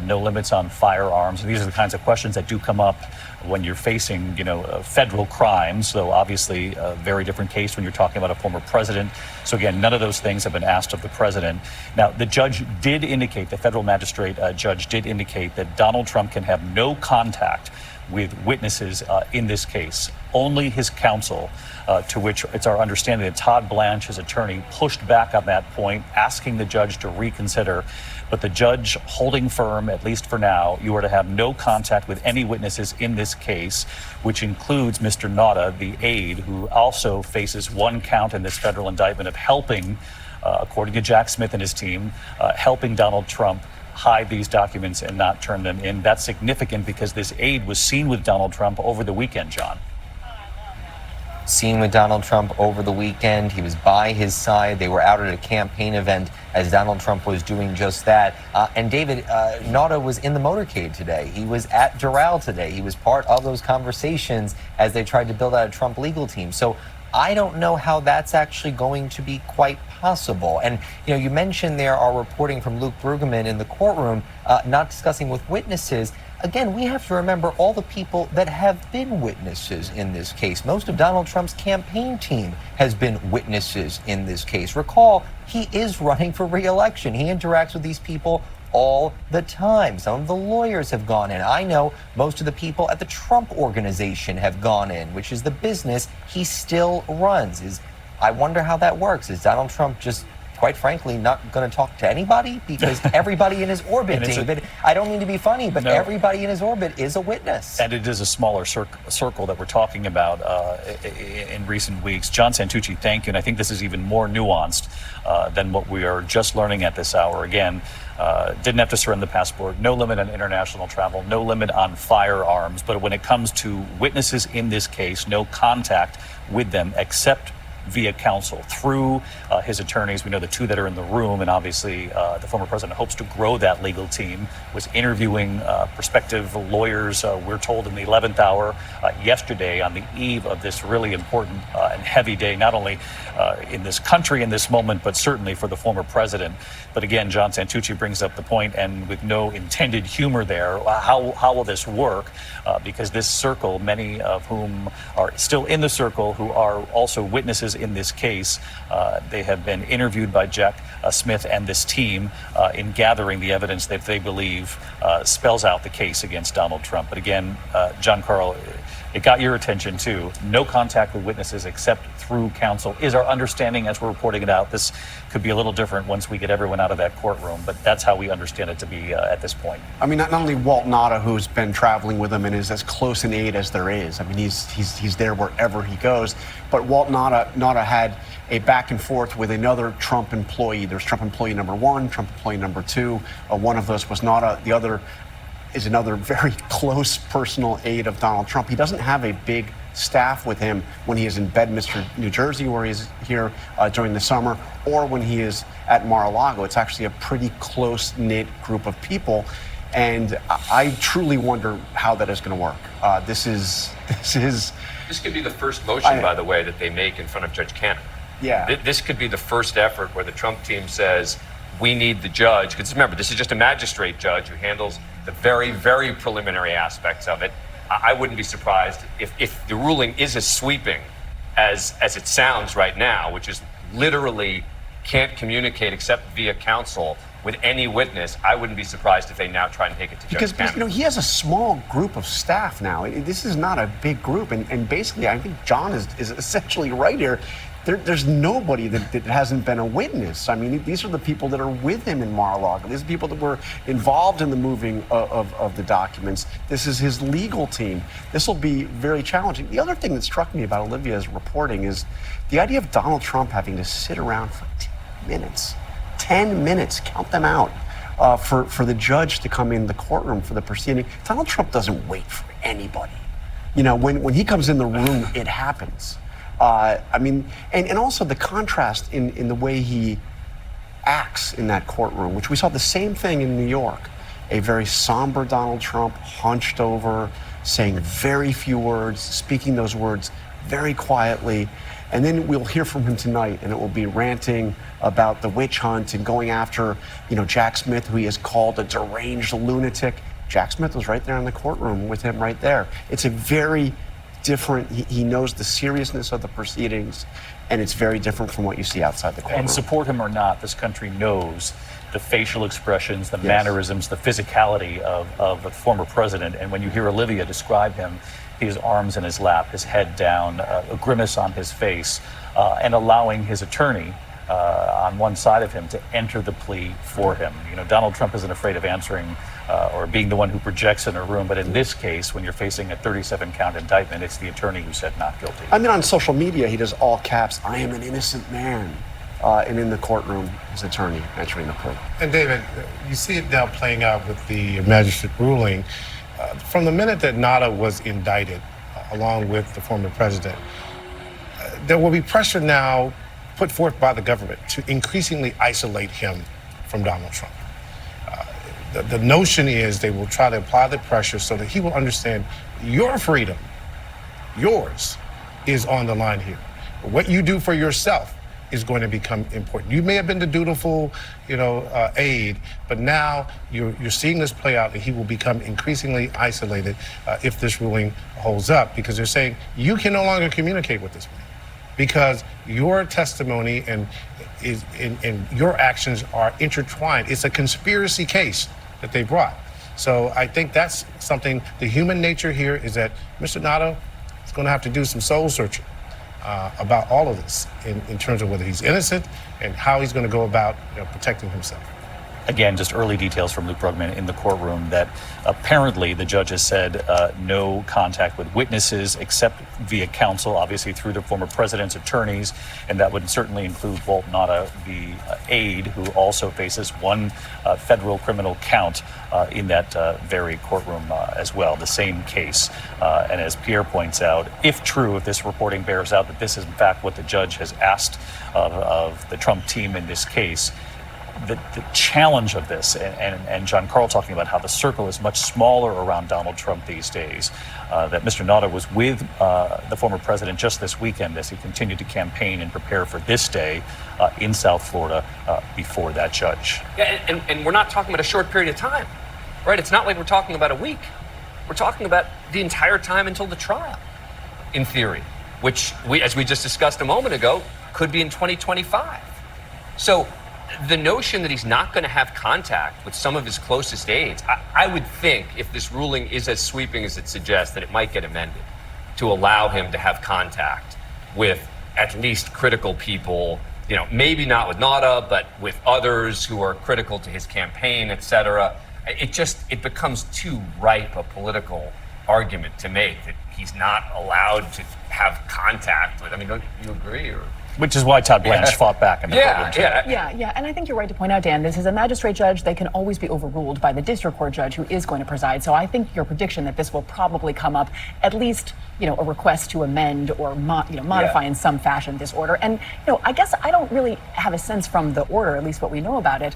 S1: no limits on firearms. These are the kinds of questions that do come up when you're facing, federal crimes. So obviously a very different case when you're talking about a former president. So again, none of those things have been asked of the president. Now, the judge did indicate, the federal magistrate judge did indicate that Donald Trump can have no contact with witnesses in this case. Only his counsel, to which it's our understanding that Todd Blanche, his attorney, pushed back on that point, asking the judge to reconsider. But the judge holding firm, at least for now, you are to have no contact with any witnesses in this case, which includes Mr. Nauta, the aide, who also faces one count in this federal indictment of helping, according to Jack Smith and his team, helping Donald Trump hide these documents and not turn them in. That's significant because this aide was seen with Donald Trump over the weekend, John.
S4: Seen with Donald Trump over the weekend. He was by his side. They were out at a campaign event as Donald Trump was doing just that. And David, Nauta was in the motorcade today. He was at Doral today. He was part of those conversations as they tried to build out a Trump legal team. So I don't know how that's actually going to be quite possible. And, you mentioned there are reporting from Luke Brueggemann in the courtroom, not discussing with witnesses. Again, we have to remember all the people that have been witnesses in this case. Most of Donald Trump's campaign team has been witnesses in this case. Recall, he is running for re-election. He interacts with these people all the time. Some of the lawyers have gone in. I know most of the people at the Trump Organization have gone in, which is the business he still runs. I wonder how that works. Is Donald Trump just, quite frankly, not going to talk to anybody? Because everybody in his orbit, David, I don't mean to be funny, but everybody in his orbit is a witness.
S1: And it is a smaller circle that we're talking about in recent weeks. John Santucci, thank you. And I think this is even more nuanced than what we are just learning at this hour. Again, didn't have to surrender the passport, no limit on international travel, no limit on firearms. But when it comes to witnesses in this case, no contact with them except via counsel through his attorneys. We know the two that are in the room, and obviously the former president hopes to grow that legal team, was interviewing prospective lawyers, we're told, in the 11th hour yesterday on the eve of this really important and heavy day, not only in this country in this moment, but certainly for the former president. But again, John Santucci brings up the point, and with no intended humor there, how will this work? Because this circle, many of whom are still in the circle, who are also witnesses in this case, they have been interviewed by Jack Smith and this team in gathering the evidence that they believe spells out the case against Donald Trump. But again, John Carl, it got your attention too. No contact with witnesses except through counsel is our understanding as we're reporting it out. This could be a little different once we get everyone out of that courtroom, but that's how we understand it to be at this point.
S8: I mean, not only Walt Nauta, who's been traveling with him and is as close an aide as there is. I mean, he's there wherever he goes. But Walt Nauta had a back and forth with another Trump employee. There's Trump employee number one, Trump employee number two. One of those was Nauta. The other is another very close personal aide of Donald Trump. He doesn't have a big staff with him when he is in Bedminster, New Jersey, where he's here during the summer, or when he is at Mar-a-Lago. It's actually a pretty close-knit group of people, and I truly wonder how that is going to work. This
S3: could be the first motion, by the way, that they make in front of Judge Cannon.
S8: Yeah.
S3: This could be the first effort where the Trump team says, we need the judge, because remember, this is just a magistrate judge who handles the very, very preliminary aspects of it. I wouldn't be surprised if the ruling is as sweeping as it sounds right now, which is literally can't communicate except via counsel with any witness. I wouldn't be surprised if they now try and take it to Judge Cannon.
S8: Because he has a small group of staff now. This is not a big group, and basically I think John is essentially right here. There's nobody that hasn't been a witness. I mean, these are the people that are with him in Mar-a-Lago. These are people that were involved in the moving of the documents. This is his legal team. This will be very challenging. The other thing that struck me about Olivia's reporting is the idea of Donald Trump having to sit around for 10 minutes, count them out, for the judge to come in the courtroom for the proceeding. Donald Trump doesn't wait for anybody. When he comes in the room, it happens. I mean, and also the contrast in the way he acts in that courtroom, which we saw the same thing in New York. A very somber Donald Trump, hunched over, saying very few words, speaking those words very quietly. And then we'll hear from him tonight, and it will be ranting about the witch hunt and going after, Jack Smith, who he has called a deranged lunatic. Jack Smith was right there in the courtroom with him right there. It's a very different, he knows the seriousness of the proceedings, and it's very different from what you see outside the courtroom.
S1: And support him or not, this country knows the facial expressions, the mannerisms, the physicality of the former president. And when you hear Olivia describe him, his arms in his lap, his head down, a grimace on his face, and allowing his attorney on one side of him to enter the plea for him. Donald Trump isn't afraid of answering or being the one who projects in a room, but in this case, when you're facing a 37-count indictment, it's the attorney who said not guilty.
S8: I mean, on social media, he does all caps, "I am an innocent man." And in the courtroom, his attorney entering the plea.
S2: And David, you see it now playing out with the magistrate ruling. From the minute that Nada was indicted, along with the former president, there will be pressure now put forth by the government to increasingly isolate him from Donald Trump. The notion is they will try to apply the pressure so that he will understand your freedom, yours, is on the line here. What you do for yourself is going to become important. You may have been the dutiful, aide, but now you're seeing this play out, and he will become increasingly isolated if this ruling holds up, because they're saying you can no longer communicate with this man because your testimony and your actions are intertwined. It's a conspiracy case that they brought. So I think that's something. The human nature here is that Mr. Nada is going to have to do some soul searching about all of this in terms of whether he's innocent and how he's going to go about protecting himself.
S1: Again, just early details from Luke Brugman in the courtroom that apparently the judge has said no contact with witnesses except via counsel, obviously through the former president's attorneys, and that would certainly include Walt Nada, the aide, who also faces one federal criminal count in that very courtroom as well, the same case. And as Pierre points out, if true, if this reporting bears out that this is in fact what the judge has asked of the Trump team in this case, the challenge of this, and John Carl talking about how the circle is much smaller around Donald Trump these days, that Mr. Nada was with the former president just this weekend as he continued to campaign and prepare for this day in South Florida before that judge.
S3: Yeah, and we're not talking about a short period of time, right? It's not like we're talking about a week. We're talking about the entire time until the trial, in theory, which, as we just discussed a moment ago, could be in 2025. So the notion that he's not going to have contact with some of his closest aides, I would think if this ruling is as sweeping as it suggests, that it might get amended to allow him to have contact with at least critical people, maybe not with Nada, but with others who are critical to his campaign, et cetera. It becomes too ripe a political argument to make that he's not allowed to have contact with. I mean, don't you agree?
S1: Which is why Todd Blanche fought back in the courtroom.
S11: Yeah. And I think you're right to point out, Dan, this is a magistrate judge. They can always be overruled by the district court judge who is going to preside. So I think your prediction that this will probably come up, at least, a request to amend or modify in some fashion this order. And, I guess I don't really have a sense from the order, at least what we know about it,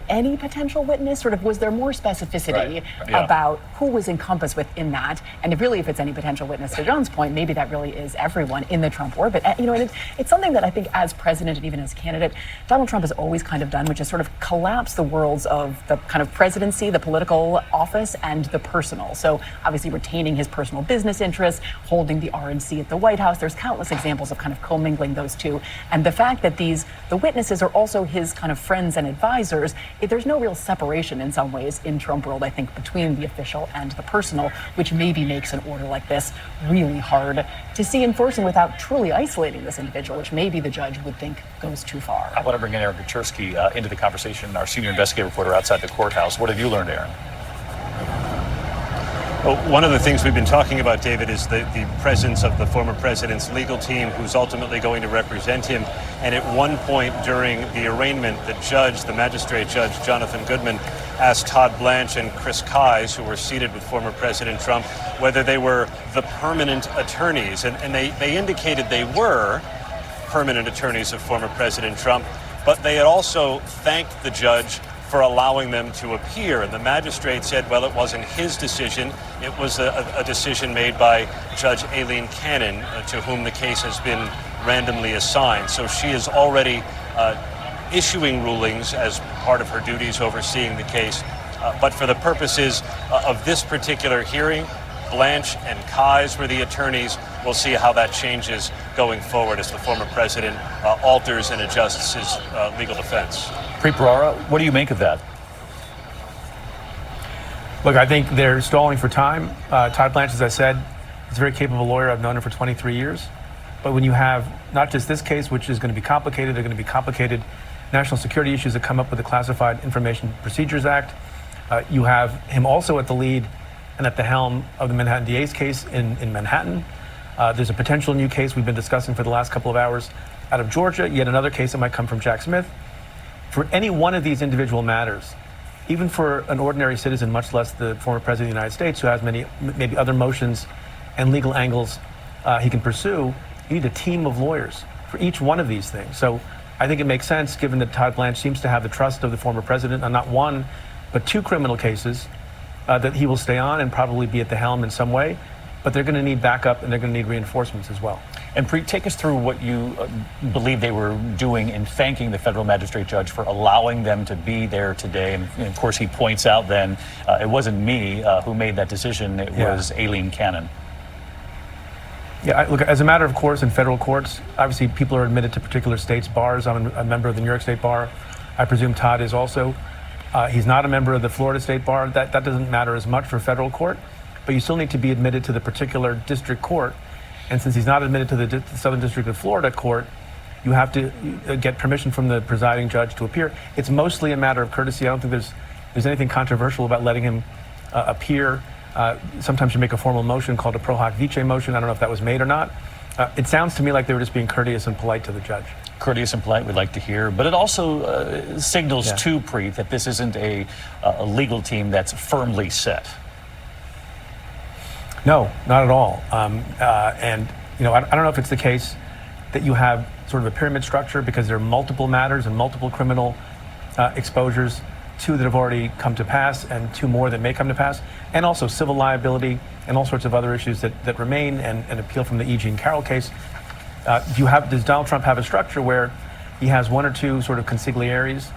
S11: any potential witness, sort of, was there more specificity about who was encompassed within that? And if it's any potential witness, to John's point, maybe that really is everyone in the Trump orbit. And it's something that I think as president and even as candidate, Donald Trump has always kind of done, which is sort of collapse the worlds of the kind of presidency, the political office, and the personal. So obviously retaining his personal business interests, holding the RNC at the White House. There's countless examples of kind of commingling those two. And the fact that the witnesses are also his kind of friends and advisors, there's no real separation in some ways in Trump world, I think, between the official and the personal, which maybe makes an order like this really hard to see enforcing without truly isolating this individual, which maybe the judge would think goes too far.
S1: I want to bring in Aaron Kaczynski into the conversation, our senior investigative reporter outside the courthouse. What have you learned, Aaron?
S6: Well, one of the things we've been talking about, David, is the presence of the former president's legal team who's ultimately going to represent him. And at one point during the arraignment, the magistrate judge, Jonathan Goodman, asked Todd Blanche and Chris Kise, who were seated with former President Trump, whether they were the permanent attorneys. And they indicated they were permanent attorneys of former President Trump, but they had also thanked the judge for allowing them to appear. And the magistrate said, well, it wasn't his decision. It was a decision made by Judge Aileen Cannon, to whom the case has been randomly assigned. So she is already issuing rulings as part of her duties overseeing the case. But for the purposes of this particular hearing, Blanche and Kise were the attorneys. We'll see how that changes going forward as the former president alters and adjusts his legal defense.
S1: Preet Bharara, what do you make of that?
S7: Look, I think they're stalling for time. Todd Blanche, as I said, is a very capable lawyer. I've known him for 23 years. But when you have not just this case, which is going to be complicated, they're going to be complicated national security issues that come up with the Classified Information Procedures Act. You have him also at the lead and at the helm of the Manhattan DA's case in Manhattan. There's a potential new case we've been discussing for the last couple of hours out of Georgia, yet another case that might come from Jack Smith. For any one of these individual matters, even for an ordinary citizen, much less the former president of the United States, who has maybe other motions and legal angles he can pursue, you need a team of lawyers for each one of these things. So I think it makes sense, given that Todd Blanche seems to have the trust of the former president on not one, but two criminal cases, that he will stay on and probably be at the helm in some way. But they're going to need backup and they're going to need reinforcements as well.
S1: And Preet, take us through what you believe they were doing in thanking the federal magistrate judge for allowing them to be there today. And of course, he points out then it wasn't me who made that decision. It was Aileen Cannon.
S7: Yeah, look, as a matter of course, in federal courts, obviously people are admitted to particular states' bars. I'm a member of the New York State Bar. I presume Todd is also. He's not a member of the Florida State Bar. That doesn't matter as much for federal court. But you still need to be admitted to the particular district court. And since he's not admitted to the Southern District of Florida court, you have to get permission from the presiding judge to appear. It's mostly a matter of courtesy. I don't think there's anything controversial about letting him appear. Sometimes you make a formal motion called a Pro-hoc vice motion. I don't know if that was made or not. It sounds to me like they were just being courteous and polite to the judge.
S1: Courteous and polite, we'd like to hear. But it also signals too, Preet, that this isn't a legal team that's firmly set.
S7: No, not at all. And I don't know if it's the case that you have sort of a pyramid structure because there are multiple matters and multiple criminal exposures, two that have already come to pass and two more that may come to pass, and also civil liability and all sorts of other issues that remain and appeal from the E. Jean Carroll case. Does Donald Trump have a structure where he has one or two sort of consigliaries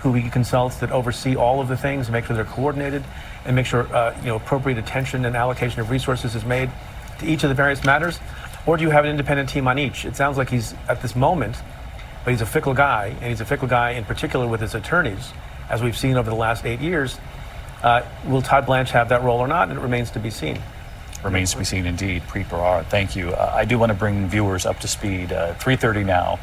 S7: who he consults that oversee all of the things and make sure they're coordinated and make sure appropriate attention and allocation of resources is made to each of the various matters? Or do you have an independent team on each? It sounds like he's at this moment, but he's a fickle guy, and he's a fickle guy in particular with his attorneys, as we've seen over the last 8 years. Will Todd Blanche have that role or not? And it remains to be seen.
S1: Remains to be seen indeed. Preet Bharara, thank you. I do want to bring viewers up to speed. 3:30 now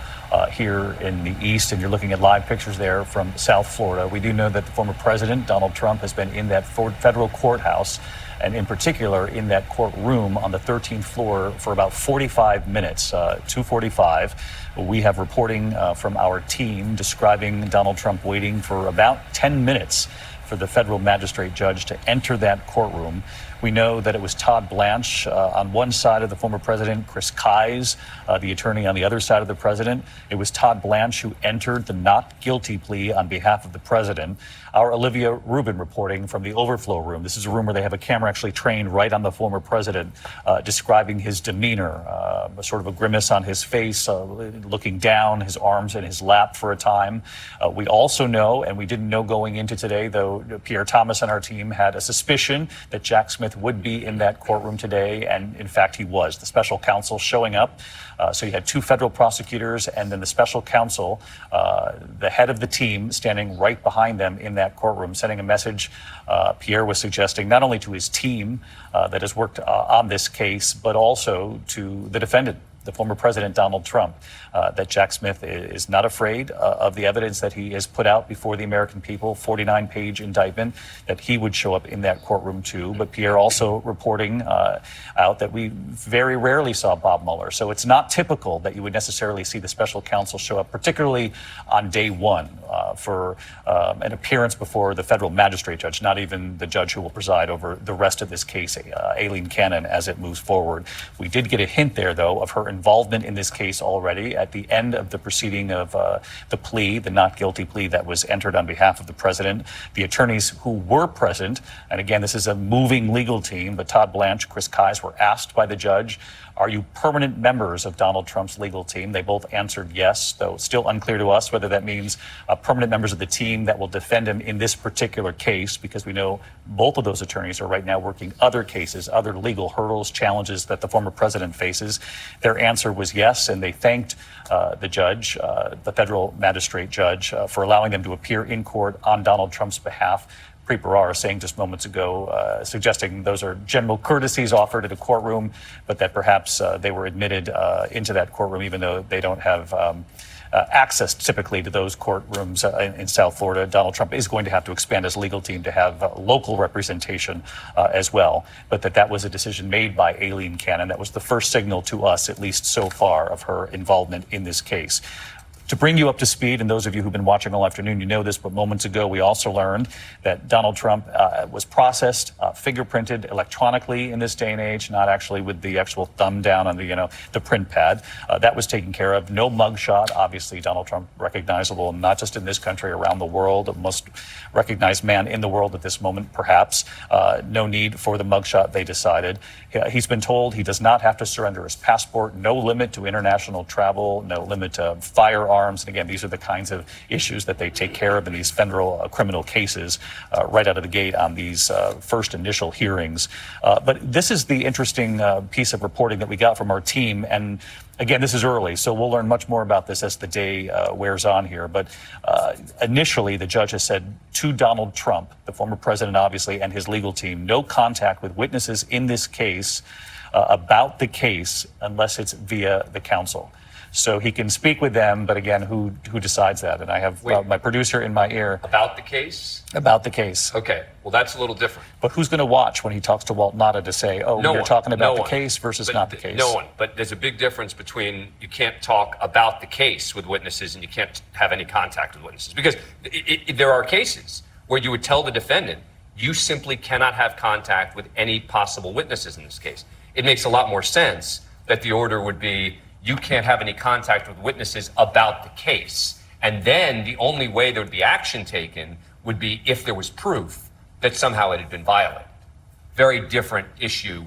S1: here in the East, and you're looking at live pictures there from South Florida. We do know that the former president, Donald Trump, has been in that federal courthouse, and in particular in that courtroom on the 13th floor for about 45 minutes, 2:45. We have reporting from our team describing Donald Trump waiting for about 10 minutes for the federal magistrate judge to enter that courtroom. We know that it was Todd Blanche on one side of the former president, Chris Kise, the attorney on the other side of the president. It was Todd Blanche who entered the not guilty plea on behalf of the president. Our Olivia Rubin reporting from the overflow room. This is a room where they have a camera actually trained right on the former president, describing his demeanor, sort of a grimace on his face, looking down, his arms in his lap for a time. We also know, and we didn't know going into today, though Pierre Thomas and our team had a suspicion that Jack Smith would be in that courtroom today, and in fact he was. The special counsel showing up. So you had two federal prosecutors and then the special counsel, the head of the team, standing right behind them in that courtroom, sending a message. Pierre was suggesting not only to his team that has worked on this case, but also to the defendant, the former President Donald Trump, that Jack Smith is not afraid of the evidence that he has put out before the American people, 49-page indictment, that he would show up in that courtroom too. But Pierre also reporting out that we very rarely saw Bob Mueller. So it's not typical that you would necessarily see the special counsel show up, particularly on day one, for an appearance before the federal magistrate judge, not even the judge who will preside over the rest of this case, Aileen Cannon, as it moves forward. We did get a hint there, though, of her involvement in this case already at the end of the proceeding of the plea, the not guilty plea that was entered on behalf of the president. The attorneys who were present, and again, this is a moving legal team, but Todd Blanche, Chris Kise were asked by the judge, are you permanent members of Donald Trump's legal team? They both answered yes, though still unclear to us whether that means permanent members of the team that will defend him in this particular case, because we know both of those attorneys are right now working other cases, other legal hurdles, challenges that the former president faces. Their answer was yes, and they thanked the judge, the federal magistrate judge, for allowing them to appear in court on Donald Trump's behalf. Preet saying just moments ago, suggesting those are general courtesies offered at a courtroom, but that perhaps they were admitted into that courtroom even though they don't have access typically to those courtrooms in South Florida. Donald Trump is going to have to expand his legal team to have local representation as well, but that was a decision made by Aileen Cannon. That was the first signal to us, at least so far, of her involvement in this case. To bring you up to speed, and those of you who've been watching all afternoon, you know this, but moments ago we also learned that Donald Trump was processed, fingerprinted electronically in this day and age, not actually with the actual thumb down on the print pad. That was taken care of. No mugshot. Obviously, Donald Trump recognizable, not just in this country, around the world, the most recognized man in the world at this moment, perhaps. No need for the mugshot, they decided. He's been told he does not have to surrender his passport, no limit to international travel, no limit to firearms. And again, these are the kinds of issues that they take care of in these federal criminal cases right out of the gate on these first initial hearings. But this is the interesting piece of reporting that we got from our team. And again, this is early, so we'll learn much more about this as the day wears on here. But initially, the judge has said to Donald Trump, the former president, obviously, and his legal team, no contact with witnesses in this case about the case unless it's via the counsel. So he can speak with them, but again, who decides that? And I have my producer in my ear.
S3: About the case?
S1: About the case.
S3: Okay, well, that's a little different.
S1: But who's going to watch when he talks to Walt Nauta to say, oh, you're talking about the case versus not the case?
S3: No one. But there's a big difference between you can't talk about the case with witnesses and you can't have any contact with witnesses. Because there are cases where you would tell the defendant, you simply cannot have contact with any possible witnesses in this case. It makes a lot more sense that the order would be, you can't have any contact with witnesses about the case. And then the only way there would be action taken would be if there was proof that somehow it had been violated. Very different issue.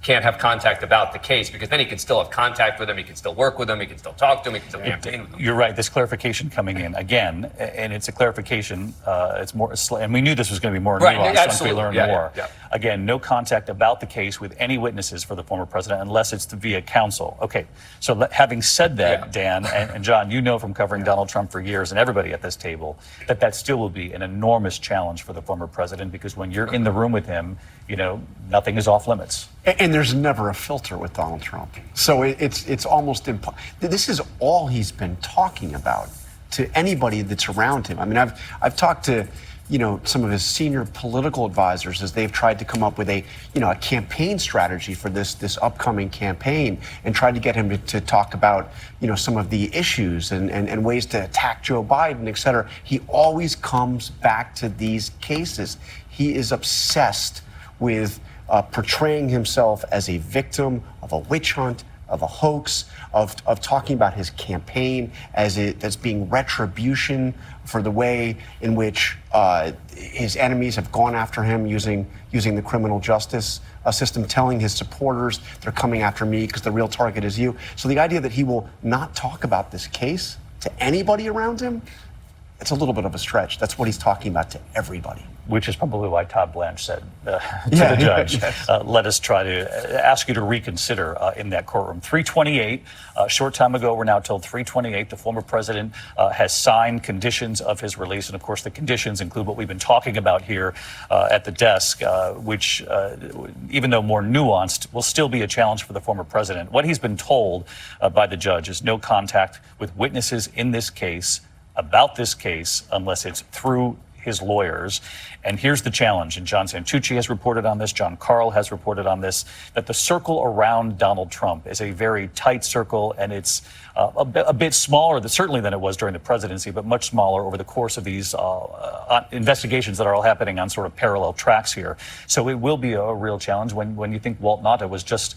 S3: Can't have contact about the case, because then he can still have contact with them, he can still work with them, he can still talk to them, he can still campaign with them.
S1: You're right. This clarification coming in again, and it's a clarification. It's more, and we knew this was going to be more nuanced once we learn more. Again, no contact about the case with any witnesses for the former president unless it's via counsel. Okay. So having said that, Dan and John, you know from covering Donald Trump for years, and everybody at this table, that still will be an enormous challenge for the former president, because when you're in the room with him, nothing is off limits.
S8: And there's never a filter with Donald Trump. So it's almost impossible. This is all he's been talking about to anybody that's around him. I mean, I've talked to, some of his senior political advisors as they've tried to come up with a campaign strategy for this upcoming campaign, and tried to get him to talk about, some of the issues and ways to attack Joe Biden, et cetera. He always comes back to these cases. He is obsessed with portraying himself as a victim of a witch hunt, of a hoax, of talking about his campaign as being retribution for the way in which his enemies have gone after him using the criminal justice system, telling his supporters they're coming after me because the real target is you. So the idea that he will not talk about this case to anybody around him, it's a little bit of a stretch. That's what he's talking about to everybody.
S1: Which is probably why Todd Blanche said to
S8: Yeah,
S1: the judge,
S8: yes.
S1: let us try to ask you to reconsider in that courtroom. 328, a short time ago, we're now told 328, the former president has signed conditions of his release. And of course, the conditions include what we've been talking about here at the desk, which, even though more nuanced, will still be a challenge for the former president. What he's been told by the judge is no contact with witnesses in this case, about this case, unless it's through his lawyers. And here's the challenge, and John Santucci has reported on this, John Karl has reported on this, that the circle around Donald Trump is a very tight circle, and it's a bit smaller, certainly than it was during the presidency, but much smaller over the course of these investigations that are all happening on sort of parallel tracks here. So it will be a real challenge when you think Walt Nauta was just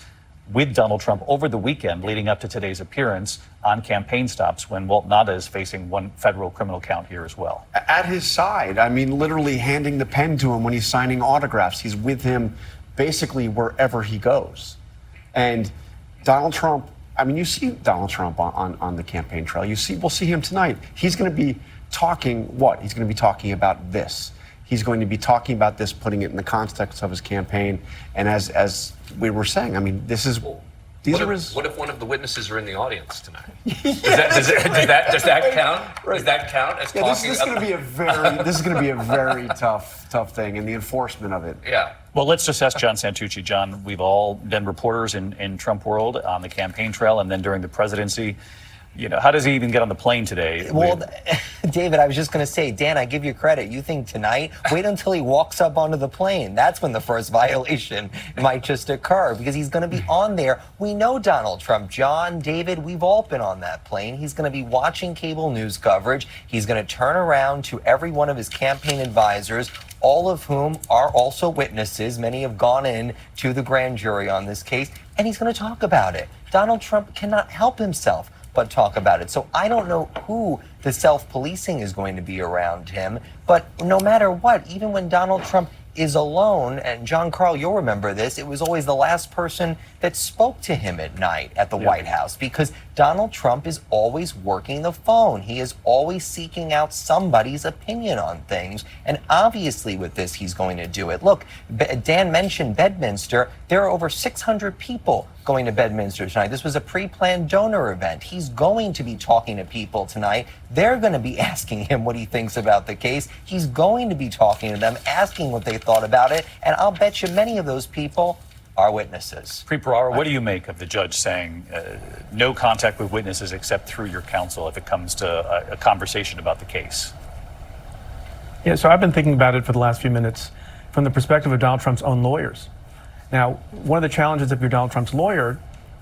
S1: with Donald Trump over the weekend leading up to today's appearance on campaign stops, when Walt Nauta is facing one federal criminal count here as well.
S8: At his side, I mean, literally handing the pen to him when he's signing autographs. He's with him basically wherever he goes. And Donald Trump, I mean, you see Donald Trump on the campaign trail. We'll see him tonight. He's going to be talking what? He's going to be talking about this. He's going to be talking about this, putting it in the context of his campaign. And as we were saying, I mean, this is these are his.
S3: What if one of the witnesses are in the audience tonight? Does that count?
S8: Right.
S3: Does that count as
S8: Yeah,
S3: talking?
S8: this is going to be a very tough thing, and the enforcement of it.
S3: Yeah.
S1: Well, let's just ask John Santucci. John, we've all been reporters in Trump world on the campaign trail and then during the presidency. You know, how does he even get on the plane today?
S4: Well, David, I was just going to say, Dan, I give you credit. You think tonight? Wait until he walks up onto the plane. That's when the first violation might just occur, because he's going to be on there. We know Donald Trump. John, David, we've all been on that plane. He's going to be watching cable news coverage. He's going to turn around to every one of his campaign advisors, all of whom are also witnesses. Many have gone in to the grand jury on this case, and he's going to talk about it. Donald Trump cannot help himself but talk about it. So I don't know who the self-policing is going to be around him, but no matter what, even when Donald Trump is alone, and John Karl, you'll remember this, it was always the last person that spoke to him at night at the White House, because Donald Trump is always working the phone. He is always seeking out somebody's opinion on things, and obviously with this, he's going to do it. Look, Dan mentioned Bedminster. There are over 600 people going to Bedminster tonight. This was a pre-planned donor event. He's going to be talking to people tonight. They're going to be asking him what he thinks about the case. He's going to be talking to them, asking what they thought about it, and I'll bet you many of those people are witnesses.
S1: Preet, what do you make of the judge saying no contact with witnesses except through your counsel if it comes to a conversation about the case?
S7: Yeah, so I've been thinking about it for the last few minutes from the perspective of Donald Trump's own lawyers. Now, one of the challenges if you're Donald Trump's lawyer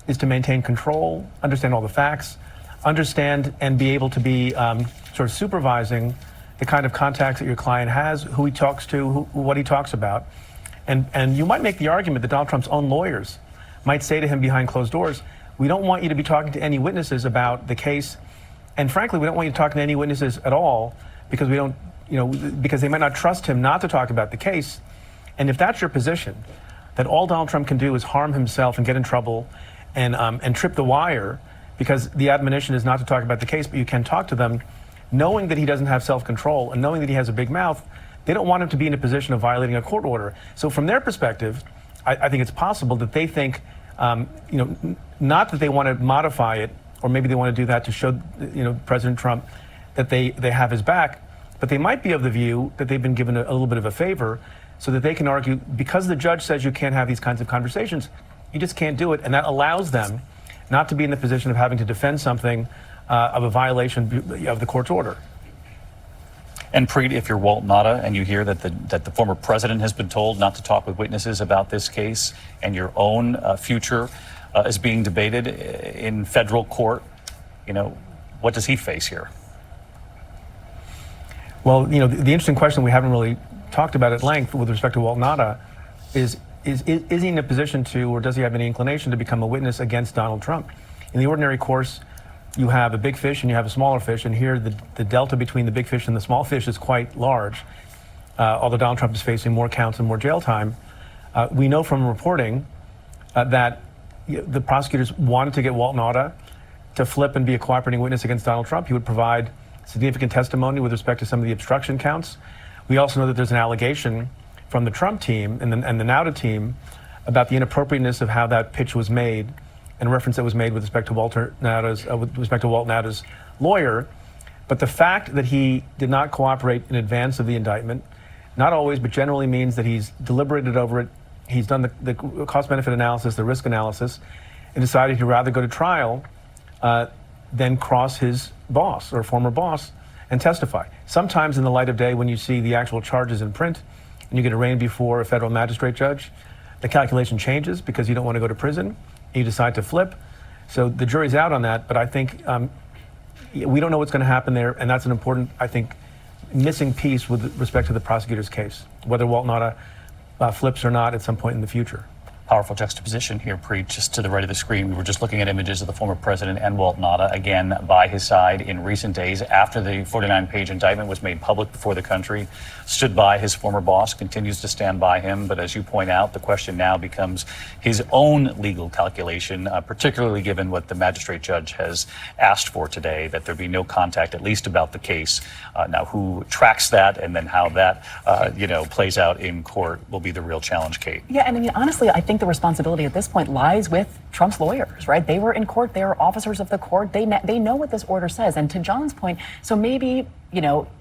S7: is to maintain control, understand all the facts, understand and be able to be sort of supervising the kind of contacts that your client has, who he talks to, what he talks about. And you might make the argument that Donald Trump's own lawyers might say to him behind closed doors, we don't want you to be talking to any witnesses about the case. And frankly, we don't want you to talk to any witnesses at all because we don't, because they might not trust him not to talk about the case. And if that's your position, that all Donald Trump can do is harm himself and get in trouble and trip the wire because the admonition is not to talk about the case, but you can talk to them, knowing that he doesn't have self-control and knowing that he has a big mouth. They don't want him to be in a position of violating a court order. So from their perspective, I think it's possible that they think, not that they want to modify it, or maybe they want to do that to show, President Trump that they have his back, but they might be of the view that they've been given a little bit of a favor so that they can argue, because the judge says you can't have these kinds of conversations, you just can't do it. And that allows them not to be in the position of having to defend something of a violation of the court's order.
S1: And Preet, if you're Walt Nauta and you hear that the former president has been told not to talk with witnesses about this case, and your own future is being debated in federal court, what does he face here?
S7: Well, the interesting question we haven't really talked about at length with respect to Walt Nauta is he in a position to, or does he have any inclination to become a witness against Donald Trump? In the ordinary course, you have a big fish and you have a smaller fish, and here the delta between the big fish and the small fish is quite large. Although Donald Trump is facing more counts and more jail time, we know from reporting that the prosecutors wanted to get Walt Nauta to flip and be a cooperating witness against Donald Trump. He would provide significant testimony with respect to some of the obstruction counts. We also know that there's an allegation from the Trump team and the Nauta team about the inappropriateness of how that pitch was made, and a reference that was made with respect to Walt Nauta's lawyer. But the fact that he did not cooperate in advance of the indictment, not always, but generally means that he's deliberated over it. He's done the cost-benefit analysis, the risk analysis, and decided he'd rather go to trial than cross his boss or former boss and testify. Sometimes in the light of day, when you see the actual charges in print and you get arraigned before a federal magistrate judge, the calculation changes because you don't want to go to prison, and you decide to flip. So the jury's out on that, but I think we don't know what's going to happen there, and that's an important, I think, missing piece with respect to the prosecutor's case, whether Walt Nauta flips or not at some point in the future.
S1: Powerful juxtaposition here, Preet. Just to the right of the screen, we were just looking at images of the former president and Walt Nauta, again, by his side in recent days after the 49-page indictment was made public before the country, stood by his former boss, continues to stand by him. But as you point out, the question now becomes his own legal calculation, particularly given what the magistrate judge has asked for today, that there be no contact, at least about the case. Now, who tracks that and then how that, plays out in court will be the real challenge, Kate.
S11: Yeah, and I mean, honestly, I think the responsibility at this point lies with Trump's lawyers, right? They were in court. They are officers of the court. They know what this order says. And to John's point, so maybe,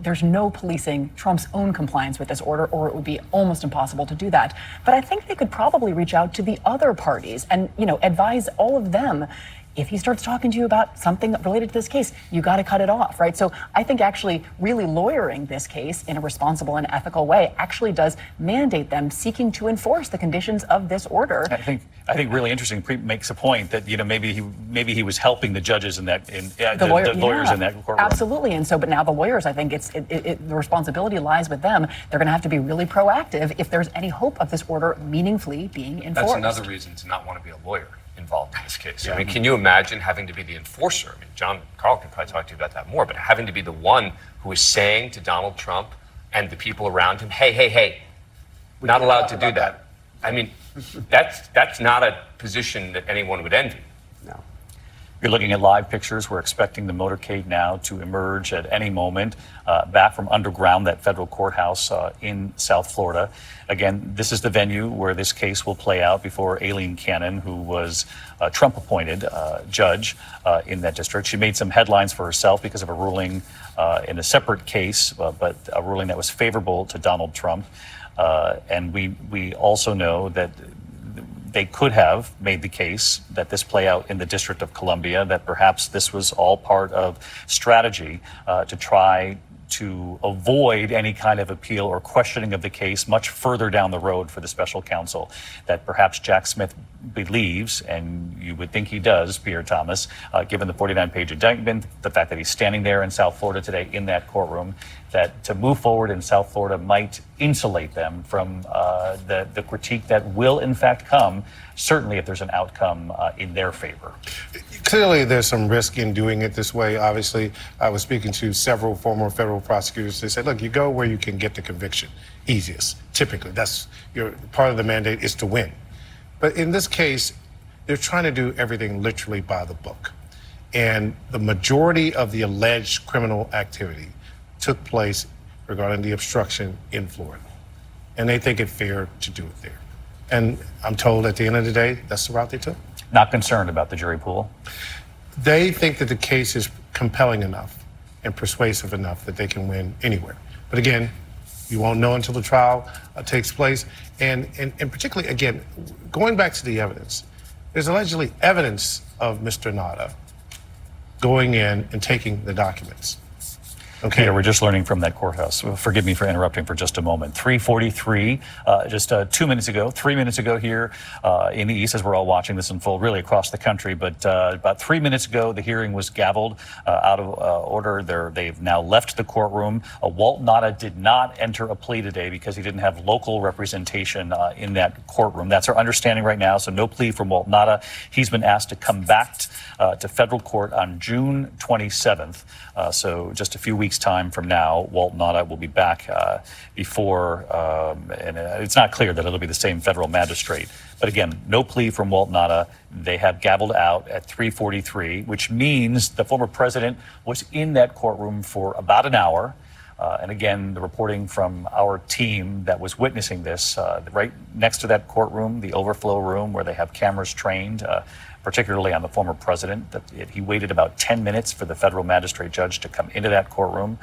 S11: there's no policing Trump's own compliance with this order, or it would be almost impossible to do that. But I think they could probably reach out to the other parties and, advise all of them. If he starts talking to you about something related to this case, you got to cut it off, right? So I think actually really lawyering this case in a responsible and ethical way actually does mandate them seeking to enforce the conditions of this order.
S1: I think really interesting. Preet makes a point that maybe he was helping the judges in that the lawyers in that courtroom.
S11: Absolutely, and so but now the lawyers, I think the responsibility lies with them. They're going to have to be really proactive if there's any hope of this order meaningfully being enforced.
S3: That's another reason to not want to be a lawyer involved in this case. Yeah. I mean, can you imagine having to be the enforcer? I mean, Carl can probably talk to you about that more, but having to be the one who is saying to Donald Trump and the people around him, hey, we're not allowed to do that. I mean, that's not a position that anyone would envy.
S8: No.
S1: You're looking at live pictures. We're expecting the motorcade now to emerge at any moment back from underground, that federal courthouse in South Florida. Again, this is the venue where this case will play out before Aileen Cannon, who was Trump-appointed judge in that district. She made some headlines for herself because of a ruling in a separate case, but a ruling that was favorable to Donald Trump. And we also know that they could have made the case that this play out in the District of Columbia, that perhaps this was all part of strategy to try to avoid any kind of appeal or questioning of the case much further down the road for the special counsel, that perhaps Jack Smith believes, and you would think he does, Pierre Thomas, given the 49-page indictment, the fact that he's standing there in South Florida today in that courtroom, that to move forward in South Florida might insulate them from the critique that will in fact come, certainly if there's an outcome in their favor.
S2: Clearly, there's some risk in doing it this way. Obviously, I was speaking to several former federal prosecutors. They said, look, you go where you can get the conviction easiest. Typically, that's part of the mandate is to win. But in this case, they're trying to do everything literally by the book. And the majority of the alleged criminal activity took place regarding the obstruction in Florida. And they think it fair to do it there. And I'm told at the end of the day, that's the route they took.
S1: Not concerned about the jury pool?
S2: They think that the case is compelling enough and persuasive enough that they can win anywhere. But again, you won't know until the trial takes place. And particularly, again, going back to the evidence, there's allegedly evidence of Mr. Nauta going in and taking the documents. Okay.
S1: Peter, we're just learning from that courthouse. Forgive me for interrupting for just a moment. 3:43, just 2 minutes ago, 3 minutes ago here in the East, as we're all watching this unfold really across the country. But about 3 minutes ago, the hearing was gavelled out of order. They've now left the courtroom. Walt Nauta did not enter a plea today because he didn't have local representation in that courtroom. That's our understanding right now. So no plea from Walt Nauta. He's been asked to come back to federal court on June 27th. So just a few weeks time from now, Walt Nauta will be back before, and it's not clear that it'll be the same federal magistrate, But again, no plea from Walt Nauta. They have gavelled out at 3:43, which means the former president was in that courtroom for about an hour. And again, the reporting from our team that was witnessing this, right next to that courtroom, the overflow room where they have cameras trained, particularly on the former president, that he waited about 10 minutes for the federal magistrate judge to come into that courtroom,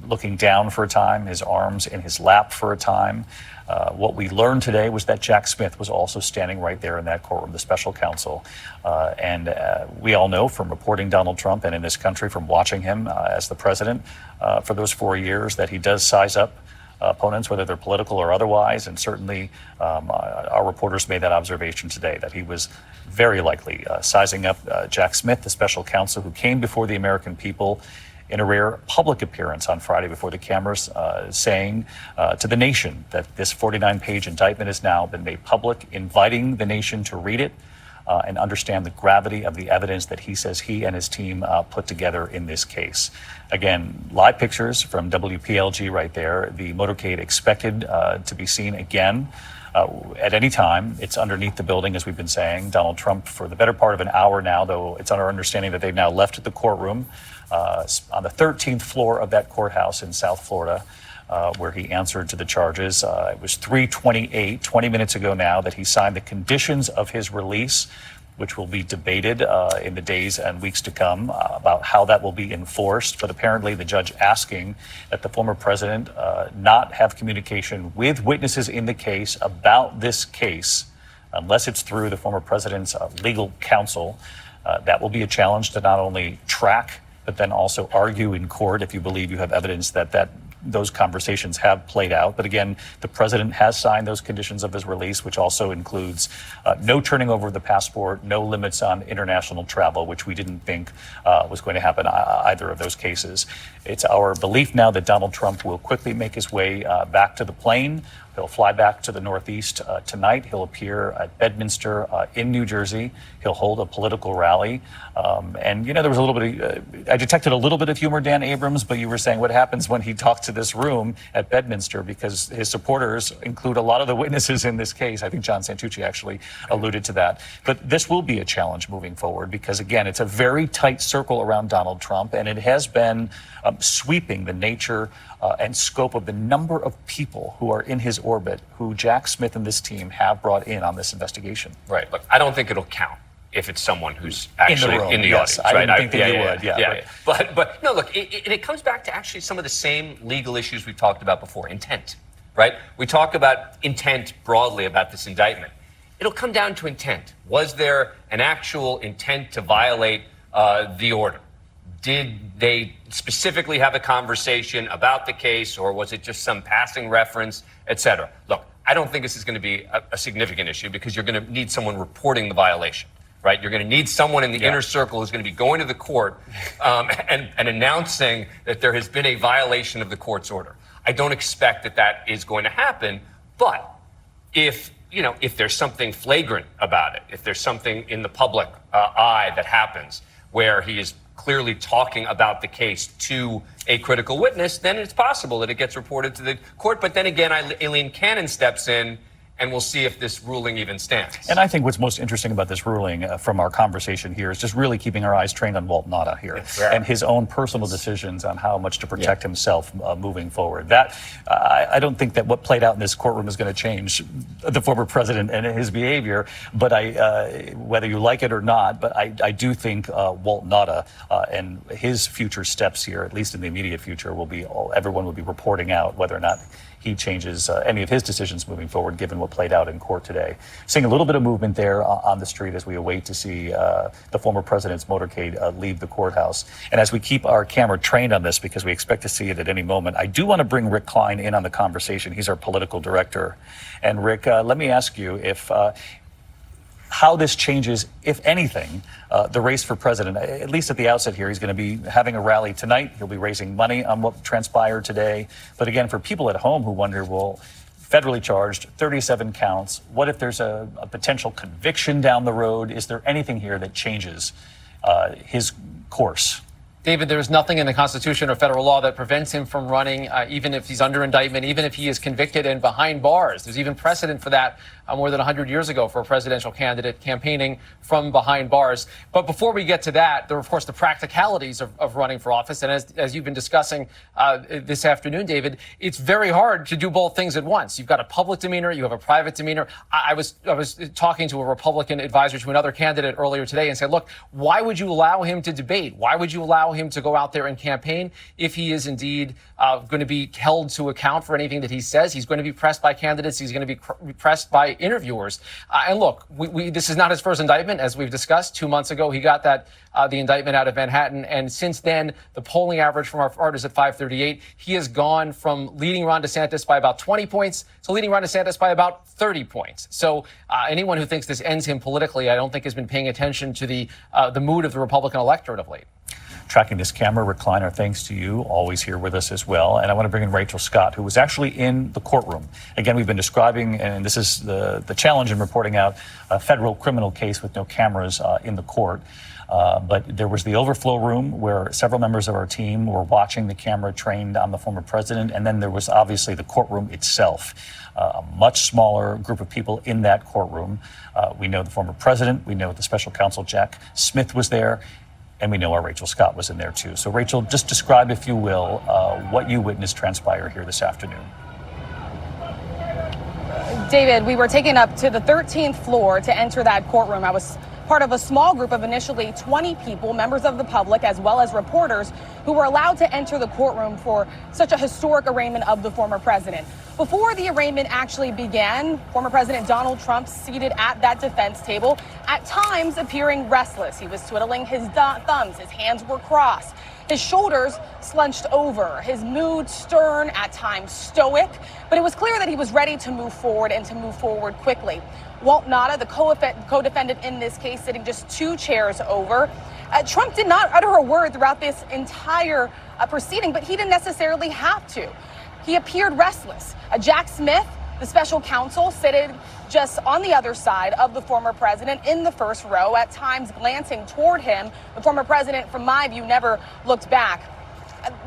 S1: looking down for a time, his arms in his lap for a time. What we learned today was that Jack Smith was also standing right there in that courtroom, the special counsel. And we all know from reporting Donald Trump and in this country from watching him as the president for those 4 years that he does size up opponents, whether they're political or otherwise. And certainly our reporters made that observation today, that he was very likely sizing up Jack Smith, the special counsel who came before the American people in a rare public appearance on Friday before the cameras, saying to the nation that this 49-page indictment has now been made public, inviting the nation to read it and understand the gravity of the evidence that he says he and his team put together in this case. Again, live pictures from WPLG right there. The motorcade expected to be seen again at any time. It's underneath the building, as we've been saying. Donald Trump, for the better part of an hour now, though it's our understanding that they've now left the courtroom on the 13th floor of that courthouse in South Florida, where he answered to the charges. It was 3:28, 20 minutes ago now, that he signed the conditions of his release, which will be debated in the days and weeks to come about how that will be enforced. But apparently the judge asking that the former president not have communication with witnesses in the case about this case, unless it's through the former president's legal counsel. That will be a challenge to not only track, but then also argue in court if you believe you have evidence that those conversations have played out. But again, the president has signed those conditions of his release, which also includes no turning over of the passport, no limits on international travel, which we didn't think was going to happen either of those cases. It's our belief now that Donald Trump will quickly make his way back to the plane. He'll fly back to the Northeast tonight. He'll appear at Bedminster in New Jersey. He'll hold a political rally. And, you know, there was a little bit of, I detected a little bit of humor, Dan Abrams, but you were saying what happens when he talks to this room at Bedminster, because his supporters include a lot of the witnesses in this case. I think John Santucci actually alluded to that. But this will be a challenge moving forward because, again, it's a very tight circle around Donald Trump, and it has been sweeping the nature and scope of the number of people who are in his orbit, who Jack Smith and this team have brought in on this investigation.
S3: Right. Look, I don't think it'll count if it's someone who's actually in the audience.
S1: I
S3: right?
S1: didn't think that you would.
S3: Yeah. But no, look, it comes back to actually some of the same legal issues we've talked about before. Intent, right? We talk about intent broadly about this indictment. It'll come down to intent. Was there an actual intent to violate the order? Did they specifically have a conversation about the case, or was it just some passing reference, et cetera? Look, I don't think this is going to be a significant issue because you're going to need someone reporting the violation, right? You're going to need someone in the inner circle who's going to be going to the court and announcing that there has been a violation of the court's order. I don't expect that is going to happen, but if there's something flagrant about it, if there's something in the public eye that happens where he is clearly talking about the case to a critical witness, then it's possible that it gets reported to the court. But then again, Aileen Cannon steps in, and we'll see if this ruling even stands.
S1: And I think what's most interesting about this ruling from our conversation here is just really keeping our eyes trained on Walt Nauta here and his own personal decisions on how much to protect himself moving forward. That I don't think that what played out in this courtroom is going to change the former president and his behavior, but whether you like it or not, but I do think Walt Nauta and his future steps here, at least in the immediate future, everyone will be reporting out whether or not he changes any of his decisions moving forward, given what played out in court today. Seeing a little bit of movement there on the street as we await to see the former president's motorcade leave the courthouse. And as we keep our camera trained on this, because we expect to see it at any moment, I do want to bring Rick Klein in on the conversation. He's our political director. And Rick, let me ask you if how this changes, if anything, the race for president. At least at the outset here, he's going to be having a rally tonight. He'll be raising money on what transpired today. But again, for people at home who wonder, well, federally charged, 37 counts. What if there's a potential conviction down the road? Is there anything here that changes his course?
S18: David, there is nothing in the Constitution or federal law that prevents him from running, even if he's under indictment, even if he is convicted and behind bars. There's even precedent for that more than 100 years ago for a presidential candidate campaigning from behind bars. But before we get to that, there are, of course, the practicalities of running for office. And as you've been discussing this afternoon, David, it's very hard to do both things at once. You've got a public demeanor, you have a private demeanor. I was talking to a Republican advisor to another candidate earlier today and said, look, why would you allow him to debate? Why would you allow him to go out there and campaign if he is indeed going to be held to account for anything that he says? He's going to be pressed by candidates. He's going to be pressed by interviewers. And look, this is not his first indictment, as we've discussed. 2 months ago, he got the indictment out of Manhattan. And since then, the polling average from our partners at 538, he has gone from leading Ron DeSantis by about 20 points to leading Ron DeSantis by about 30 points. So anyone who thinks this ends him politically, I don't think has been paying attention to the mood of the Republican electorate of late.
S1: Tracking this camera, recliner, thanks to you, always here with us as well. And I want to bring in Rachel Scott, who was actually in the courtroom. Again, we've been describing, and this is the challenge in reporting out a federal criminal case with no cameras in the court. But there was the overflow room where several members of our team were watching the camera trained on the former president. And then there was obviously the courtroom itself, a much smaller group of people in that courtroom. We know the former president. We know the special counsel Jack Smith was there. And we know our Rachel Scott was in there, too. So, Rachel, just describe, if you will, what you witnessed transpire here this afternoon.
S5: David, we were taken up to the 13th floor to enter that courtroom. I was part of a small group of initially 20 people, members of the public, as well as reporters, who were allowed to enter the courtroom for such a historic arraignment of the former president. Before the arraignment actually began, former President Donald Trump seated at that defense table, at times appearing restless. He was twiddling his thumbs, his hands were crossed, his shoulders slunched over, his mood stern, at times stoic, but it was clear that he was ready to move forward and to move forward quickly. Walt Nauta, the co-defendant in this case, sitting just 2 chairs over. Trump did not utter a word throughout this entire proceeding, but he didn't necessarily have to. He appeared restless. Jack Smith, the special counsel, sitting just on the other side of the former president in the first row, at times glancing toward him. The former president, from my view, never looked back.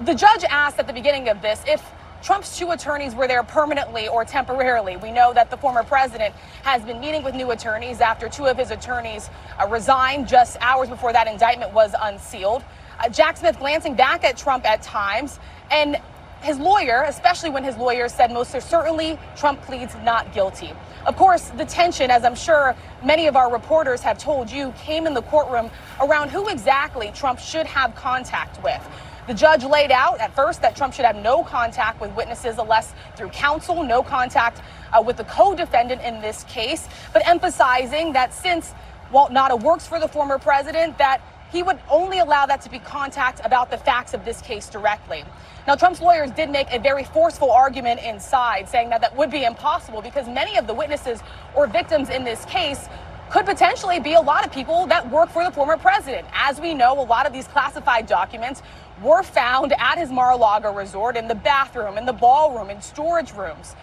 S5: The judge asked at the beginning of this if Trump's 2 attorneys were there permanently or temporarily. We know that the former president has been meeting with new attorneys after 2 of his attorneys resigned just hours before that indictment was unsealed. Jack Smith glancing back at Trump at times, and his lawyer, especially when his lawyer said most certainly Trump pleads not guilty. Of course, the tension, as I'm sure many of our reporters have told you, came in the courtroom around who exactly Trump should have contact with. The judge laid out at first that Trump should have no contact with witnesses unless through counsel, no contact with the co-defendant in this case, but emphasizing that since Walt Nauta works for the former president, that he would only allow that to be contact about the facts of this case directly. Now, Trump's lawyers did make a very forceful argument inside, saying that that would be impossible because many of the witnesses or victims in this case could potentially be a lot of people that work for the former president. As we know, a lot of these classified documents were found at his Mar-a-Lago resort, in the bathroom, in the ballroom, in storage rooms.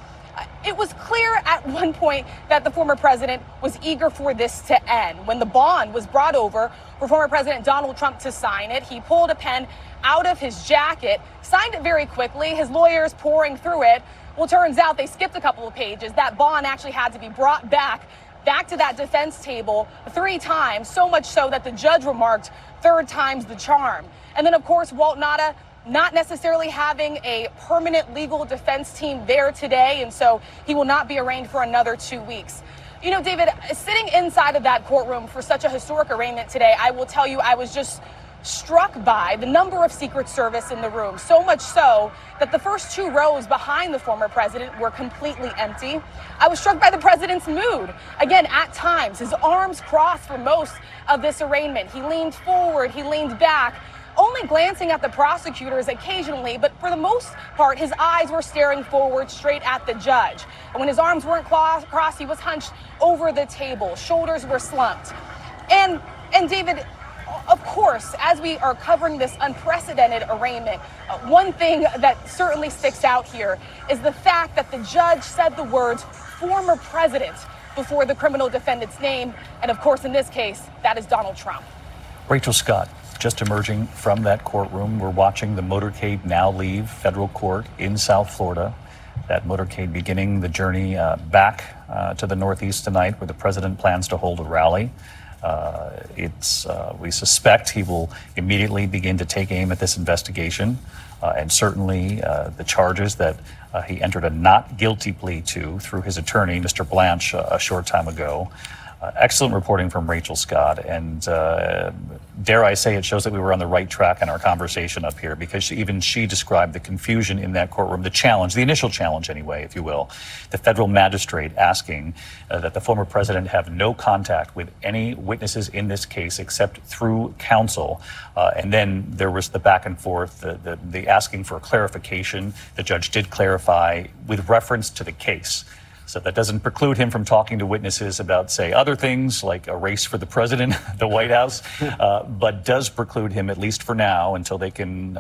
S5: It was clear at one point that the former president was eager for this to end. When the bond was brought over for former President Donald Trump to sign it, he pulled a pen out of his jacket, signed it very quickly, his lawyers pouring through it. Well, turns out they skipped a couple of pages. That bond actually had to be brought back to that defense table 3 times, so much so that the judge remarked, 3rd time's the charm. And then, of course, Walt Nauta not necessarily having a permanent legal defense team there today, and so he will not be arraigned for another 2 weeks. You know, David, sitting inside of that courtroom for such a historic arraignment today, I will tell you I was just struck by the number of Secret Service in the room, so much so that the first 2 rows behind the former president were completely empty. I was struck by the president's mood. Again, at times, his arms crossed for most of this arraignment. He leaned forward, he leaned back, only glancing at the prosecutors occasionally, but for the most part, his eyes were staring forward straight at the judge. And when his arms weren't crossed, he was hunched over the table. Shoulders were slumped. And David, of course, as we are covering this unprecedented arraignment, one thing that certainly sticks out here is the fact that the judge said the words former president before the criminal defendant's name. And of course, in this case, that is Donald Trump.
S1: Rachel Scott, just emerging from that courtroom. We're watching the motorcade now leave federal court in South Florida. That motorcade beginning the journey back to the Northeast tonight, where the president plans to hold a rally. We suspect he will immediately begin to take aim at this investigation, and certainly the charges that he entered a not guilty plea to through his attorney, Mr. Blanche, a short time ago. Excellent reporting from Rachel Scott, and dare I say, it shows that we were on the right track in our conversation up here, because even she described the confusion in that courtroom, the challenge, the initial challenge anyway, if you will, the federal magistrate asking that the former president have no contact with any witnesses in this case except through counsel. And then there was the back and forth, the asking for clarification. The judge did clarify with reference to the case. So that doesn't preclude him from talking to witnesses about, say, other things like a race for the president, the White House, but does preclude him, at least for now, until they can,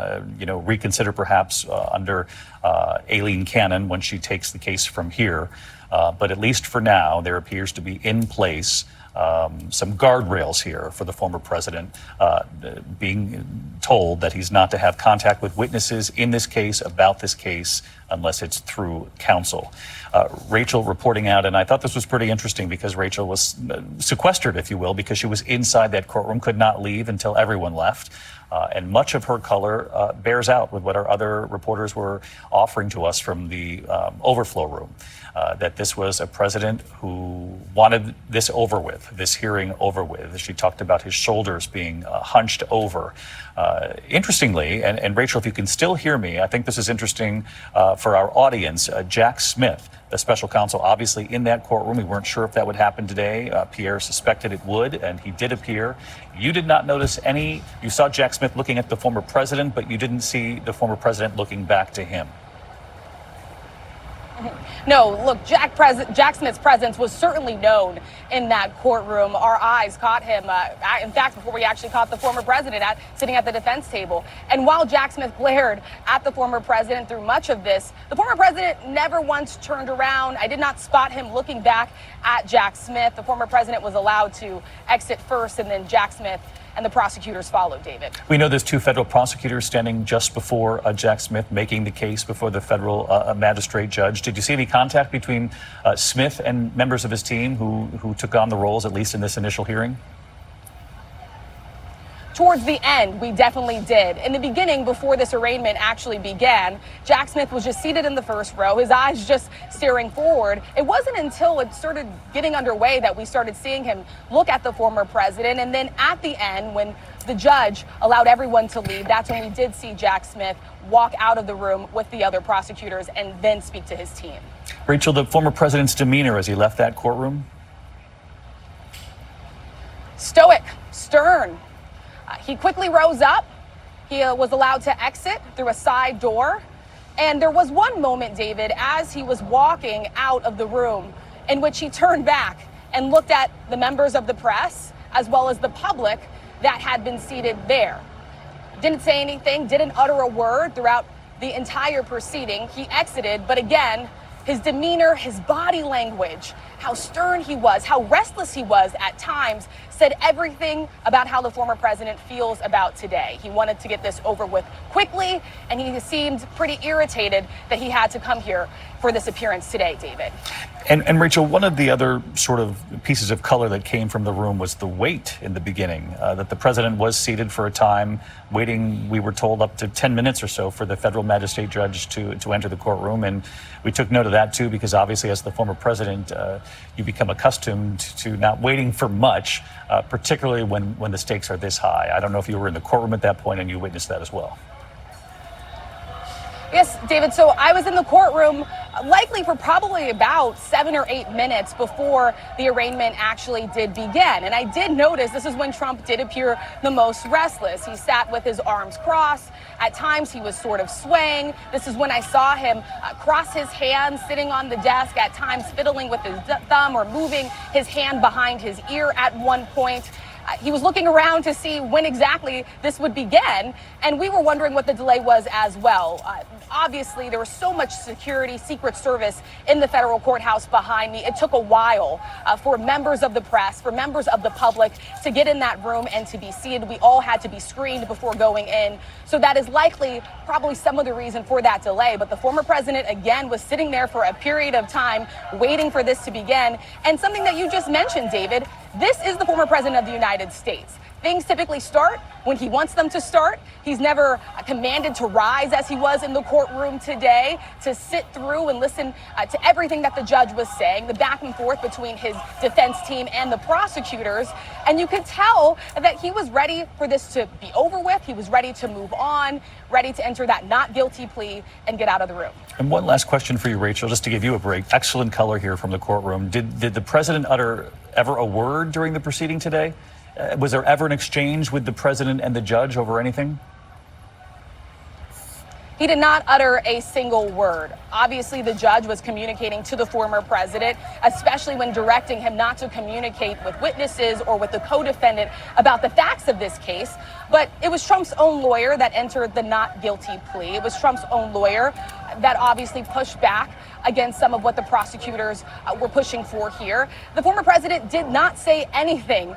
S1: reconsider perhaps under Aileen Cannon when she takes the case from here. But at least for now, there appears to be in place some guardrails here for the former president, being told that he's not to have contact with witnesses in this case, about this case, unless it's through counsel. Rachel reporting out, and I thought this was pretty interesting because Rachel was sequestered, if you will, because she was inside that courtroom, could not leave until everyone left. And much of her color bears out with what our other reporters were offering to us from the overflow room, that this was a president who wanted this over with, this hearing over with. She talked about his shoulders being hunched over. Interestingly, and Rachel, if you can still hear me, I think this is interesting for our audience. Jack Smith, the special counsel, obviously in that courtroom. We weren't sure if that would happen today. Pierre suspected it would, and he did appear. You did not notice you saw Jack Smith looking at the former president, but you didn't see the former president looking back to him.
S5: No, look, Jack Smith's presence was certainly known in that courtroom. Our eyes caught him, in fact, before we actually caught the former president sitting at the defense table. And while Jack Smith glared at the former president through much of this, the former president never once turned around. I did not spot him looking back at Jack Smith. The former president was allowed to exit first, and then Jack Smith and the prosecutors followed, David.
S1: We know there's two federal prosecutors standing just before Jack Smith making the case before the federal magistrate judge. Did you see any contact between Smith and members of his team who took on the roles, at least in this initial hearing?
S5: Towards the end, we definitely did. In the beginning, before this arraignment actually began, Jack Smith was just seated in the first row, his eyes just staring forward. It wasn't until it started getting underway that we started seeing him look at the former president. And then at the end, when the judge allowed everyone to leave, that's when we did see Jack Smith walk out of the room with the other prosecutors and then speak to his team.
S1: Rachel, the former president's demeanor as he left that courtroom?
S5: Stoic, stern. He quickly rose up. He was allowed to exit through a side door. And there was one moment, David, as he was walking out of the room in which he turned back and looked at the members of the press as well as the public that had been seated there. Didn't say anything, didn't utter a word throughout the entire proceeding. He exited, but again, his demeanor, his body language, how stern he was, how restless he was at times, said everything about how the former president feels about today. He wanted to get this over with quickly, and he seemed pretty irritated that he had to come here for this appearance today, David.
S1: And Rachel, one of the other sort of pieces of color that came from the room was the wait in the beginning, that the president was seated for a time, waiting, we were told, up to 10 minutes or so for the federal magistrate judge to enter the courtroom. And we took note of that, too, because obviously as the former president, you become accustomed to not waiting for much, particularly when the stakes are this high. I don't know if you were in the courtroom at that point and you witnessed that as well.
S5: Yes, David. So I was in the courtroom likely for probably about 7 or 8 minutes before the arraignment actually did begin. And I did notice this is when Trump did appear the most restless. He sat with his arms crossed. At times he was sort of swaying. This is when I saw him cross his hands sitting on the desk, at times fiddling with his thumb or moving his hand behind his ear at one point. he was looking around to see when exactly this would begin, and we were wondering what the delay was as well. Obviously, there was so much security, Secret Service in the federal courthouse behind me. It took a while for members of the press, for members of the public to get in that room and to be seated. We all had to be screened before going in. So that is likely probably some of the reason for that delay. But the former president, again, was sitting there for a period of time waiting for this to begin. And something that you just mentioned, David, this is the former president of the United States. Things typically start when he wants them to start. He's never commanded to rise as he was in the courtroom today, to sit through and listen to everything that the judge was saying, the back and forth between his defense team and the prosecutors. And you could tell that he was ready for this to be over with. He was ready to move on, ready to enter that not guilty plea and get out of the room.
S1: And one last question for you, Rachel, just to give you a break. Excellent color here from the courtroom. Did the president utter ever a word during the proceeding today? Was there ever an exchange with the president and the judge over anything?
S5: He did not utter a single word. Obviously, the judge was communicating to the former president, especially when directing him not to communicate with witnesses or with the co-defendant about the facts of this case. But it was Trump's own lawyer that entered the not guilty plea. It was Trump's own lawyer that obviously pushed back against some of what the prosecutors were pushing for here. The former president did not say anything.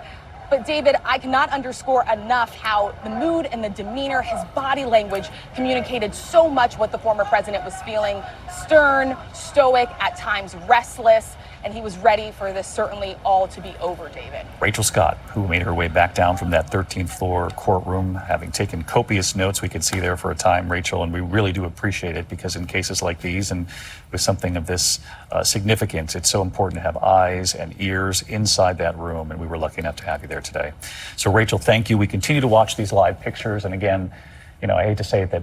S5: But David, I cannot underscore enough how the mood and the demeanor, his body language communicated so much what the former president was feeling. Stern, stoic, at times restless, and he was ready for this certainly all to be over, David.
S1: Rachel Scott, who made her way back down from that 13th floor courtroom, having taken copious notes we could see there for a time, Rachel, and we really do appreciate it because in cases like these and with something of this significance, it's so important to have eyes and ears inside that room, and we were lucky enough to have you there today. So Rachel, thank you. We continue to watch these live pictures, and again, you know, I hate to say that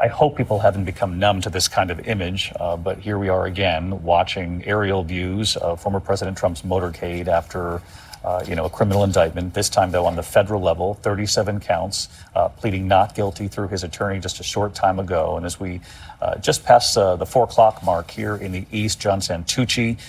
S1: I hope people haven't become numb to this kind of image, but here we are again watching aerial views of former President Trump's motorcade after, a criminal indictment, this time, though, on the federal level, 37 counts, pleading not guilty through his attorney just a short time ago. And as we just passed the 4 o'clock mark here in the East, John Santucci,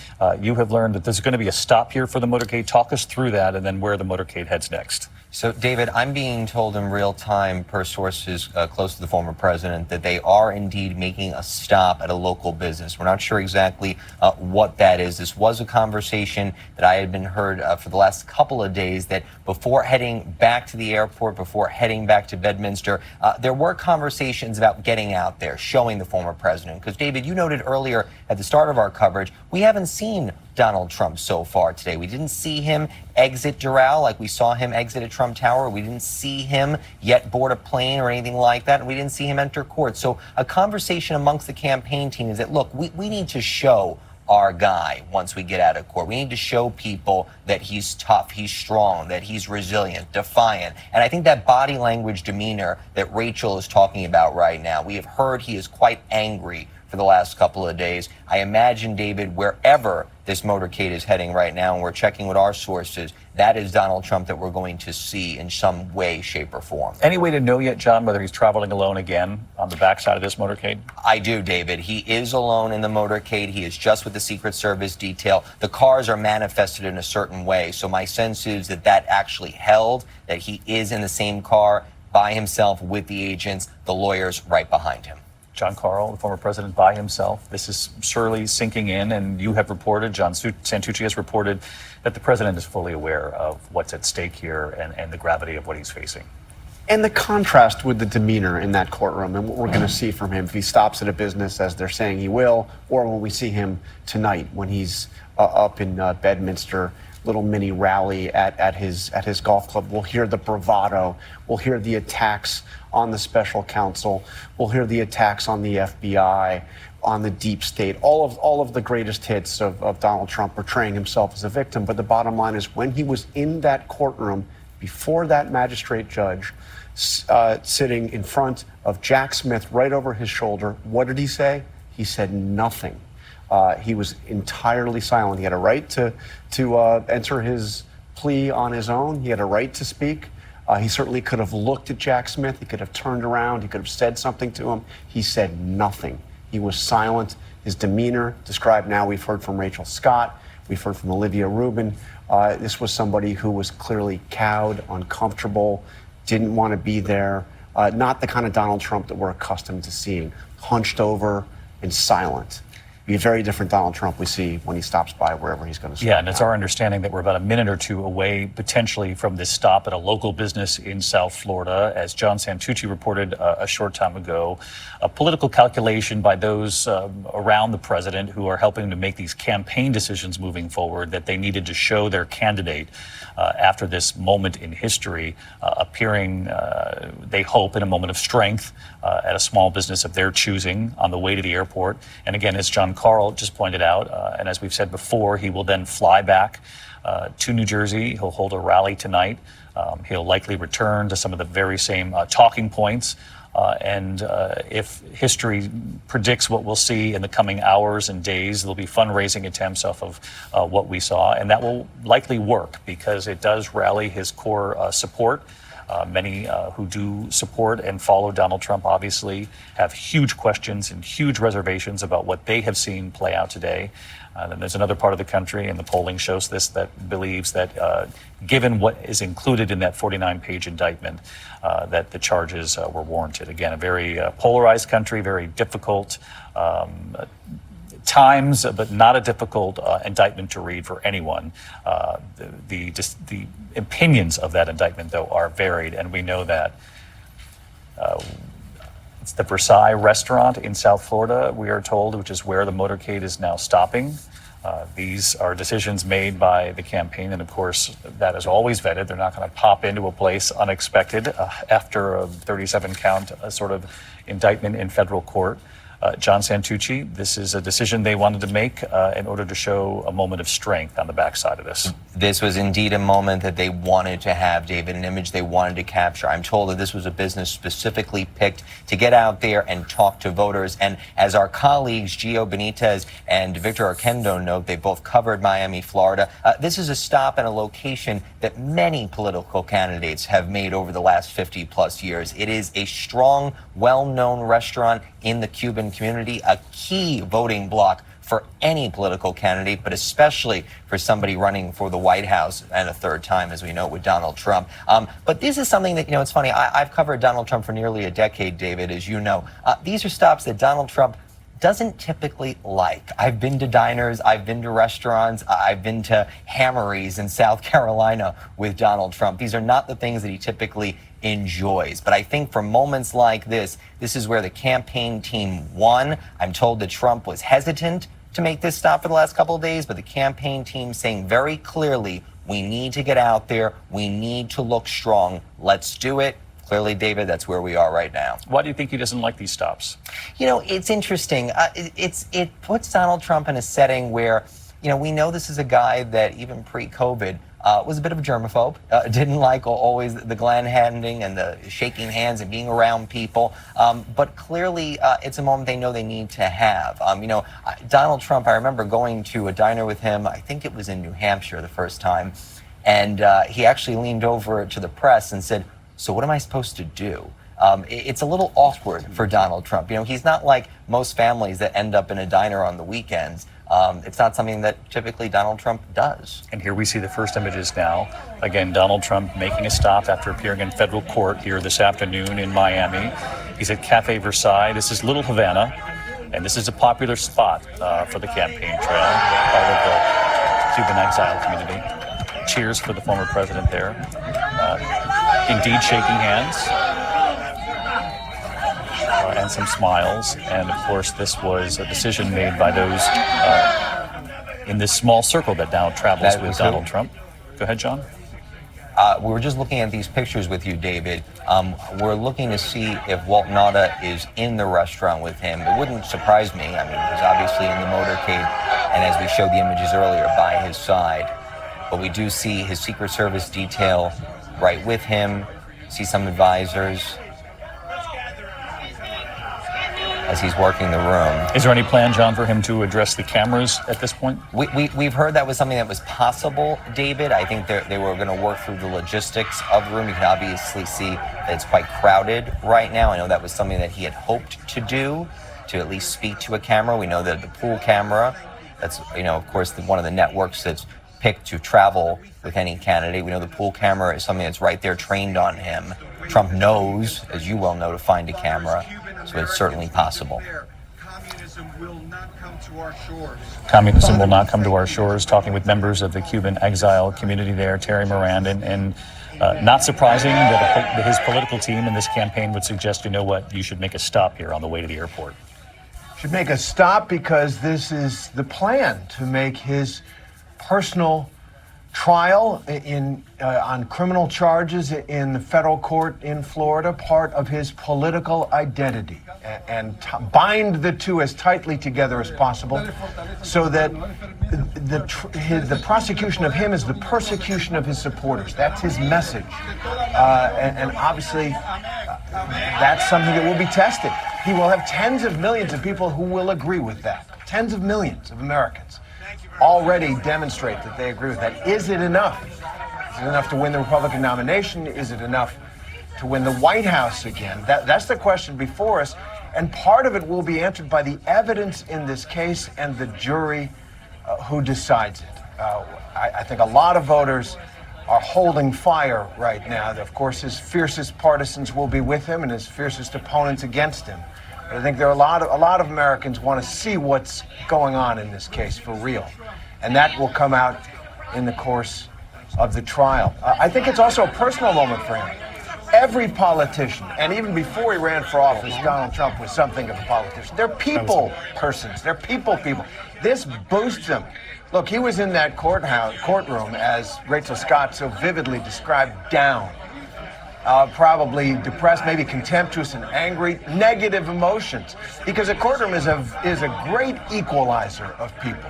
S1: you have learned that there's going to be a stop here for the motorcade. Talk us through that and then where the motorcade heads next.
S4: So, David, I'm being told in real time, per sources close to the former president, that they are indeed making a stop at a local business. We're not sure exactly what that is. This was a conversation that I had been heard for the last couple of days, that before heading back to the airport, before heading back to Bedminster, there were conversations about getting out there, showing the former president. Because, David, you noted earlier at the start of our coverage, we haven't seen Donald Trump so far today. We didn't see him exit Doral like we saw him exit at Trump Tower. We didn't see him yet board a plane or anything like that. And we didn't see him enter court. So a conversation amongst the campaign team is that, look, we need to show our guy once we get out of court. We need to show people that he's tough, he's strong, that he's resilient, defiant. And I think that body language demeanor that Rachel is talking about right now, we have heard he is quite angry for the last couple of days. I imagine, David, wherever this motorcade is heading right now, and we're checking with our sources, that is Donald Trump that we're going to see in some way, shape, or form.
S1: Any way to know yet, John, whether he's traveling alone again on the backside of this motorcade?
S4: I do, David. He is alone in the motorcade. He is just with the Secret Service detail. The cars are manifested in a certain way. So my sense is that that actually held, that he is in the same car by himself with the agents, the lawyers right behind him.
S1: John Carl, the former president, by himself. This is surely sinking in, and you have reported, John Santucci has reported, that the president is fully aware of what's at stake here and the gravity of what he's facing.
S8: And the contrast with the demeanor in that courtroom and what we're going to see from him if he stops at a business, as they're saying he will, or when we see him tonight when he's up in Bedminster, little mini rally at his golf club. We'll hear the bravado. We'll hear the attacks on the special counsel. We'll hear the attacks on the FBI, on the deep state, all of the greatest hits of Donald Trump portraying himself as a victim. But the bottom line is, when he was in that courtroom before that magistrate judge, sitting in front of Jack Smith right over his shoulder, what did he say? He said nothing. He was entirely silent. He had a right to enter his plea on his own. He had a right to speak. He certainly could have looked at Jack Smith. He could have turned around. He could have said something to him. He said nothing. He was silent. His demeanor described now, we've heard from Rachel Scott. We've heard from Olivia Rubin. This was somebody who was clearly cowed, uncomfortable, didn't want to be there. Not the kind of Donald Trump that we're accustomed to seeing, hunched over and silent. Be a very different Donald Trump we see when he stops by wherever he's going to stop.
S1: Yeah, and it's our understanding that we're about a minute or two away potentially from this stop at a local business in South Florida. As John Santucci reported a short time ago, a political calculation by those around the president who are helping to make these campaign decisions moving forward, that they needed to show their candidate after this moment in history, appearing, they hope, in a moment of strength at a small business of their choosing on the way to the airport. And again, as John Carl just pointed out, and as we've said before, he will then fly back to New Jersey. He'll hold a rally tonight. He'll likely return to some of the very same talking points. And if history predicts what we'll see in the coming hours and days, there'll be fundraising attempts off of what we saw. And that will likely work because it does rally his core support. Many who do support and follow Donald Trump obviously have huge questions and huge reservations about what they have seen play out today. Then there's another part of the country, and the polling shows this, that believes that given what is included in that 49-page indictment, that the charges were warranted. Again, a very polarized country, very difficult times, but not a difficult indictment to read for anyone. The opinions of that indictment, though, are varied, and we know that it's the Versailles restaurant in South Florida, we are told, which is where the motorcade is now stopping. These are decisions made by the campaign, and of course, that is always vetted. They're not going to pop into a place unexpected after a 37-count sort of indictment in federal court. John Santucci, this is a decision they wanted to make in order to show a moment of strength on the backside of this.
S4: This was indeed a moment that they wanted to have, David, an image they wanted to capture. I'm told that this was a business specifically picked to get out there and talk to voters. And as our colleagues Gio Benitez and Victor Arquendo note, they both covered Miami, Florida. This is a stop and a location that many political candidates have made over the last 50 plus years. It is a strong, well-known restaurant in the Cuban community, a key voting bloc for any political candidate, but especially for somebody running for the White House and a third time, as we know, with Donald Trump. But this is something that, it's funny, I've covered Donald Trump for nearly a decade, David, as you know. These are stops that Donald Trump doesn't typically like. I've been to diners, I've been to restaurants, I've been to Hammeries in South Carolina with Donald Trump. These are not the things that he typically enjoys. But I think for moments like this is where the campaign team won. I'm told that Trump was hesitant to make this stop for the last couple of days, but the campaign team saying very clearly, we need to get out there, we need to look strong, let's do it. Clearly, David, that's where we are right now.
S1: Why do you think he doesn't like these stops?
S4: It's interesting. It puts Donald Trump in a setting where, we know this is a guy that even pre-COVID was a bit of a germaphobe, didn't like always the gland handing and the shaking hands and being around people. But clearly, it's a moment they know they need to have. Donald Trump, I remember going to a diner with him, I think it was in New Hampshire the first time, and he actually leaned over to the press and said, "So what am I supposed to do?" It's a little awkward for Donald Trump. He's not like most families that end up in a diner on the weekends. It's not something that typically Donald Trump does.
S1: And here we see the first images now. Again, Donald Trump making a stop after appearing in federal court here this afternoon in Miami. He's at Cafe Versailles. This is Little Havana, and this is a popular spot for the campaign trail. All of the Cuban exile community. Cheers for the former president there. Indeed, shaking hands. And some smiles. And of course, this was a decision made by those in this small circle that now travels with Donald Trump. Go ahead, John.
S4: We were just looking at these pictures with you, David. We're looking to see if Walt Nauta is in the restaurant with him. It wouldn't surprise me. I mean, he's obviously in the motorcade, and as we showed the images earlier, by his side. But we do see his Secret Service detail right with him. See some advisors as he's working the room.
S1: Is there any plan, John, for him to address the cameras at this point?
S4: We've heard that was something that was possible, David. I think they were going to work through the logistics of the room. You can obviously see that it's quite crowded right now. I know that was something that he had hoped to do, to at least speak to a camera. We know that the pool camera, that's, of course, one of the networks that's pick to travel with any candidate. We know the pool camera is something that's right there trained on him. Trump knows, as you well know, to find a camera, so it's certainly possible.
S19: Communism will not come to our shores.
S1: Communism will not come to our shores. Talking with members of the Cuban exile community there, Terry Moran, and not surprising that his political team in this campaign would suggest, you know what, you should make a stop here on the way to the airport.
S16: Should make a stop because this is the plan to make his personal trial on criminal charges in the federal court in Florida part of his political identity and bind the two as tightly together as possible so that the prosecution of him is the persecution of his supporters. That's his message. And obviously, that's something that will be tested. He will have tens of millions of people who will agree with that. Tens of millions of Americans already demonstrate that they agree with that. Is it enough? Is it enough to win the Republican nomination? Is it enough to win the White House again? That's the question before us. And part of it will be answered by the evidence in this case and the jury who decides it. I think a lot of voters are holding fire right now. Of course, his fiercest partisans will be with him and his fiercest opponents against him. But I think there are a lot of Americans want to see what's going on in this case for real. And that will come out in the course of the trial. I think it's also a personal moment for him. Every politician, and even before he ran for office, Donald Trump was something of a politician. They're people persons. They're people. This boosts him. Look, he was in that courtroom, as Rachel Scott so vividly described, down. Probably depressed, maybe contemptuous and angry, negative emotions. Because a courtroom is a great equalizer of people.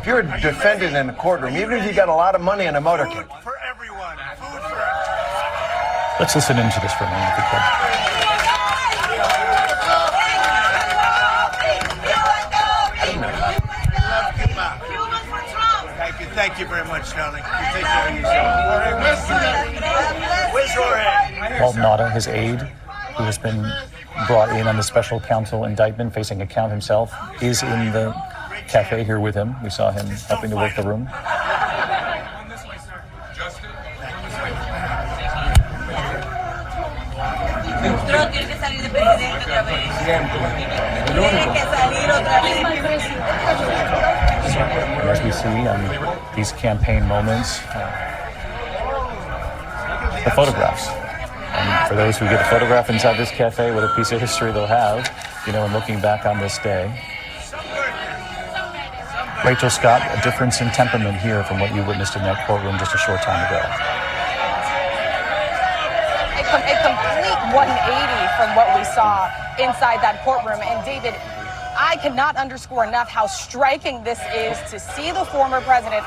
S16: If you're a defendant in a courtroom, even if you got a lot of money and a motorcade.
S19: Food for everyone. Food for
S1: Let's listen into this for a moment, if we could.
S19: Thank you very much, darling. You take care of yourself. Where's Jorge?
S1: Paul Nada, his aide, who has been brought in on the special counsel indictment, facing a count himself, is in the cafe here with him. We saw him helping to work the room. As we see on these campaign moments, the photographs. And for those who get a photograph inside this cafe, what a piece of history they'll have, you know, in looking back on this day. Rachel Scott, a difference in temperament here from what you witnessed in that courtroom just a short time ago.
S5: A complete 180 from what we saw inside that courtroom. And David, I cannot underscore enough how striking this is to see the former president.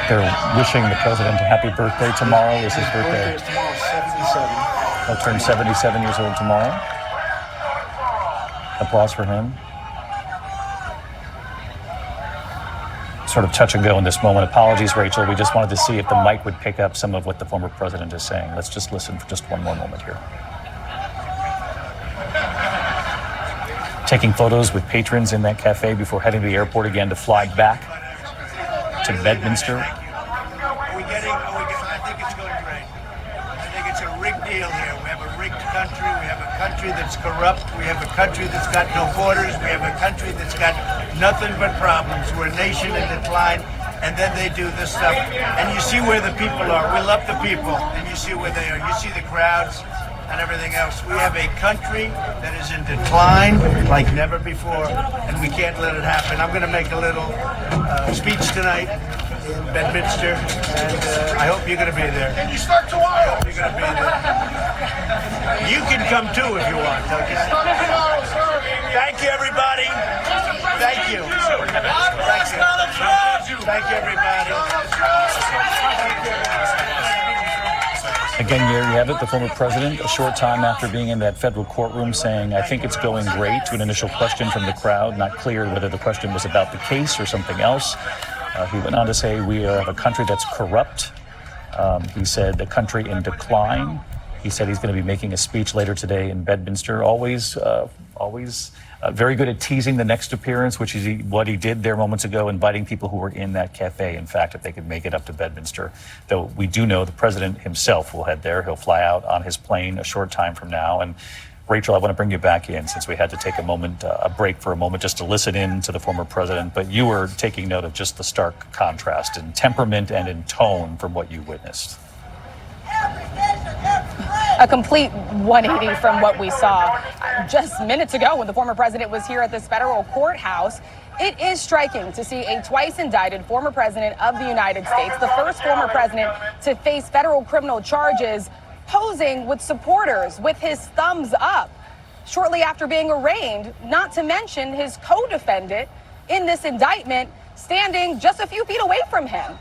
S1: They're wishing the president a happy birthday tomorrow. Is his birthday. He'll turn 77 years old tomorrow. Applause for him. Sort of touch and go in this moment. Apologies, Rachel. We just wanted to see if the mic would pick up some of what the former president is saying. Let's just listen for just one more moment here. Taking photos with patrons in that cafe before heading to the airport again to fly back to Bedminster.
S19: I think it's going great. I think it's a rigged deal here. We have a rigged country. We have a country that's corrupt. We have a country that's got no borders. We have a country that's got nothing but problems. We're a nation in decline. And then they do this stuff. And you see where the people are. We love the people. And you see where they are. You see the crowds and everything else. We have a country that is in decline like never before. And we can't let it happen. I'm going to make a little speech tonight in Bedminster, and I hope you're going to be there. And you start tomorrow. You're going to be there. You can come too if you want. Okay? Thank you, everybody. Thank you. Thank you, everybody.
S1: Again, here you have it, the former president, a short time after being in that federal courtroom saying, I think it's going great, to an initial question from the crowd. Not clear whether the question was about the case or something else. He went on to say, we have a country that's corrupt. He said, a country in decline. He said he's going to be making a speech later today in Bedminster. Always very good at teasing the next appearance, which is what he did there moments ago, inviting people who were in that cafe, in fact, if they could make it up to Bedminster. Though we do know the president himself will head there. He'll fly out on his plane a short time from now. And Rachel, I want to bring you back in since we had to take a break for a moment just to listen in to the former president. But you were taking note of just the stark contrast in temperament and in tone from what you witnessed.
S5: A complete 180 from what we saw just minutes ago when the former president was here at this federal courthouse. It is striking to see a twice indicted former president of the United States, the first former president to face federal criminal charges, posing with supporters with his thumbs up shortly after being arraigned, not to mention his co-defendant in this indictment standing just a few feet away from him.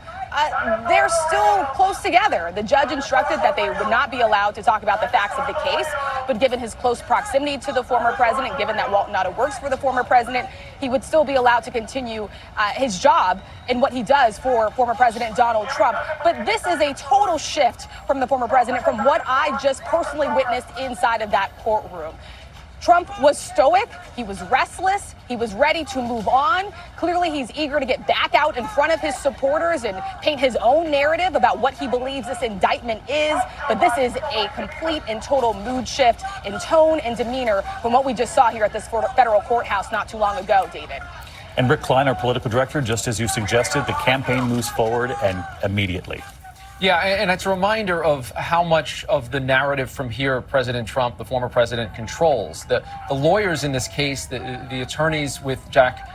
S5: They're still close together. The judge instructed that they would not be allowed to talk about the facts of the case, but given his close proximity to the former president, given that Walton Auto works for the former president, he would still be allowed to continue his job in what he does for former President Donald Trump. But this is a total shift from the former president from what I just personally witnessed inside of that courtroom. Trump was stoic, he was restless, he was ready to move on. Clearly, he's eager to get back out in front of his supporters and paint his own narrative about what he believes this indictment is. But this is a complete and total mood shift in tone and demeanor from what we just saw here at this federal courthouse not too long ago, David.
S1: And Rick Klein, our political director, just as you suggested, the campaign moves forward and immediately.
S18: Yeah, and it's a reminder of how much of the narrative from here President Trump, the former president, controls. The lawyers in this case, the attorneys with Jack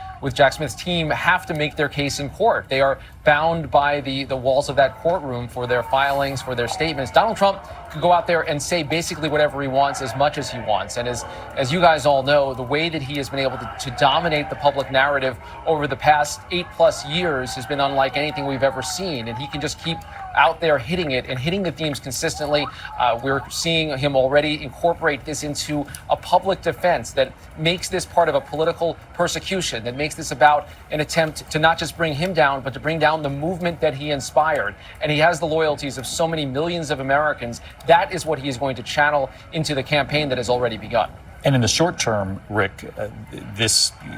S18: Smith's team have to make their case in court. They are bound by the walls of that courtroom for their filings, for their statements. Donald Trump could go out there and say basically whatever he wants as much as he wants. And as you guys all know, the way that he has been able to dominate the public narrative over the past 8+ years has been unlike anything we've ever seen. And he can just keep out there hitting it and hitting the themes consistently. We're seeing him already incorporate this into a public defense that makes this part of a political persecution, that makes this about an attempt to not just bring him down, but to bring down the movement that he inspired. And he has the loyalties of so many millions of Americans. That is what he is going to channel into the campaign that has already begun.
S1: And in the short term, Rick,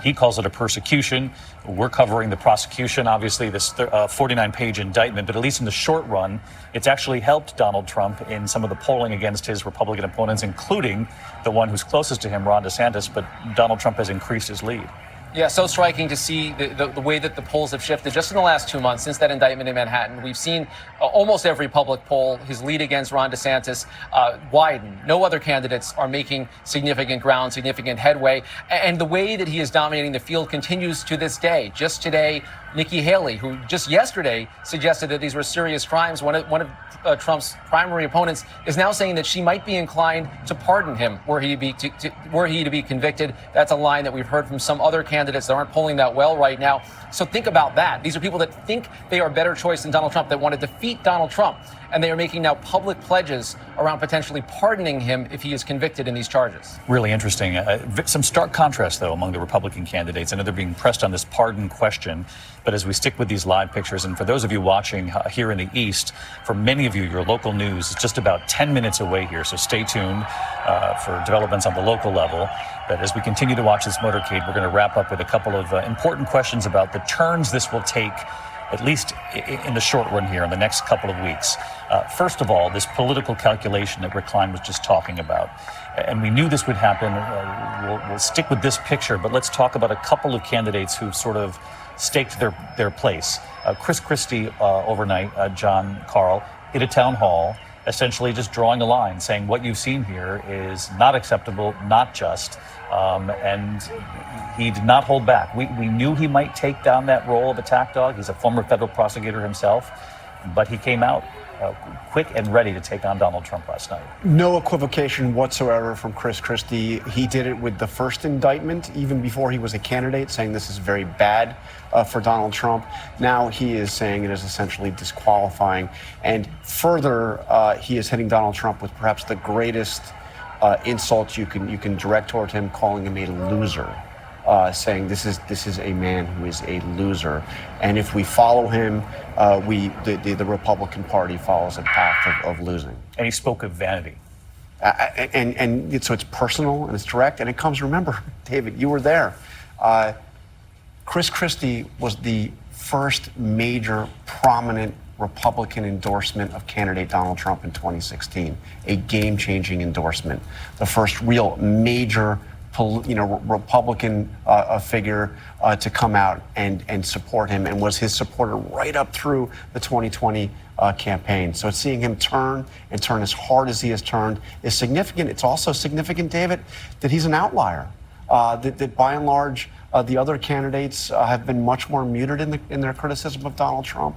S1: he calls it a persecution. We're covering the prosecution, obviously, this 49-page indictment. But at least in the short run, it's actually helped Donald Trump in some of the polling against his Republican opponents, including the one who's closest to him, Ron DeSantis. But Donald Trump has increased his lead.
S18: Yeah, so striking to see the way that the polls have shifted just in the last 2 months since that indictment in Manhattan. We've seen almost every public poll, his lead against Ron DeSantis, widen. No other candidates are making significant ground, significant headway. And the way that he is dominating the field continues to this day. Just today, Nikki Haley, who just yesterday suggested that these were serious crimes, one of Trump's primary opponents, is now saying that she might be inclined to pardon him were he to be convicted. That's a line that we've heard from some other candidates that aren't polling that well right now. So think about that. These are people that think they are a better choice than Donald Trump, that want to defeat Donald Trump. And they are making now public pledges around potentially pardoning him if he is convicted in these charges.
S1: Really interesting. Some stark contrast, though, among the Republican candidates. I know they're being pressed on this pardon question. But as we stick with these live pictures, and for those of you watching here in the East, for many of you, your local news is just about 10 minutes away here. So stay tuned for developments on the local level. But as we continue to watch this motorcade, we're going to wrap up with a couple of important questions about the turns this will take, at least in the short run here in the next couple of weeks. First of all, this political calculation that Rick Klein was just talking about. And we knew this would happen. We'll stick with this picture, but let's talk about a couple of candidates who've sort of staked their place. Chris Christie overnight, John Carl, hit a town hall, essentially just drawing a line, saying what you've seen here is not acceptable, not just. And he did not hold back. We knew he might take down that role of attack dog. He's a former federal prosecutor himself, but he came out quick and ready to take on Donald Trump last night.
S8: No equivocation whatsoever from Chris Christie. He did it with the first indictment, even before he was a candidate, saying this is very bad for Donald Trump. Now he is saying it is essentially disqualifying. And further, he is hitting Donald Trump with perhaps the greatest insults you can direct toward him, calling him a loser. Saying this is a man who is a loser, and if we follow him, the Republican Party follows a path of losing.
S1: And he spoke of vanity.
S8: And so it's personal and it's direct, and it comes, remember, David, you were there. Chris Christie was the first major prominent Republican endorsement of candidate Donald Trump in 2016, a game-changing endorsement. The first real major Republican figure to come out and support him, and was his supporter right up through the 2020 campaign. So seeing him turn as hard as he has turned is significant. It's also significant, David, that he's an outlier. That by and large, the other candidates have been much more muted in their criticism of Donald Trump.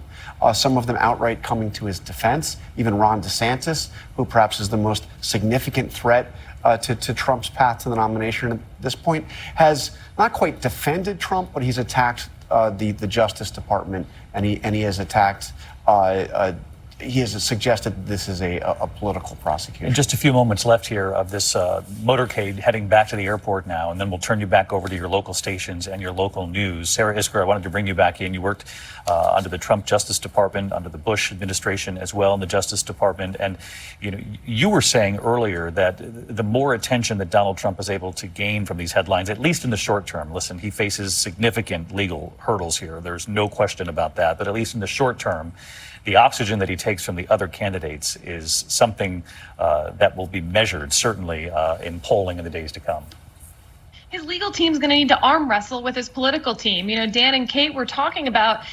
S8: Some of them outright coming to his defense. Even Ron DeSantis, who perhaps is the most significant threat to Trump's path to the nomination at this point, has not quite defended Trump, but he's attacked the Justice Department, and he has attacked. He has suggested that this is a political prosecution.
S1: In just a few moments left here of this motorcade heading back to the airport now, and then we'll turn you back over to your local stations and your local news. Sarah Isker, I wanted to bring you back in. You worked under the Trump Justice Department, under the Bush administration as well in the Justice Department, and you were saying earlier that the more attention that Donald Trump is able to gain from these headlines, at least in the short term, listen, he faces significant legal hurdles here. There's no question about that, but at least in the short term, the oxygen that he takes from the other candidates is something that will be measured, certainly, in polling in the days to come.
S10: His legal team's going to need to arm wrestle with his political team. Dan and Kate were talking about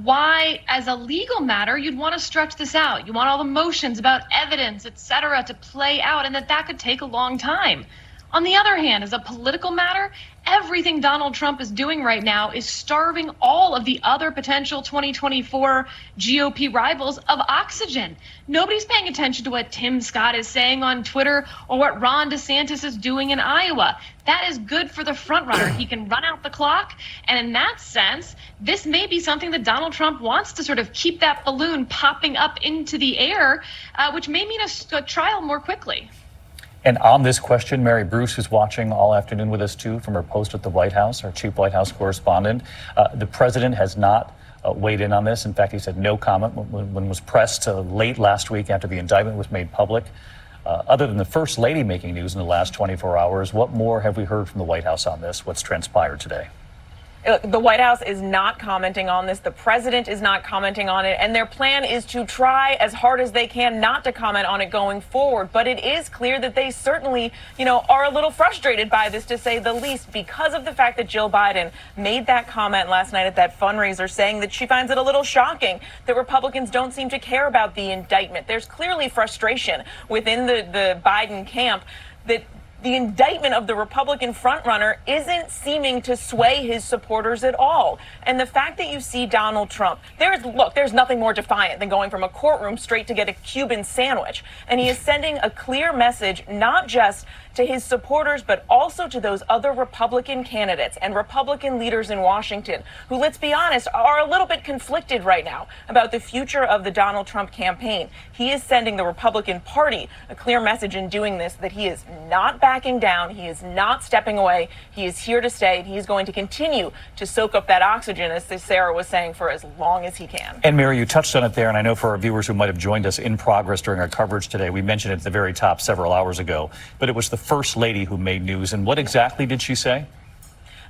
S10: why, as a legal matter, you'd want to stretch this out. You want all the motions about evidence, et cetera, to play out, and that could take a long time. On the other hand, as a political matter, everything Donald Trump is doing right now is starving all of the other potential 2024 GOP rivals of oxygen. Nobody's paying attention to what Tim Scott is saying on Twitter or what Ron DeSantis is doing in Iowa. That is good for the frontrunner. He can run out the clock. And in that sense, this may be something that Donald Trump wants to sort of keep that balloon popping up into the air, which may mean a trial more quickly.
S1: And on this question, Mary Bruce, who's watching all afternoon with us too from her post at the White House, our chief White House correspondent, the president has not weighed in on this. In fact, he said no comment when was pressed late last week after the indictment was made public. Other than the First Lady making news in the last 24 hours, what more have we heard from the White House on this? What's transpired today?
S14: The White House is not commenting on this. The president is not commenting on it. And their plan is to try as hard as they can not to comment on it going forward. But it is clear that they certainly, are a little frustrated by this, to say the least, because of the fact that Jill Biden made that comment last night at that fundraiser, saying that she finds it a little shocking that Republicans don't seem to care about the indictment. There's clearly frustration within the Biden camp that the indictment of the Republican frontrunner isn't seeming to sway his supporters at all. And the fact that you see Donald Trump, there's nothing more defiant than going from a courtroom straight to get a Cuban sandwich. And he is sending a clear message, not just to his supporters, but also to those other Republican candidates and Republican leaders in Washington who, let's be honest, are a little bit conflicted right now about the future of the Donald Trump campaign. He is sending the Republican Party a clear message in doing this, that he is not backing down, he is not stepping away, he is here to stay, and he is going to continue to soak up that oxygen, as Sarah was saying, for as long as he can.
S1: And Mary, you touched on it there, and I know for our viewers who might have joined us in progress during our coverage today, we mentioned it at the very top several hours ago, but it was the First Lady who made news. And what exactly did she say?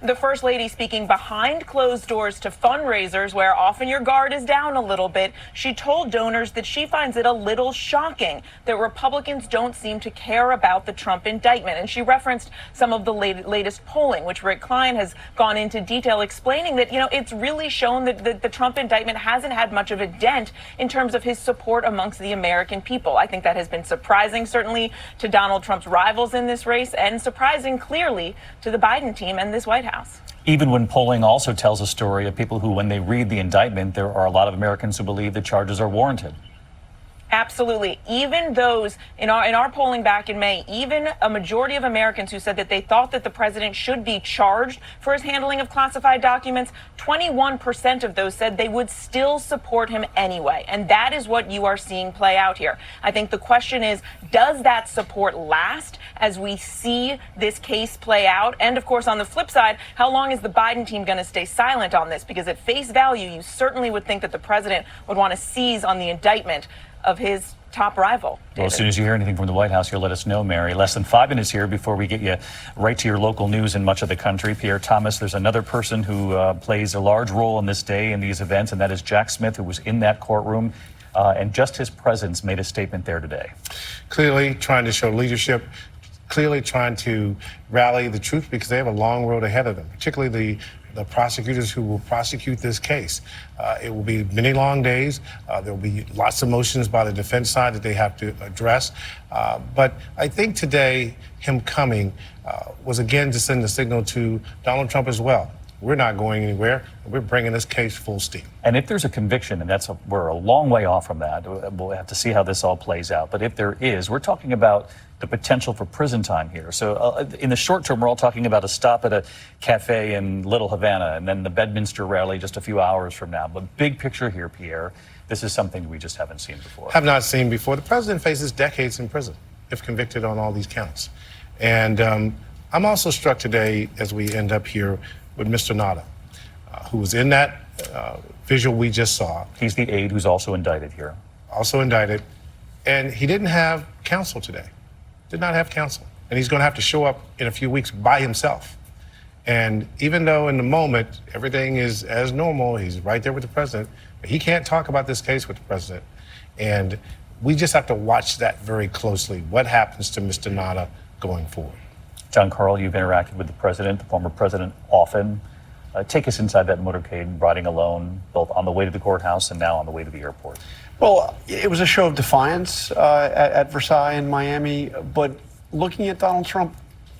S14: The First Lady, speaking behind closed doors to fundraisers where often your guard is down a little bit, she told donors that she finds it a little shocking that Republicans don't seem to care about the Trump indictment. And she referenced some of the latest polling, which Rick Klein has gone into detail, explaining that, it's really shown that the Trump indictment hasn't had much of a dent in terms of his support amongst the American people. I think that has been surprising, certainly, to Donald Trump's rivals in this race, and surprising clearly to the Biden team and this White House.
S1: Even when polling also tells a story of people who, when they read the indictment, there are a lot of Americans who believe the charges are warranted.
S14: Absolutely. Even those in our polling back in May, even a majority of Americans who said that they thought that the president should be charged for his handling of classified documents, 21% of those said they would still support him anyway. And that is what you are seeing play out here. I think the question is, does that support last as we see this case play out? And of course, on the flip side, how long is the Biden team going to stay silent on this? Because at face value, you certainly would think that the president would want to seize on the indictment of his top rival.
S1: Well, as soon as you hear anything from the White House, you'll let us know, Mary. Less than 5 minutes here before we get you right to your local news in much of the country. Pierre Thomas, there's another person who plays a large role in this day, in these events, and that is Jack Smith, who was in that courtroom. And just his presence made a statement there today.
S2: Clearly trying to show leadership, clearly trying to rally the troops because they have a long road ahead of them, particularly the prosecutors who will prosecute this case. It will be many long days. There will be lots of motions by the defense side that they have to address. But I think today, him coming was again to send a signal to Donald Trump as well. We're not going anywhere. We're bringing this case full steam.
S1: And if there's a conviction, and we're a long way off from that, we'll have to see how this all plays out. But if there is, we're talking about the potential for prison time here. So in the short term, we're all talking about a stop at a cafe in Little Havana and then the Bedminster rally just a few hours from now. But big picture here, Pierre, this is something we just haven't seen before.
S2: Have not seen before. The president faces decades in prison if convicted on all these counts. And I'm also struck today as we end up here with Mr. Nada, who was in that visual we just saw.
S1: He's the aide who's also indicted here.
S2: Also indicted. And he didn't have counsel today. Did not have counsel. And he's going to have to show up in a few weeks by himself. And even though in the moment everything is as normal, he's right there with the president, but he can't talk about this case with the president. And we just have to watch that very closely. What happens to Mr. Nada going forward?
S1: John Carl, you've interacted with the president, the former president, often. Take us inside that motorcade, riding alone, both on the way to the courthouse and now on the way to the airport.
S8: Well, it was a show of defiance at Versailles in Miami, but looking at Donald Trump,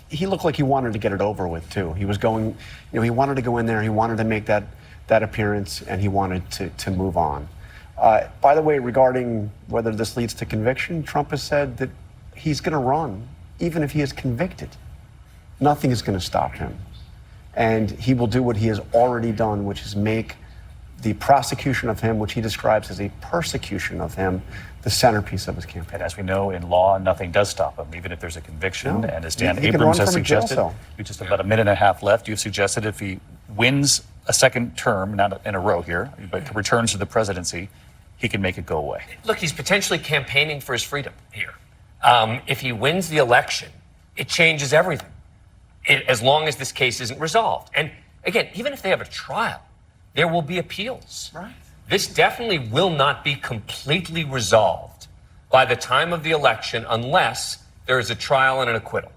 S8: he looked like he wanted to get it over with, too. He was going, he wanted to go in there, he wanted to make that appearance, and he wanted to move on. By the way, regarding whether this leads to conviction, Trump has said that he's going to run, even if he is convicted. Nothing is going to stop him. And he will do what he has already done, which is make the prosecution of him, which he describes as a persecution of him, the centerpiece of his campaign.
S1: And as we know, in law, nothing does stop him, even if there's a conviction.
S8: No.
S1: And as Dan
S8: He can
S1: Abrams
S8: run
S1: has
S8: from a jail
S1: suggested,
S8: cell.
S1: with just about a minute and a half left, you've suggested if he wins a second term, not in a row here, but returns to the presidency, he can make it go away.
S3: Look, he's potentially campaigning for his freedom here. If he wins the election, it changes everything, as long as this case isn't resolved. And again, even if they have a trial, there will be appeals.
S8: Right.
S3: This definitely will not be completely resolved by the time of the election unless there is a trial and an acquittal.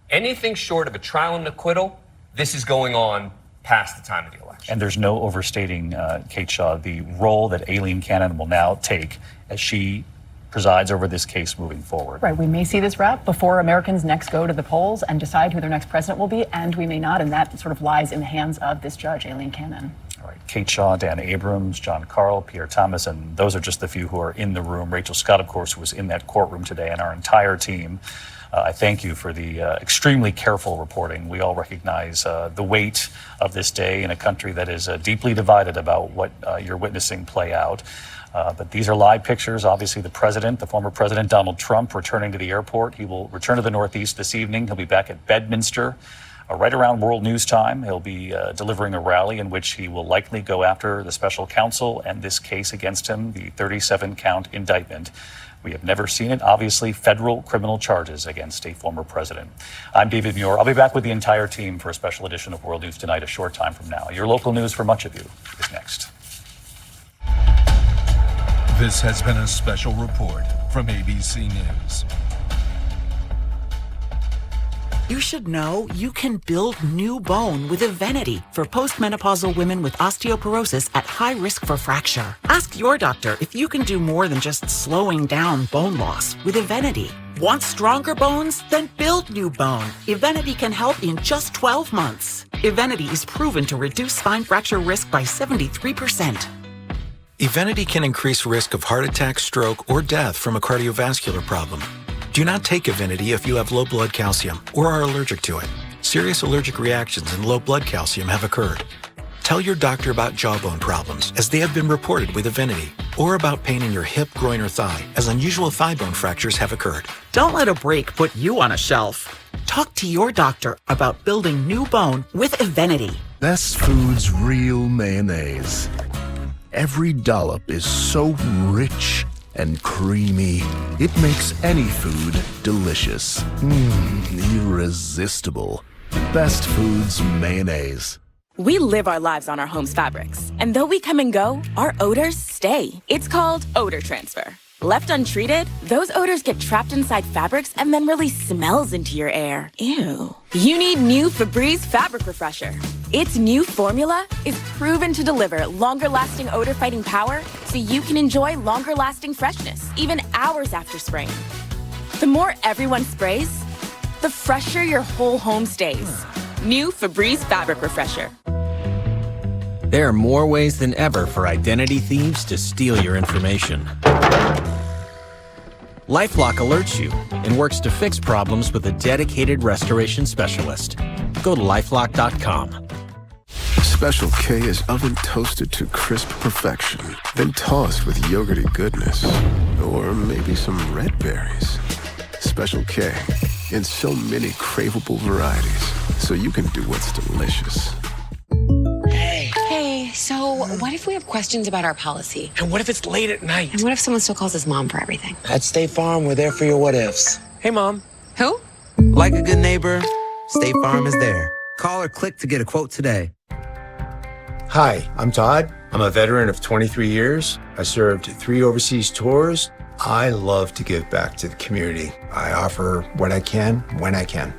S3: Anything short of a trial and an acquittal, this is going on past the time of the election.
S1: And there's no overstating, Kate Shaw, the role that Aileen Cannon will now take as she presides over this case moving forward.
S11: Right, we may see this wrap before Americans next go to the polls and decide who their next president will be, and we may not, and that sort of lies in the hands of this judge, Aileen Cannon.
S1: All right, Kate Shaw, Dan Abrams, John Carl, Pierre Thomas, and those are just the few who are in the room. Rachel Scott, of course, was in that courtroom today, and our entire team. I thank you for the extremely careful reporting. We all recognize the weight of this day in a country that is deeply divided about what you're witnessing play out. But these are live pictures. Obviously, the president, the former president, Donald Trump, returning to the airport. He will return to the Northeast this evening. He'll be back at Bedminster right around world news time. He'll be delivering a rally in which he will likely go after the special counsel and this case against him, the 37-count indictment. We have never seen it. Obviously, federal criminal charges against a former president. I'm David Muir. I'll be back with the entire team for a special edition of World News Tonight a short time from now. Your local news for much of you is next.
S20: This has been a special report from ABC News.
S16: You should know you can build new bone with Evenity for postmenopausal women with osteoporosis at high risk for fracture. Ask your doctor if you can do more than just slowing down bone loss with Evenity. Want stronger bones? Then build new bone. Evenity can help in just 12 months. Evenity is proven to reduce spine fracture risk by 73%.
S4: Evenity can increase risk of heart attack, stroke, or death from a cardiovascular problem. Do not take Evenity if you have low blood calcium or are allergic to it. Serious allergic reactions and low blood calcium have occurred. Tell your doctor about jawbone problems, as they have been reported with Evenity, or about pain in your hip, groin, or thigh, as unusual thigh bone fractures have occurred.
S16: Don't let a break put you on a shelf. Talk to your doctor about building new bone with Evenity.
S14: Best Food's real mayonnaise. Every dollop is so rich
S16: and creamy. It makes any food delicious. Irresistible. Best Foods mayonnaise.
S17: We live our lives on our home's fabrics, and though we come and go, our odors stay. It's called odor transfer. Left untreated, those odors get trapped inside fabrics and then release smells into your air. Ew. You need new Febreze Fabric Refresher. Its new formula is proven to deliver longer-lasting odor-fighting power so you can enjoy longer-lasting freshness, even hours after spraying. The more everyone sprays, the fresher your whole home stays. New Febreze Fabric Refresher.
S3: There are more ways than ever for identity thieves to steal your information. LifeLock alerts you and works to fix problems with a dedicated restoration specialist. Go to lifelock.com.
S16: Special K is oven toasted to crisp perfection, then tossed with yogurty goodness. Or maybe some red berries. Special K in so many craveable varieties, so you can do what's delicious.
S14: Hey, so what if we have questions about our policy?
S4: And what if it's late at night?
S14: And what if someone still calls us mom for everything?
S4: At State Farm, we're there for your what ifs. Hey, Mom.
S14: Who?
S3: Like a good neighbor, State Farm is there. Call or click to get a quote today.
S19: Hi, I'm Todd. I'm a veteran of 23 years. I served 3 overseas tours. I love to give back to the community. I offer what I can when I can.